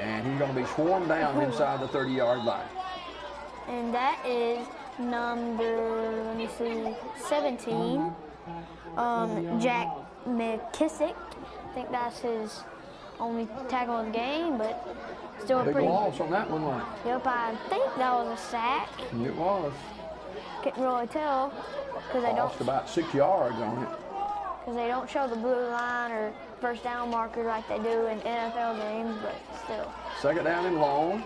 and he's going to be swarmed down inside the 30-yard line. And that is number, 17, Jack McKissick. I think that's his only tackle of the game, but still a big pretty loss on that one, wasn't it? Yep, I think that was a sack. It was. Couldn't really tell because they Lost about 6 yards on it. Because they don't show the blue line or first down marker like they do in NFL games, but still. Second down and long.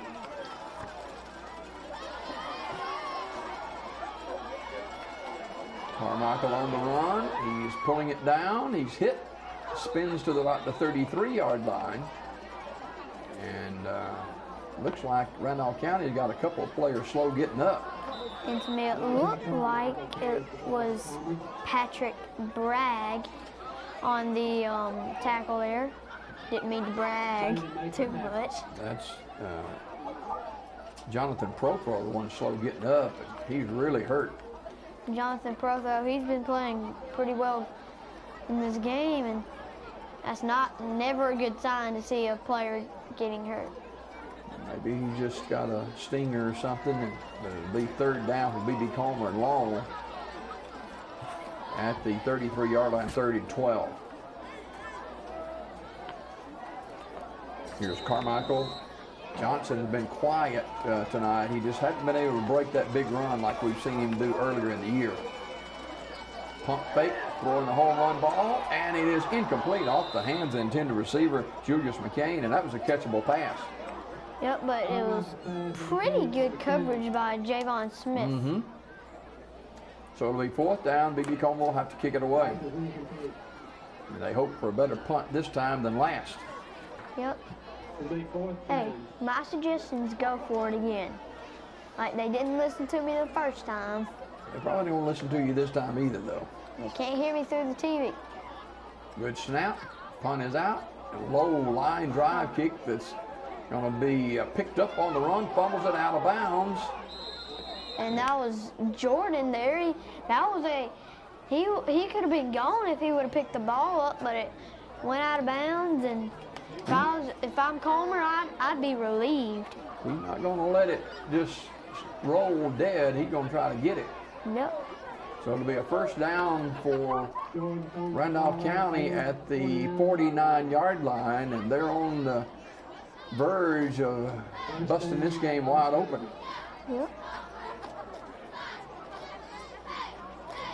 Carmichael on the run. He's pulling it down. He's hit. Spins to about the 33-yard line. And looks like Randolph County's got a couple of players slow getting up. And to me, it looked like it was Patrick Bragg on the tackle there. Didn't mean to brag too much. That's Jonathan Prothro, the one slow getting up, and he's really hurt. Jonathan Prothro, he's been playing pretty well in this game, and that's never a good sign to see a player getting hurt. Maybe he just got a stinger or something, and it'll be third down for B.B. Comer and Long at the 33-yard line, 30-12. Here's Carmichael. Johnson has been quiet tonight. He just hasn't been able to break that big run like we've seen him do earlier in the year. Pump fake, throwing the home run ball, and it is incomplete off the hands of the intended receiver, Julius McCain, and that was a catchable pass. Yep, but it was pretty good coverage by Javon Smith. Mm-hmm. So it'll be fourth down. B.B. Comer will have to kick it away. And they hope for a better punt this time than last. Yep. Hey, my suggestions, go for it again. Like, they didn't listen to me the first time. They probably won't listen to you this time either, though. They can't hear me through the TV. Good snap. Punt is out. A low line drive kick that's going to be picked up on the run, fumbles it out of bounds. And that was Jordan there. He could have been gone if he would have picked the ball up, but it went out of bounds. And if I'm Comer, I'd be relieved. He's not going to let it just roll dead. He's going to try to get it. Yep. So it'll be a first down for Randolph County at the 49-yard line, and they're on the verge of busting this game wide open. Yep.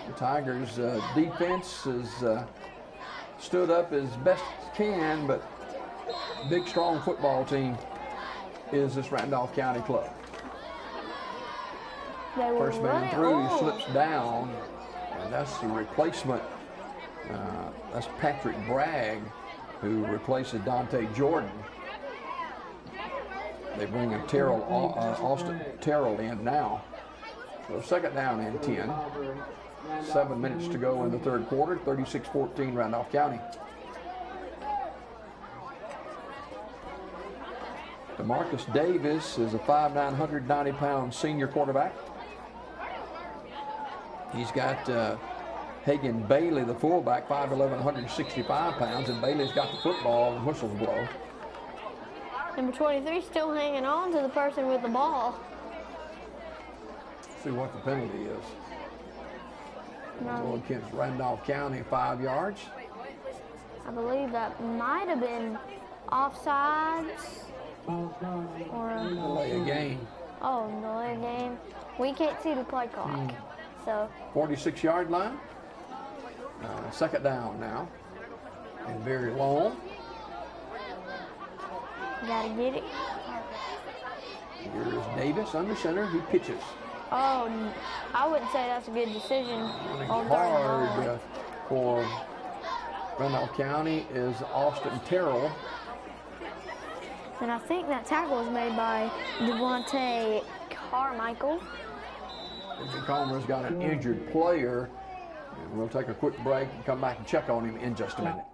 The Tigers' defense has stood up as best it can, but big, strong football team is this Randolph County club. First man through, he slips down, and that's the replacement. That's Patrick Bragg, who replaces Dante Jordan. They bring in Austin Terrell in now. So second down and 10. 7 minutes to go in the third quarter, 36-14 Randolph County. DeMarcus Davis is a 5'9", 190-pound senior quarterback. He's got Hagan Bailey, the fullback, 5'11", 165 pounds, and Bailey's got the football and whistles blow. Number 23 still hanging on to the person with the ball. See what the penalty is. No. Going against Randolph County, 5 yards. I believe that might have been offsides. Or delay a game. Oh, delay a game. We can't see the play clock. So 46-yard line. Second down now. And very long. Gotta get it. Here's Davis under center. He pitches. Oh, I wouldn't say that's a good decision. Hard for Randolph County is Austin Terrell. And I think that tackle was made by Devontae Carmichael. Comer's got an injured player. And we'll take a quick break and come back and check on him in just a minute.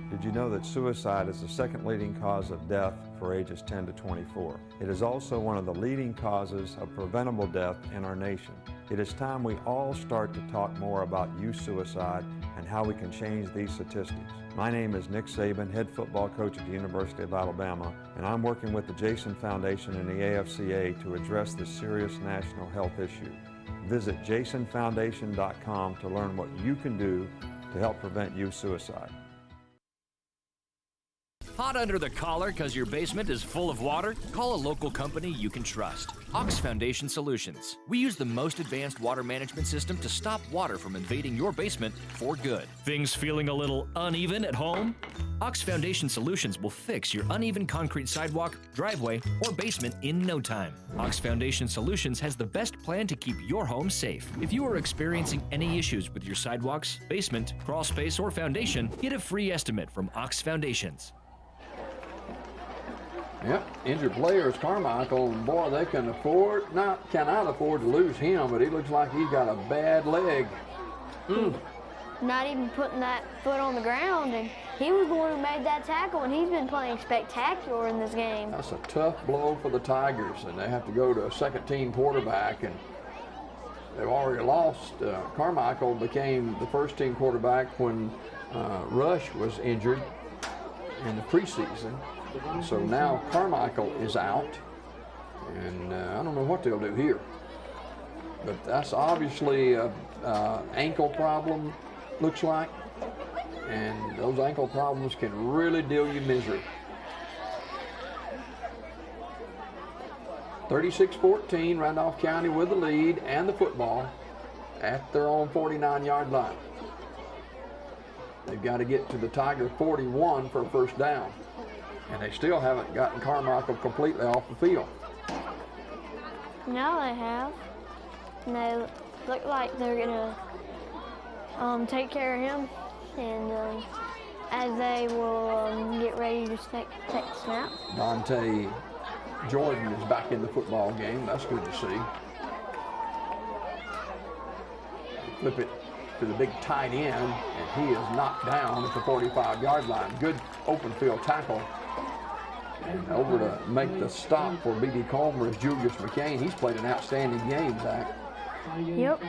Did you know that suicide is the second leading cause of death for ages 10 to 24? It is also one of the leading causes of preventable death in our nation. It is time we all start to talk more about youth suicide and how we can change these statistics. My name is Nick Saban, head football coach at the University of Alabama, and I'm working with the Jason Foundation and the AFCA to address this serious national health issue. Visit jasonfoundation.com to learn what you can do to help prevent youth suicide. Hot under the collar because your basement is full of water? Call a local company you can trust. Ox Foundation Solutions. We use the most advanced water management system to stop water from invading your basement for good. Things feeling a little uneven at home? Ox Foundation Solutions will fix your uneven concrete sidewalk, driveway, or basement in no time. Ox Foundation Solutions has the best plan to keep your home safe. If you are experiencing any issues with your sidewalks, basement, crawl space, or foundation, get a free estimate from Ox Foundations. Yep, injured players, Carmichael, boy, they cannot afford to lose him, but he looks like he's got a bad leg. Not even putting that foot on the ground, and he was the one who made that tackle, and he's been playing spectacular in this game. That's a tough blow for the Tigers, and they have to go to a second-team quarterback, and they've already lost. Carmichael became the first-team quarterback when Rush was injured in the preseason. So now Carmichael is out, and I don't know what they'll do here. But that's obviously an ankle problem, looks like. And those ankle problems can really deal you misery. 36-14, Randolph County with the lead and the football at their own 49-yard line. They've got to get to the Tiger 41 for a first down. And they still haven't gotten Carmichael completely off the field. Now they have. And they look like they're going to take care of him. And as they will get ready to take the snap. Dante Jordan is back in the football game. That's good to see. Flip it to the big tight end, and he is knocked down at the 45-yard line. Good open field tackle. And over to make the stop for B.B. Comer is Julius McCain. He's played an outstanding game, Zach. Yep.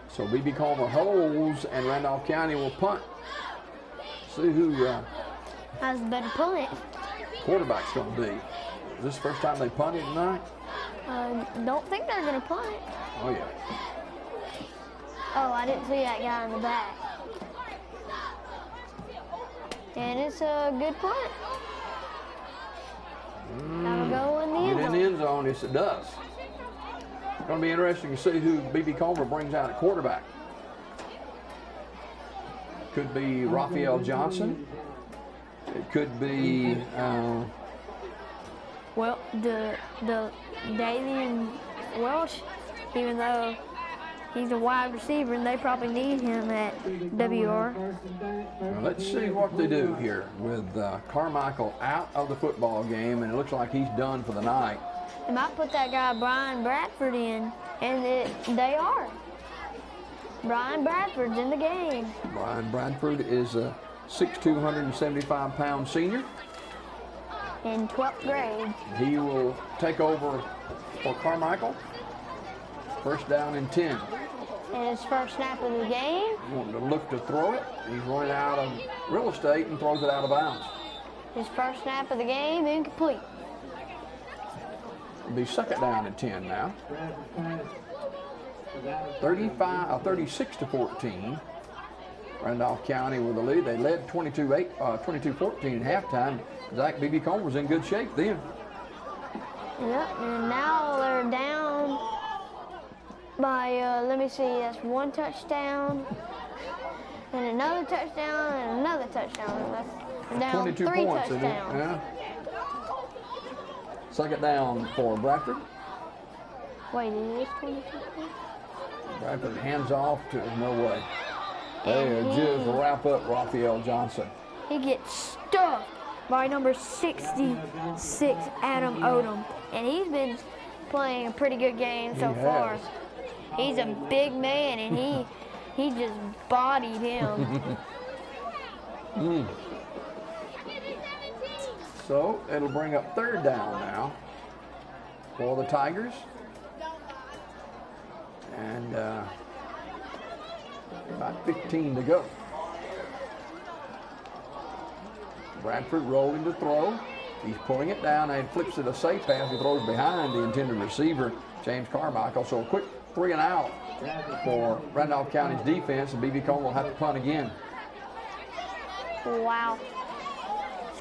So B.B. Comer holds, and Randolph County will punt. See who has the better punt. Quarterback's going to be. Is this the first time they punted tonight? Don't think they're going to punt. Oh, yeah. Oh, I didn't see that guy in the back. And it's a good punt. That'll go in the end zone. Get in the end zone, yes it does. It's going to be interesting to see who B.B. Comer brings out at quarterback. Could be Raphael Johnson. It could be... well, the Dalian Welsh, even though he's a wide receiver, and they probably need him at WR. Well, let's see what they do here with Carmichael out of the football game, and it looks like he's done for the night. They might put that guy Brian Bradford in, and they are. Brian Bradford's in the game. Brian Bradford is a 6'2", 175-pound senior. In 12th grade. He will take over for Carmichael. First down and 10. And his first snap of the game. Wanting to look to throw it. He's running out of real estate and throws it out of bounds. His first snap of the game, incomplete. It'll be second down and 10 now. 36-14. Randolph County with the lead. They led 22-14 at halftime. Zach, B.B. Comer's in good shape then. Yep, and now they're down by, let me see, that's one touchdown, and another touchdown, and another touchdown. That's down 22 three points, touchdowns. Yeah. Second down for Bradford. Wait, it is 22 points? Bradford hands off to no way. They just wrap up Raphael Johnson. He gets stuffed by number 66, Adam Odom. And he's been playing a pretty good game so far. He's a big man, and he just bodied him. So it'll bring up third down now for the Tigers. And about 15 to go. Bradford rolling to throw. He's pulling it down and flips it a safe pass. He throws behind the intended receiver, James Carmichael. So a quick 3 and out for Randolph County's defense, and B.B. Comer will have to punt again. Wow.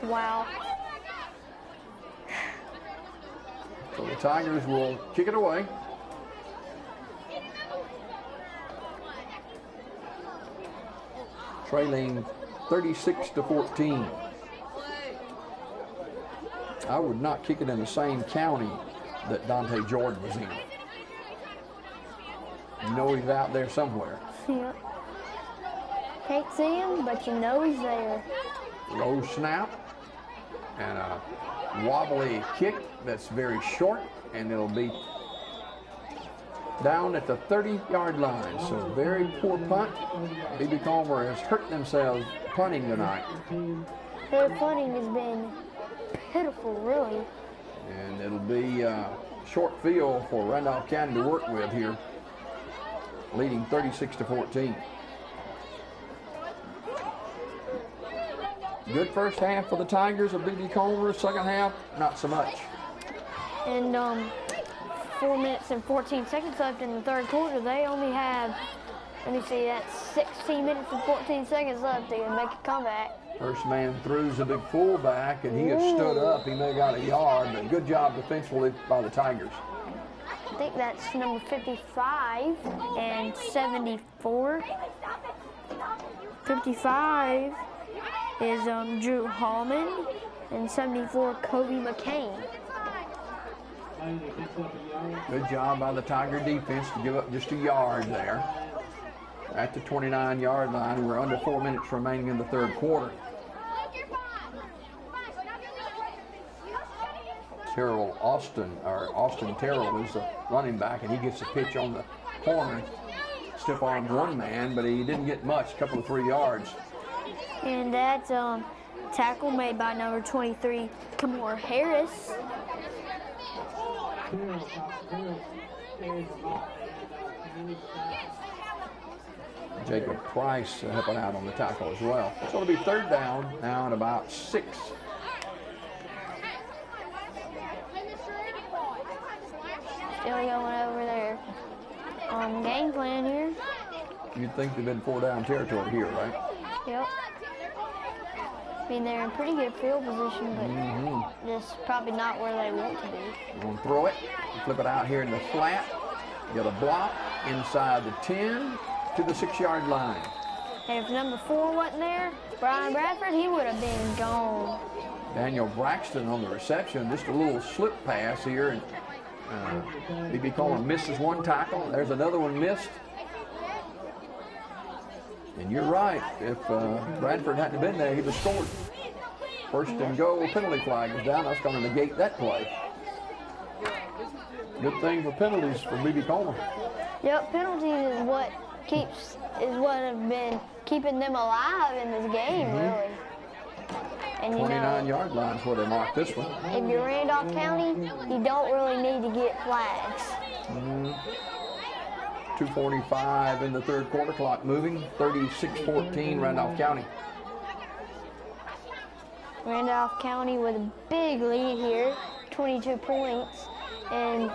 Wow. So the Tigers will kick it away. Trailing 36-14. I would not kick it in the same county that Dante Jordan was in. You know he's out there somewhere. Yep. Can't see him, but you know he's there. Low snap and a wobbly kick that's very short, and it'll be down at the 30-yard line. So very poor punt. B.B. Comer has hurt themselves punting tonight. Their punting has been pitiful, really. And it'll be a short field for Randolph County to work with here, leading 36-14. Good first half for the Tigers of B.B. Comer. Second half, not so much. And 4 minutes and 14 seconds left in the third quarter. They only have, let me see, that's 16 minutes and 14 seconds left to make a comeback. First man through's a big fullback, and he has stood up. He may have got a yard, but good job defensively by the Tigers. I think that's number 55 and 74. 55 is Drew Hallman, and 74, Kobe McCain. Good job by the Tiger defense to give up just a yard there. At the 29-yard line, we're under 4 minutes remaining in the third quarter. Austin Terrell is the running back, and he gets a pitch on the corner. Stiff armed one man, but he didn't get much, a couple of 3 yards. And that's tackle made by number 23, Kamor Harris. Jacob Price helping out on the tackle as well. It's going to be third down now at about 6. Still going over there. Game plan here. You'd think they've been 4-down territory here, right? Yep. I mean, they're in pretty good field position, but just probably not where they want to be. We're going to throw it, flip it out here in the flat, get a block inside the 10 to the 6-yard line. And if number 4 wasn't there, Brian Bradford, he would have been gone. Daniel Braxton on the reception, just a little slip pass here, and B.B. Comer misses one tackle. There's another one missed. And you're right, if Bradford hadn't been there, he'd have scored. First and goal, penalty flag is down. That's going to negate that play. Good thing for penalties for B.B. Comer. Yep, penalties is what have been keeping them alive in this game, really. And 29-yard line is where they mark this one. If you're Randolph County, you don't really need to get flags. 2:45 in the third quarter, clock moving, 36-14 Randolph County. Randolph County with a big lead here, 22 points. And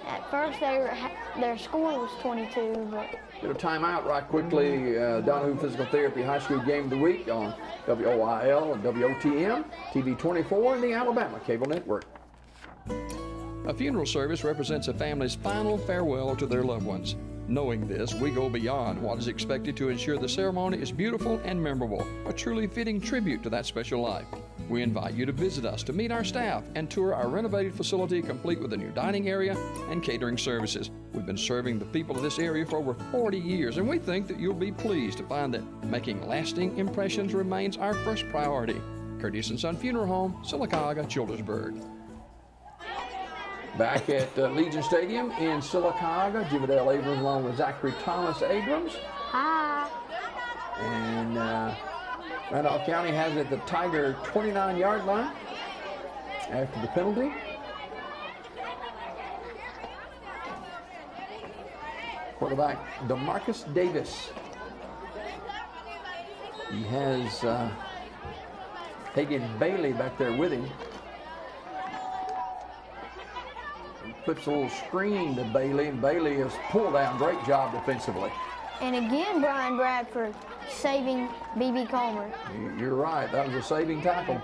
at first their score was 22, but... Get a timeout right quickly. Donahue Physical Therapy High School Game of the Week on WOIL and WOTM, TV 24, and the Alabama Cable Network. A funeral service represents a family's final farewell to their loved ones. Knowing this, we go beyond what is expected to ensure the ceremony is beautiful and memorable, a truly fitting tribute to that special life. We invite you to visit us to meet our staff and tour our renovated facility complete with a new dining area and catering services. We've been serving the people of this area for over 40 years, and we think that you'll be pleased to find that making lasting impressions remains our first priority. Curtis & Son Funeral Home, Sylacauga, Childersburg. Back at Legion Stadium in Sylacauga, Jimadale Abrams along with Zachary Thomas Abrams. Hi. And Randolph County has it at the Tiger 29-yard line after the penalty. Quarterback DeMarcus Davis. He has Hagan Bailey back there with him. Flips a little screen to Bailey, and Bailey has pulled down. Great job defensively. And again, Brian Bradford saving B.B. Comer. You're right. That was a saving tackle.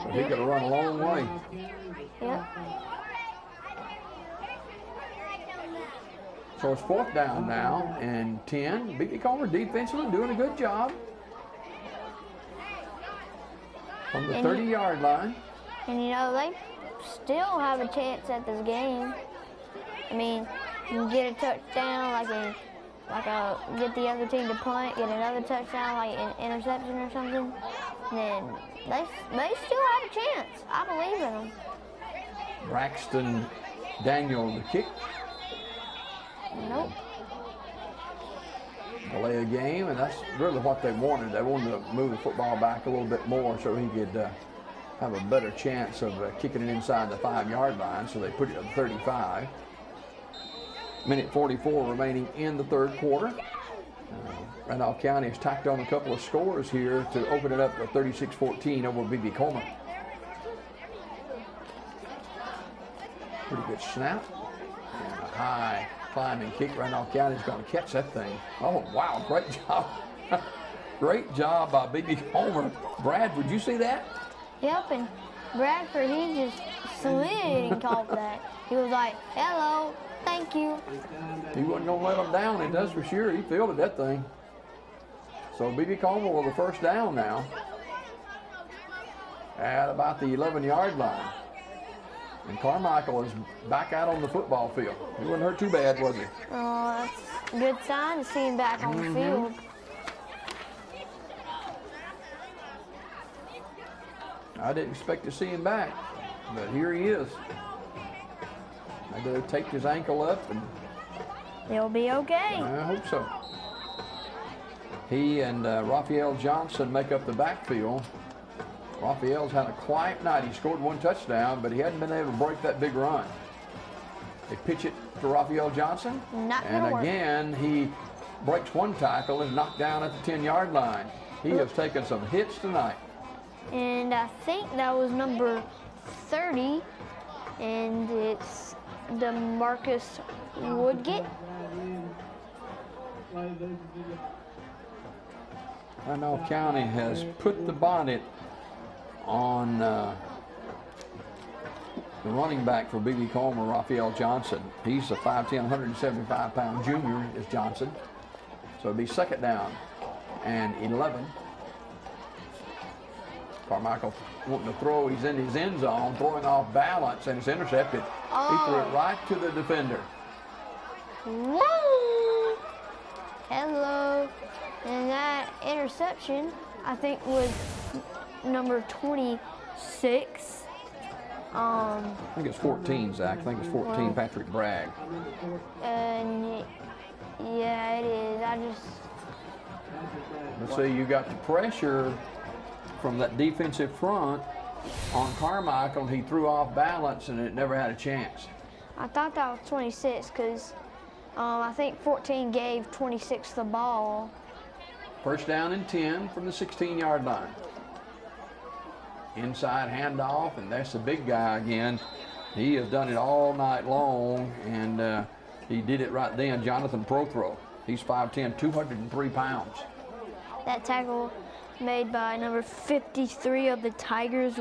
But he could have run a long way. Yep. So it's fourth down now and 10. B.B. Comer defensively doing a good job. From the 30-yard line. And you know, they still have a chance at this game. I mean, and get a touchdown, get the other team to punt, get another touchdown, like an interception or something, then they still have a chance. I believe in them. Braxton Daniel the kick. Nope. Delay a game, and that's really what they wanted. They wanted to move the football back a little bit more so he could have a better chance of kicking it inside the 5-yard line, so they put it at 35. Minute 44 remaining in the third quarter. Randolph County has tacked on a couple of scores here to open it up to 36-14 over B.B. Coleman. Pretty good snap. And a high climbing kick. Randolph County is going to catch that thing. Oh, wow, great job. Great job by B.B. Coleman. Brad, would you see that? Yep, and Bradford, he just slid and caught that. He was like, hello, thank you. He wasn't going to let him down, and that's for sure. He fielded that thing. So B.B. Coleman with the first down now at about the 11-yard line. And Carmichael is back out on the football field. He wasn't hurt too bad, was he? Oh, that's a good sign to see him back on the field. I didn't expect to see him back, but here he is. Maybe they taped his ankle up, and he'll be okay. I hope so. He and Raphael Johnson make up the backfield. Raphael's had a quiet night. He scored one touchdown, but he hadn't been able to break that big run. They pitch it to Raphael Johnson, and again he breaks one tackle and knocked down at the 10-yard line. He has taken some hits tonight. And I think that was number 30, and it's DeMarcus Woodgate. Randolph County has put the bonnet on the running back for B.B. Coleman, Raphael Johnson. He's a 5'10", 175-pound junior, is Johnson. So it'll be second down and 11. Carmichael wanting to throw, he's in his end zone, throwing off balance, and it's intercepted. He threw it right to the defender. Woo! Hello. And that interception, I think, was number 26. I think it's 14, Zach. I think it's 14, Patrick Bragg. And yeah, it is. Let's see, you got the pressure from that defensive front on Carmichael, and he threw off balance, and it never had a chance. I thought that was 26 because I think 14 gave 26 the ball. First down and 10 from the 16-yard line. Inside handoff, and that's the big guy again. He has done it all night long, and he did it right then. Jonathan Prothrow. He's 5'10", 203 pounds. That tackle made by number 53 of the Tigers,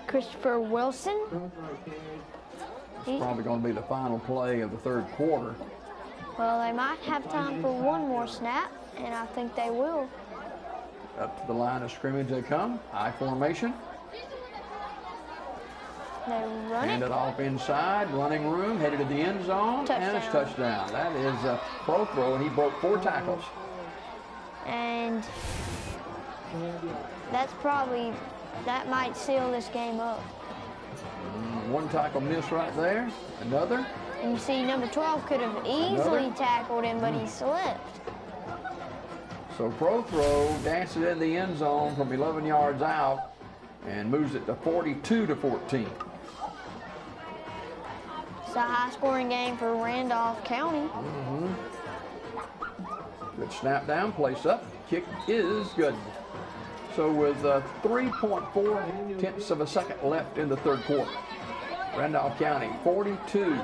Christopher Wilson. It's probably going to be the final play of the third quarter. Well, they might have time for one more snap, and I think they will. Up to the line of scrimmage they come. I formation. They run Hand it off inside, running room, headed to the end zone, and it's touchdown. That is a Prothrow, and he broke 4 tackles. And that might seal this game up. One tackle miss right there, another. And you see number 12 could have easily tackled him, but he slipped. So Prothrow dances in the end zone from 11 yards out and moves it to 42-14. It's a high-scoring game for Randolph County. Good snap down, place up, kick is good. So with 3.4 tenths of a second left in the third quarter, Randolph County 42,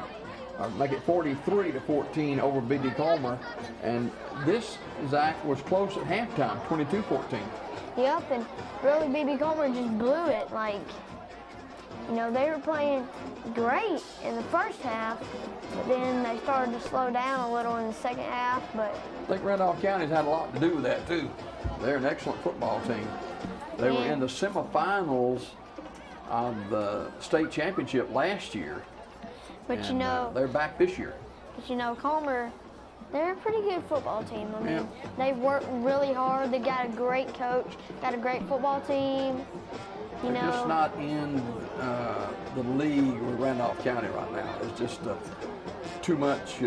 make it 43-14 over B.B. Coleman. And this, Zach, was close at halftime, 22-14. Yep, and really B.B. Coleman just blew it. They were playing great in the first half, but then they started to slow down a little in the second half. But I think Randolph County's had a lot to do with that too. They're an excellent football team. They were in the semifinals of the state championship last year. But and, you know, they're back this year. but you know, Comer, they're a pretty good football team. I mean, Yeah. they work really hard. They got a great coach, got a great football team. You They're know, just not in the league with Randolph County right now. It's just too much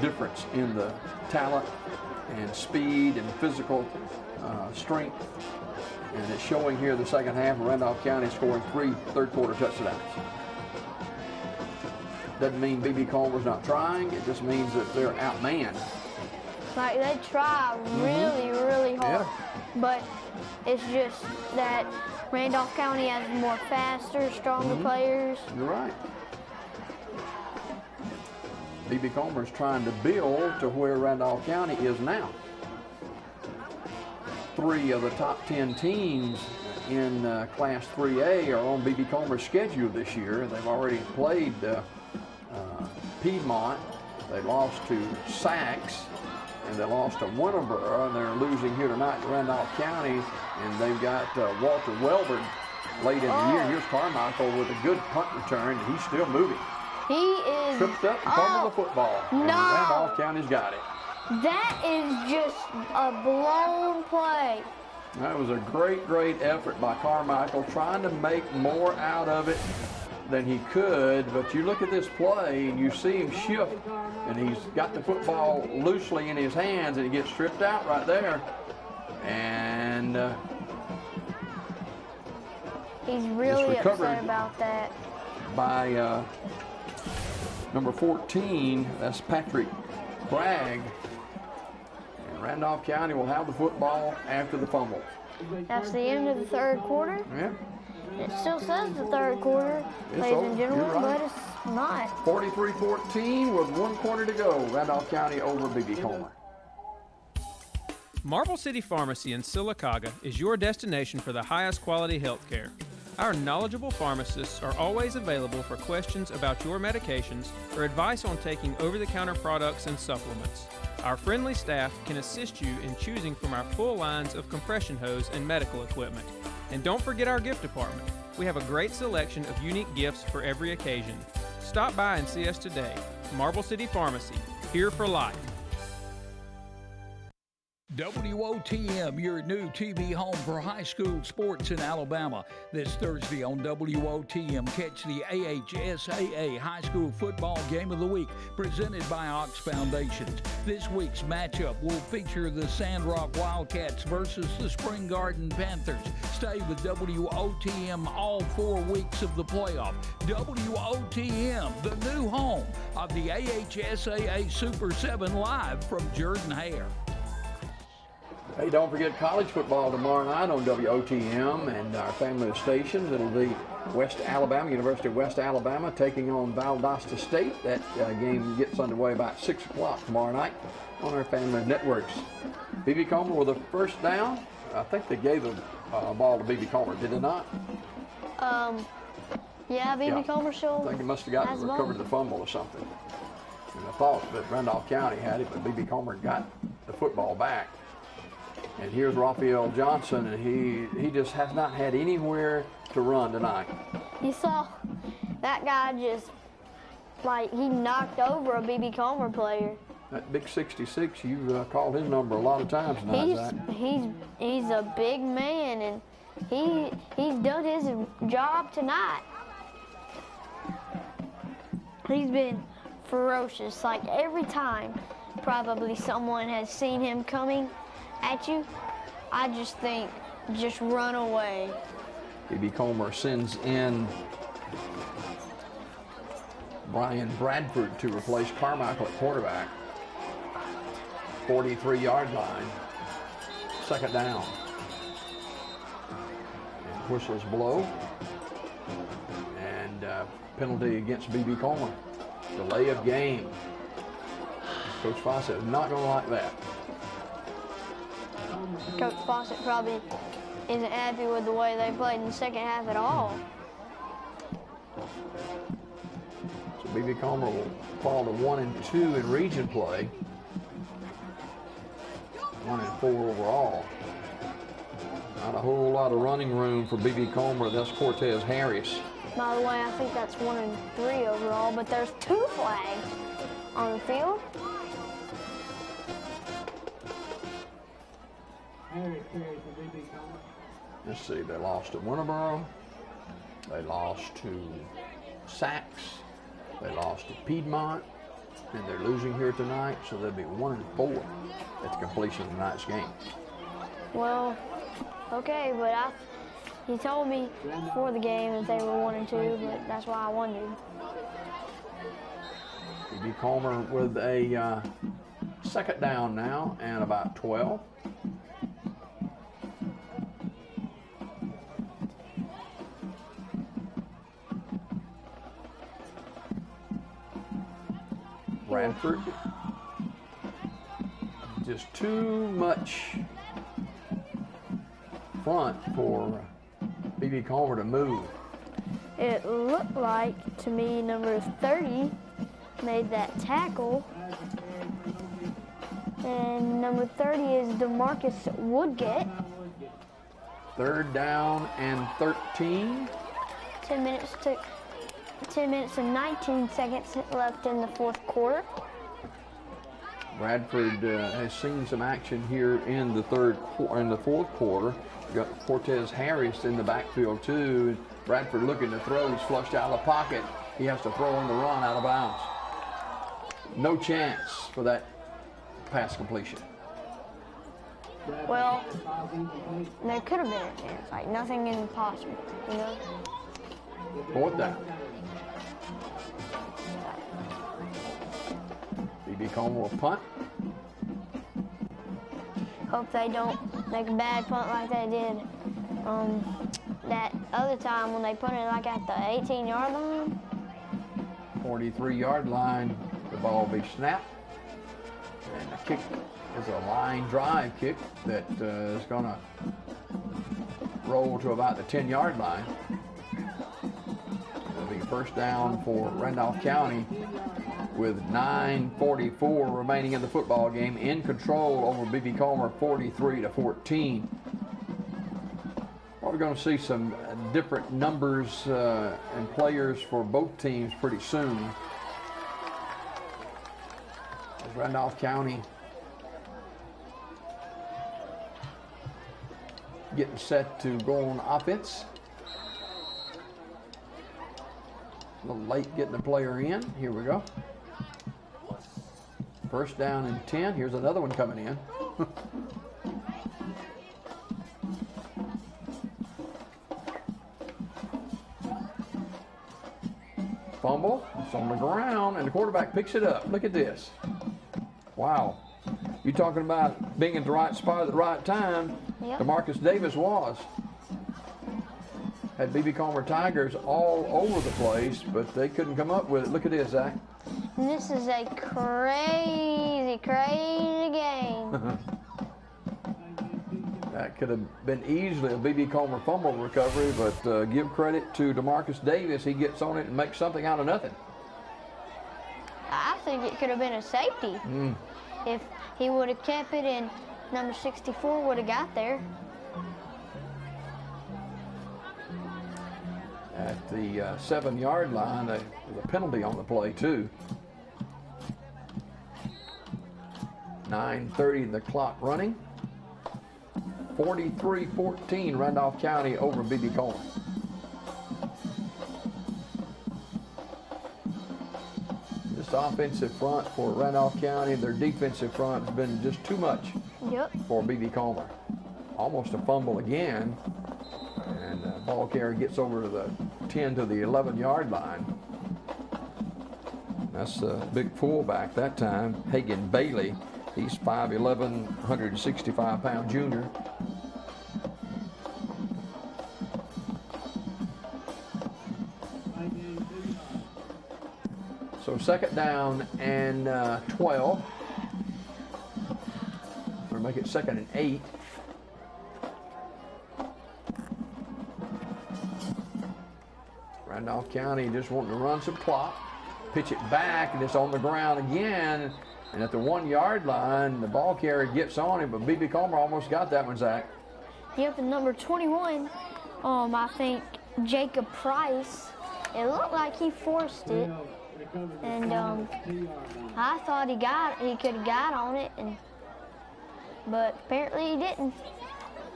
difference in the talent and speed and physical strength. And it's showing here the second half of Randolph County scoring 3 third-quarter touchdowns. Doesn't mean B.B. Comer's not trying. It just means that they're outmanned. like they try really, really hard. But it's just that Randolph County has more faster, stronger players. You're right. B.B. Comer's trying to build to where Randolph County is now. 3 of the top 10 teams in Class 3A are on B.B. Comer's schedule this year. They've already played Piedmont. They lost to Sachs, and they lost to Winterboro, and they're losing here tonight to Randolph County, and they've got Walter Welbert late in the year. Here's Carmichael with a good punt return, and he's still moving. He is Tripped up and fumbled the football, and Randolph County's got it. That is just a blown play. That was a great, great effort by Carmichael, trying to make more out of it than he could. But you look at this play and you see him shift, and he's got the football loosely in his hands, and he gets stripped out right there. And he's really recovered upset about that. by number 14, that's Patrick Bragg. And Randolph County will have the football after the fumble. That's the end of the third quarter. Yeah. It still says the third quarter, ladies and gentlemen, You're right. but it's not. 43-14 with 1 quarter to go. Randolph County over B.B. Comer. Marble City Pharmacy in Sylacauga is your destination for the highest quality health care. Our knowledgeable pharmacists are always available for questions about your medications or advice on taking over-the-counter products and supplements. Our friendly staff can assist you in choosing from our full lines of compression hose and medical equipment. And don't forget our gift department. We have a great selection of unique gifts for every occasion. Stop by and see us today. Marble City Pharmacy, here for life. WOTM, your new TV home for high school sports in Alabama. This Thursday on WOTM, catch the AHSAA High School Football Game of the Week, presented by Ox Foundations. This week's matchup will feature the Sandrock Wildcats versus the Spring Garden Panthers. Stay with WOTM all 4 weeks of the playoff. WOTM, the new home of the AHSAA Super 7, live from Jordan Hare. Hey, don't forget college football tomorrow night on WOTM and our family of stations. It'll be West Alabama, University of West Alabama taking on Valdosta State. That game gets underway about 6 o'clock tomorrow night on our family of networks. B.B. Comer with a first down. I think they gave the ball to B.B. Comer, did they not? Yeah, B.B. Comer still. I think he must have recovered the fumble or something. And I thought that Randolph County had it, but B.B. Comer got the football back. And here's Raphael Johnson, and he just has not had anywhere to run tonight. You saw that guy just, like, he knocked over a B.B. Comer player. That big 66, you called his number a lot of times tonight, Zach. He's a big man, and he's done his job tonight. He's been ferocious. Like, every time probably someone has seen him coming at you, I just think, just run away. B.B. Comer sends in Brian Bradford to replace Carmichael at quarterback. 43-yard line, second down. And whistles blow. And penalty against B.B. Comer. Delay of game. Coach Fawcett is not going to like that. Coach Fawcett probably isn't happy with the way they played in the second half at all. So B.B. Comer will fall to 1-2 in region play. 1-4 overall. Not a whole lot of running room for B.B. Comer. That's Cortez Harris. By the way, I think that's 1 and 3 overall, but there's 2 flags on the field. Let's see, they lost to Winterboro, they lost to Sachs, they lost to Piedmont, and they're losing here tonight, so they'll be 1 and 4 at the completion of tonight's game. Well, okay, but he told me before the game that they were 1 and 2, but that's why I wondered. B.B. Comer with a second down now and about 12. Bradford, just too much front for B.B. Comer to move. It looked like to me number 30 made that tackle, and number 30 is DeMarcus Woodgate. 3rd down and 13. 10 minutes and 19 seconds left in the 4th quarter. Bradford has seen some action here in the 4th quarter. We got Cortez Harris in the backfield too. Bradford looking to throw. He's flushed out of the pocket. He has to throw on the run out of bounds. No chance for that pass completion. Well, there could have been a chance. Like, nothing is impossible, you know? 4th down. B.B. Comer will punt. Hope they don't make a bad punt like they did that other time when they punted like at the 18-yard line. 43-yard line, the ball will be snapped. And the kick is a line drive kick that is going to roll to about the 10-yard line. It'll be 1st down for Randolph County with 9:44 remaining in the football game, in control over B.B. Comer 43-14. We're going to see some different numbers and players for both teams pretty soon. As Randolph County getting set to go on offense. A little late getting the player in. Here we go. 1st down and 10. Here's another one coming in. Fumble. It's on the ground, and the quarterback picks it up. Look at this. Wow. You talking about being in the right spot at the right time. Yep. DeMarcus Davis was. Had B.B. Comer Tigers all over the place, but they couldn't come up with it. Look at this, Zach. This is a crazy, crazy game. That could have been easily a B.B. Comer fumble recovery, but give credit to DeMarcus Davis. He gets on it and makes something out of nothing. I think it could have been a safety. If he would have kept it and number 64 would have got there. At the 7-yard line, there was a penalty on the play too. 9:30 the clock running. 43-14 Randolph County over B.B. Comer. This offensive front for Randolph County, their defensive front has been just too much for B.B. Comer. Almost a fumble again, and the ball carrier gets over to the 10 to the 11-yard line. That's the big fullback that time, Hagan Bailey. He's 5'11", 165-pound junior. So 2nd down and 12. We'll make it 2nd and 8. Randolph County just wanting to run some clock, pitch it back, and it's on the ground again. And at the 1-yard line, the ball carrier gets on it, but B.B. Comer almost got that one, Zach. Yep, and number 21, I think Jacob Price it looked like he forced it, and I thought he could have got on it, but apparently he didn't.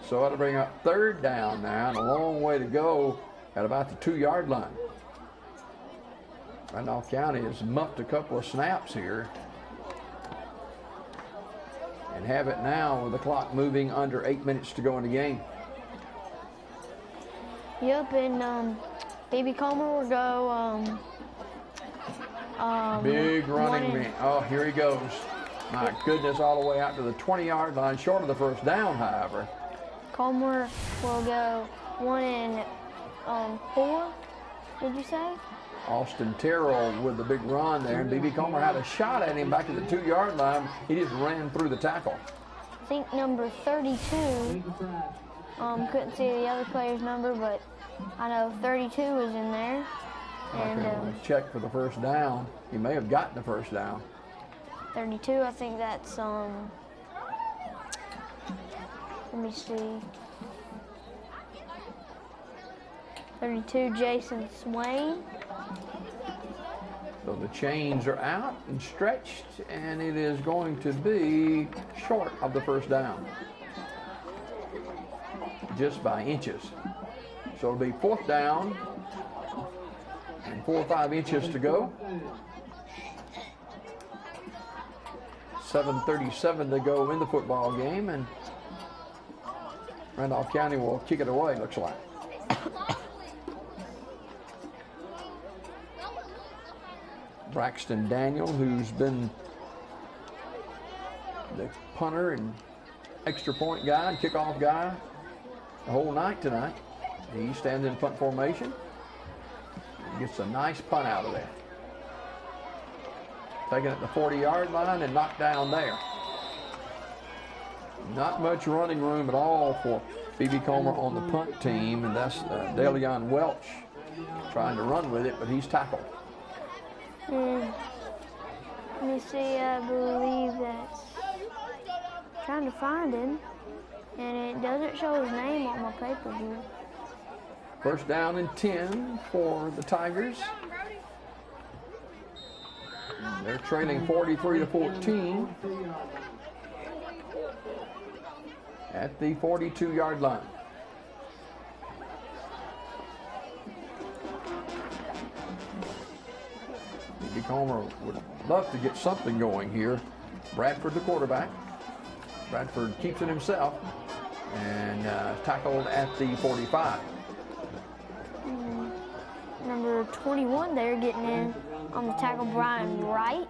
So that'll bring up 3rd down now, and a long way to go at about the 2-yard line. Randolph County has muffed a couple of snaps here and have it now with the clock moving under 8 minutes to go in the game. Yep, and BB Comer will go. Big running man. Oh, here he goes. My goodness, all the way out to the 20-yard line, short of the 1st down, however. Comer will go 1 and 4, did you say? Austin Terrell with the big run there, and BB Comer had a shot at him back at the 2-yard line. He just ran through the tackle. I think number 32, couldn't see the other player's number, but I know 32 was in there. And check for the 1st down. He may have gotten the 1st down. 32, I think that's, let me see. 32, Jason Swain. So the chains are out and stretched, and it is going to be short of the 1st down. Just by inches. So it'll be 4th down and 4 or 5 inches to go. 7:37 to go in the football game, and Randolph County will kick it away, looks like. Braxton Daniel, who's been the punter and extra point guy and kickoff guy the whole night tonight. He stands in punt formation and gets a nice punt out of there. Taking it to the 40-yard line and knocked down there. Not much running room at all for BB Comer on the punt team, and that's DeLeon Welch trying to run with it, but he's tackled. Let me see, I believe that's trying to find him, and it doesn't show his name on my paper here. 1st down and 10 for the Tigers. They're trailing 43-14 at the 42-yard line. BB Comer would love to get something going here. Bradford, the quarterback. Bradford keeps it himself and tackled at the 45. Number 21 there getting in on the tackle, Brian Wright.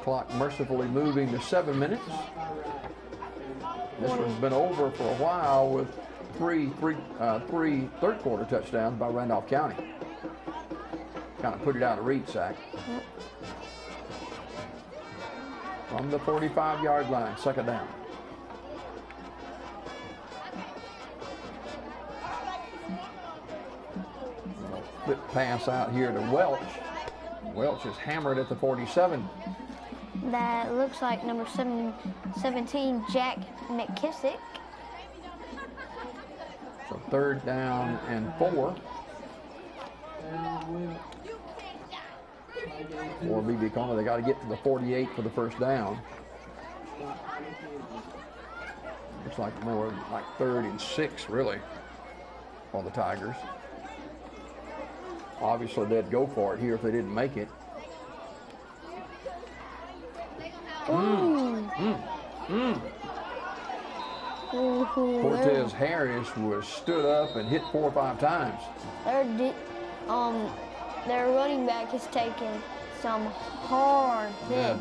Clock mercifully moving to 7 minutes. This one's been over for a while with three third-quarter touchdowns by Randolph County. Kind of put it out of reach, Zach. From the 45-yard line, 2nd down. Flip pass out here to Welch. Welch is hammered at the 47. That looks like number 17, Jack McKissick. So 3rd down and 4. For BB Comer, they got to get to the 48 for the 1st down. Looks like more like 3rd and 6, really, for the Tigers. Obviously, they'd go for it here if they didn't make it. Cortez Harris was stood up and hit 4 or 5 times. Their running back has taken some hard hits.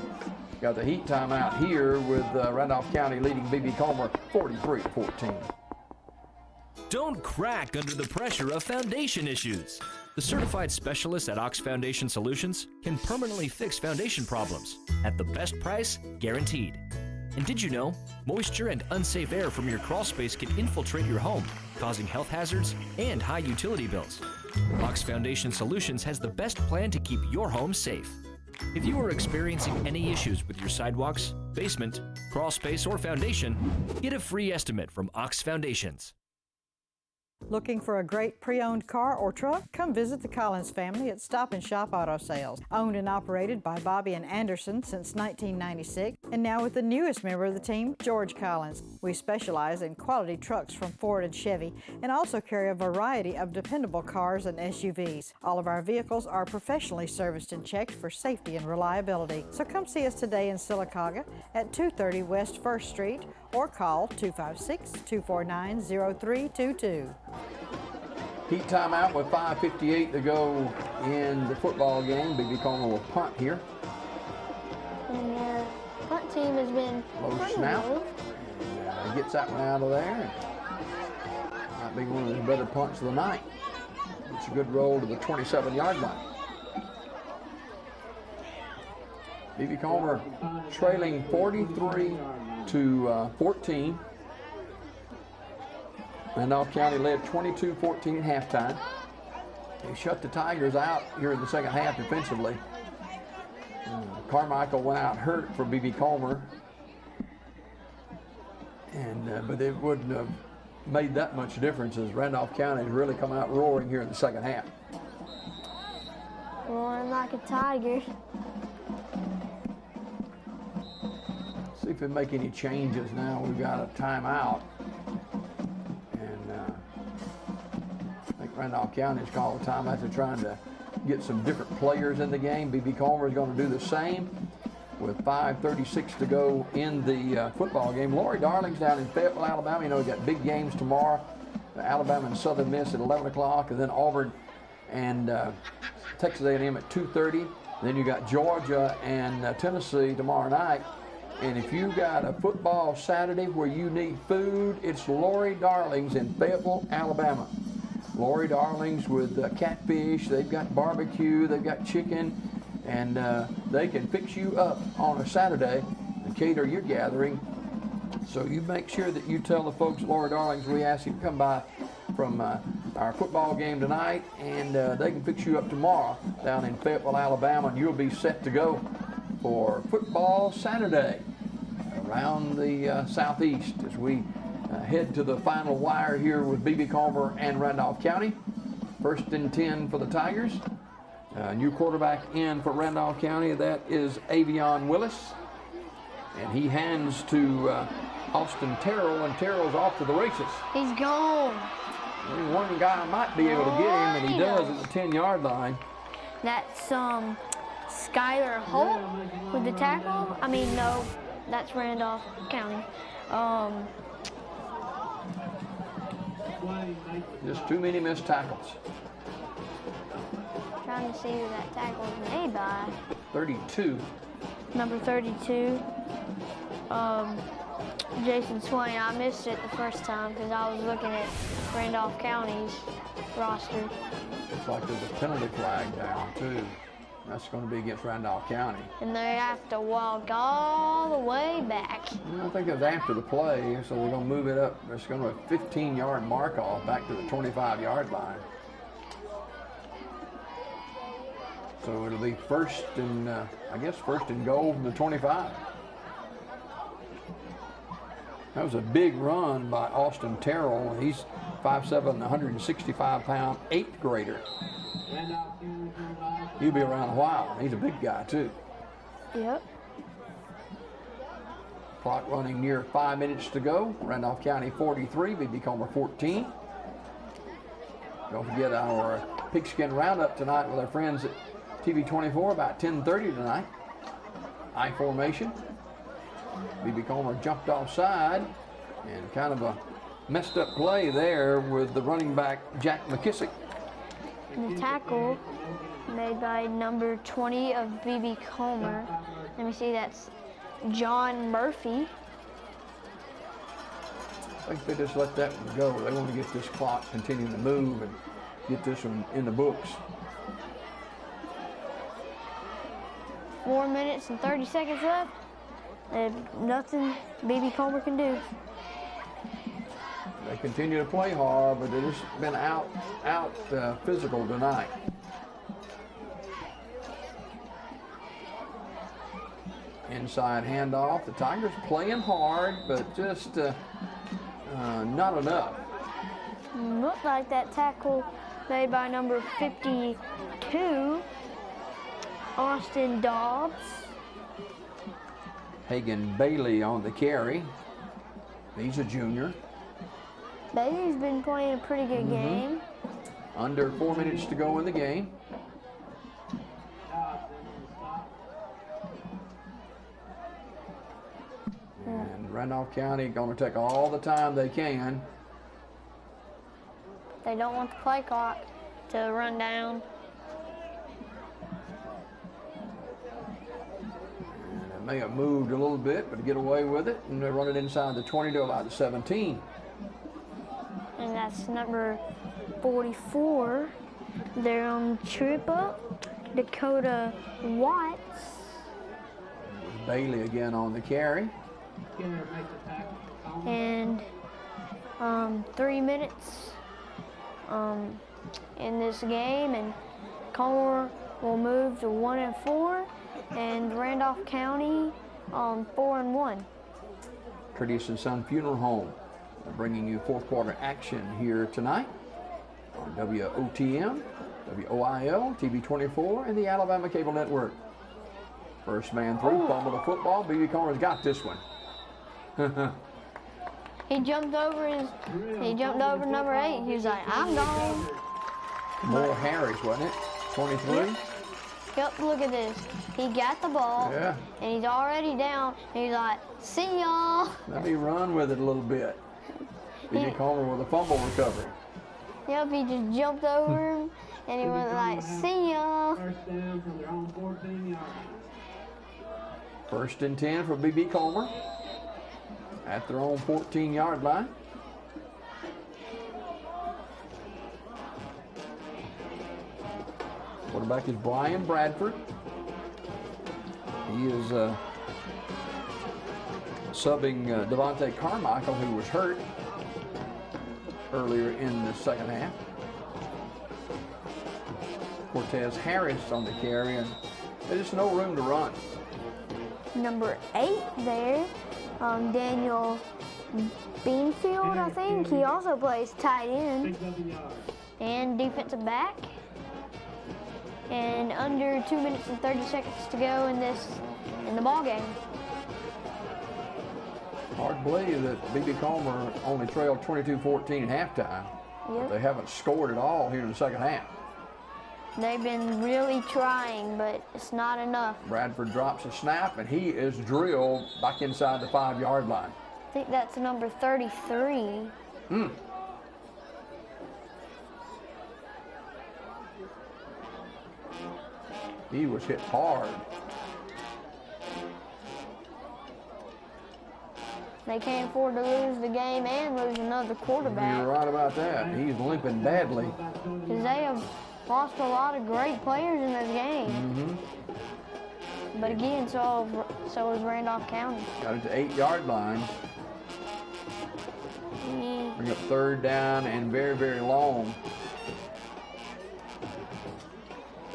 Got the heat timeout here with Randolph County leading BB Comer 43-14. Don't crack under the pressure of foundation issues. The certified specialists at Ox Foundation Solutions can permanently fix foundation problems at the best price guaranteed. And did you know, moisture and unsafe air from your crawl space can infiltrate your home, causing health hazards and high utility bills. Ox Foundation Solutions has the best plan to keep your home safe. If you are experiencing any issues with your sidewalks, basement, crawl space, or foundation, get a free estimate from Ox Foundations. Looking for a great pre-owned car or truck? Come visit the Collins family at Stop and Shop Auto Sales. Owned and operated by Bobby and Anderson since 1996, and now with the newest member of the team, George Collins. We specialize in quality trucks from Ford and Chevy, and also carry a variety of dependable cars and SUVs. All of our vehicles are professionally serviced and checked for safety and reliability. So come see us today in Sylacauga at 230 West 1st Street, or call 256-249-0322. Heat timeout with 5:58 to go in the football game. BB Comer will punt here. And the punt team has been Low pretty snap. good. And, gets that one out of there. Might be one of his better punts of the night. It's a good roll to the 27-yard line. BB Comer trailing 43-14. Randolph County led 22-14 at halftime. They shut the Tigers out here in the second half defensively. Carmichael went out hurt for BB Comer, and but it wouldn't have made that much difference as Randolph County has really come out roaring here in the second half. Roaring like a tiger. See if we make any changes now. We've got a timeout. Randolph County has called a timeout. They're trying to get some different players in the game. BB Comer is going to do the same with 5:36 to go in the football game. Lori Darling's down in Fayetteville, Alabama. You know, we've got big games tomorrow. Alabama and Southern Miss at 11 o'clock, and then Auburn and Texas A&M at 2:30. Then you got Georgia and Tennessee tomorrow night. And if you got a football Saturday where you need food, it's Lori Darling's in Fayetteville, Alabama. Lori Darling's with catfish, they've got barbecue, they've got chicken, and they can fix you up on a Saturday and cater your gathering. So you make sure that you tell the folks at Lori Darling's we ask you to come by from our football game tonight, and they can fix you up tomorrow down in Fayetteville, Alabama, and you'll be set to go for football Saturday around the southeast as we head to the final wire here with BB Comer and Randolph County. 1st and 10 for the Tigers. New quarterback in for Randolph County, that is Avion Willis. And he hands to Austin Terrell, and Terrell's off to the races. He's gone. One guy might be able to get him, and he does at the 10-yard line. That's Skylar Holt with the tackle. I mean, no, that's Randolph County. Just too many missed tackles. Trying to see who that tackle is made by. 32. Number 32. Jason Swain. I missed it the first time because I was looking at Randolph County's roster. Looks like there's a penalty flag down too. That's going to be against Randolph County. And they have to walk all the way back. I think it was after the play, so they're going to move it up. It's going to be a 15-yard mark off back to the 25-yard line. So it'll be first and goal from the 25. That was a big run by Austin Terrell. He's 5'7", 165-pound, 8th grader. He'll be around a while. He's a big guy, too. Yep. Clock running near 5 minutes to go. Randolph County 43, BB Comer 14. Don't forget our Pigskin Roundup tonight with our friends at TV 24 about 10:30 tonight. I formation. BB Comer jumped offside, and kind of a messed up play there with the running back Jack McKissick. And the tackle made by number 20 of BB Comer. Let me see, that's John Murphy. I think they just let that one go. They want to get this clock continuing to move and get this one in the books. 4 minutes and 30 seconds left. And nothing BB Comer can do. They continue to play hard, but they've just been out physical tonight. Inside handoff. The Tigers playing hard, but just not enough. Looked like that tackle made by number 52, Austin Dobbs. Hagan Bailey on the carry. He's a junior. Bailey's been playing a pretty good game. Under 4 minutes to go in the game. And Randolph County going to take all the time they can. They don't want the play clock to run down. And it may have moved a little bit, but to get away with it, and they run it inside the 20 to about the 17. And that's number 44. They're on trip up. Dakota Watts. Bailey again on the carry. And 3 minutes in this game, and Comer will move to 1-4, and Randolph County 4-1. Curtis and Son Funeral Home bringing you fourth quarter action here tonight on WOTM, WOIL, TV 24, and the Alabama Cable Network. First man through, fumble the football. B.B. Comer's got this one. He jumped over number 8. He was like, I'm gone. More Harris, wasn't it? 23? Yep, look at this. He got the ball, Yeah. and he's already down, and he's like, see y'all. Let me run with it a little bit. B.B. Comer with a fumble recovery. Yep, he just jumped over him, and he went like, see y'all. First down from their own 14 yards. First and 10 for B.B. Comer at their own 14-yard line. Quarterback is Brian Bradford. He is subbing Devontae Carmichael, who was hurt earlier in the second half. Cortez Harris on the carry, and there's just no room to run. Number 8 there, Daniel Beanfield, I think. He also plays tight end and defensive back. And under 2 minutes and 30 seconds to go in the ball game. Hard to believe that B.B. Comer only trailed 22-14 at halftime. Yep. They haven't scored at all here in the second half. They've been really trying, but it's not enough. Bradford drops a snap, and he is drilled back inside the 5-yard line. I think that's number 33. He was hit hard. They can't afford to lose the game and lose another quarterback. You're right about that. He's limping badly. Because they have lost a lot of great players in this game. But again, so is Randolph County. Got it to 8-yard line. Bring up third down and very, very long.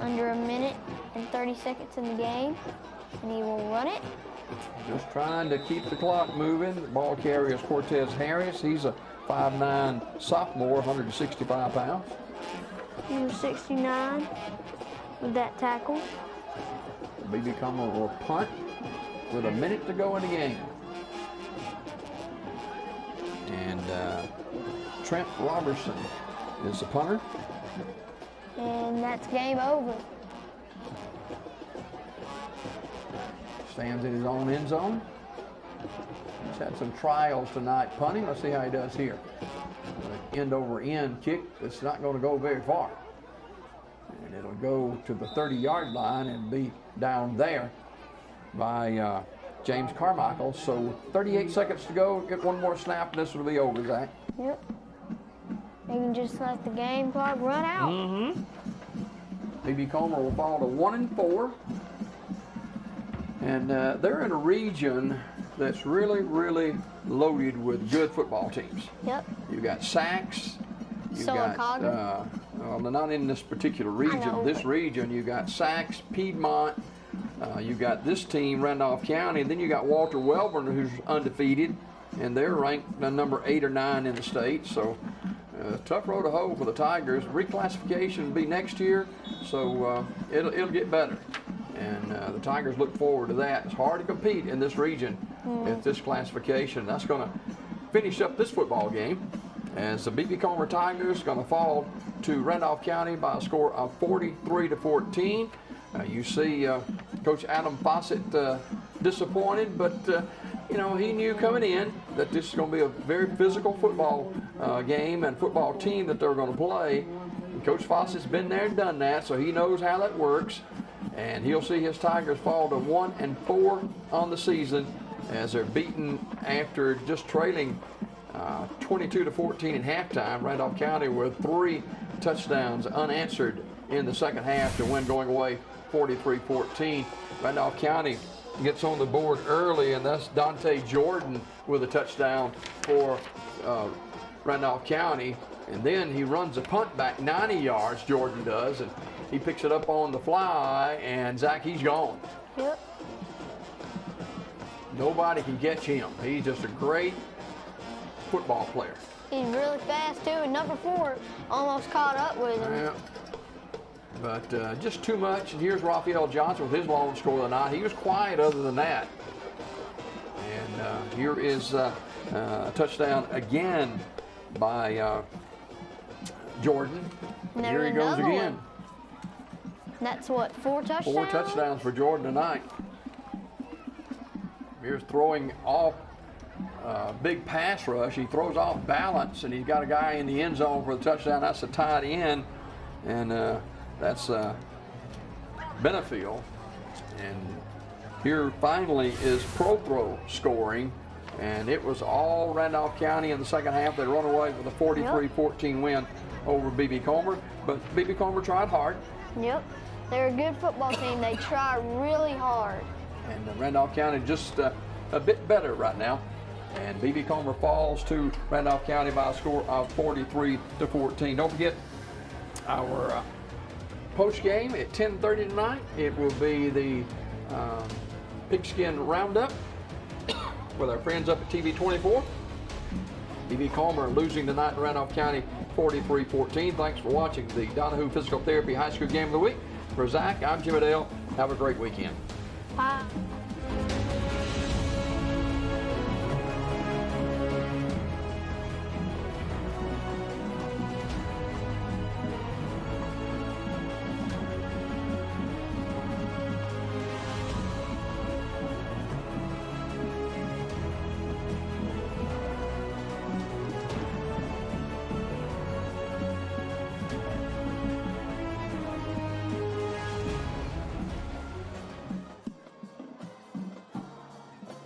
Under a minute and 30 seconds in the game, and he will run it. Just trying to keep the clock moving. The ball carrier is Cortez Harris. He's a 5'9" sophomore, 165 pounds. Number 69 with that tackle. B.B. Comer will punt with a minute to go in the game. And Trent Robertson is the punter. And that's game over. Stands in his own end zone. He's had some trials tonight punting. Let's see how he does here. End over end kick that's not going to go very far. And it'll go to the 30-yard line and be down there by James Carmichael. So 38 seconds to go. Get one more snap and this will be over, Zach. Yep. They can just let the game clock run out. B.B. Comer will fall to 1-4. And they're in a region that's really, really loaded with good football teams. Yep. You got Sacs. You got, Sylacauga. well, not in this particular region. This region, you got Sacs, Piedmont. You got this team, Randolph County. And then you got Walter Welborn, who's undefeated. And they're ranked number 8 or 9 in the state. So tough road to hoe for the Tigers. Reclassification will be next year, so it'll get better. And the Tigers look forward to that. It's hard to compete in this region at this classification. That's going to finish up this football game as the B.B. Comer Tigers going to fall to Randolph County by a score of 43-14. You see Coach Adam Fawcett disappointed, but you know, he knew coming in that this is going to be a very physical football game and football team that they're going to play. And Coach Fawcett's been there and done that, so he knows how that works. And he'll see his Tigers fall to 1-4 on the season as they're beaten after just trailing 22-14 in halftime. Randolph County with 3 touchdowns unanswered in the second half to win going away 43-14. Randolph County gets on the board early, and that's Dante Jordan with a touchdown for Randolph County. And then he runs a punt back 90 yards, Jordan does, and he picks it up on the fly, and Zach, he's gone. Yep. Nobody can catch him. He's just a great football player. He's really fast too, and number 4 almost caught up with him. Yeah. But just too much. And here's Raphael Johnson with his lone score of the night. He was quiet other than that. And here is a touchdown again by Jordan. And here he goes again. One. That's what, 4 touchdowns? 4 touchdowns for Jordan tonight. Here's throwing off big pass rush. He throws off balance, and he's got a guy in the end zone for the touchdown. That's a tight end, and that's Benefield. And here finally is Prothro scoring, and it was all Randolph County in the second half. They run away with a 43-14 win over B.B. Comer, but B.B. Comer tried hard. Yep, they're a good football team. They try really hard. And Randolph County just a bit better right now. And B.B. Comer falls to Randolph County by a score of 43-14. Don't forget our post game at 10:30 tonight. It will be the Pigskin roundup with our friends up at TV 24. B.B. Comer losing tonight in Randolph County 43-14. Thanks for watching the Donahue Physical Therapy High School Game of the Week. For Zach, I'm Jim Adele. Have a great weekend. Bye.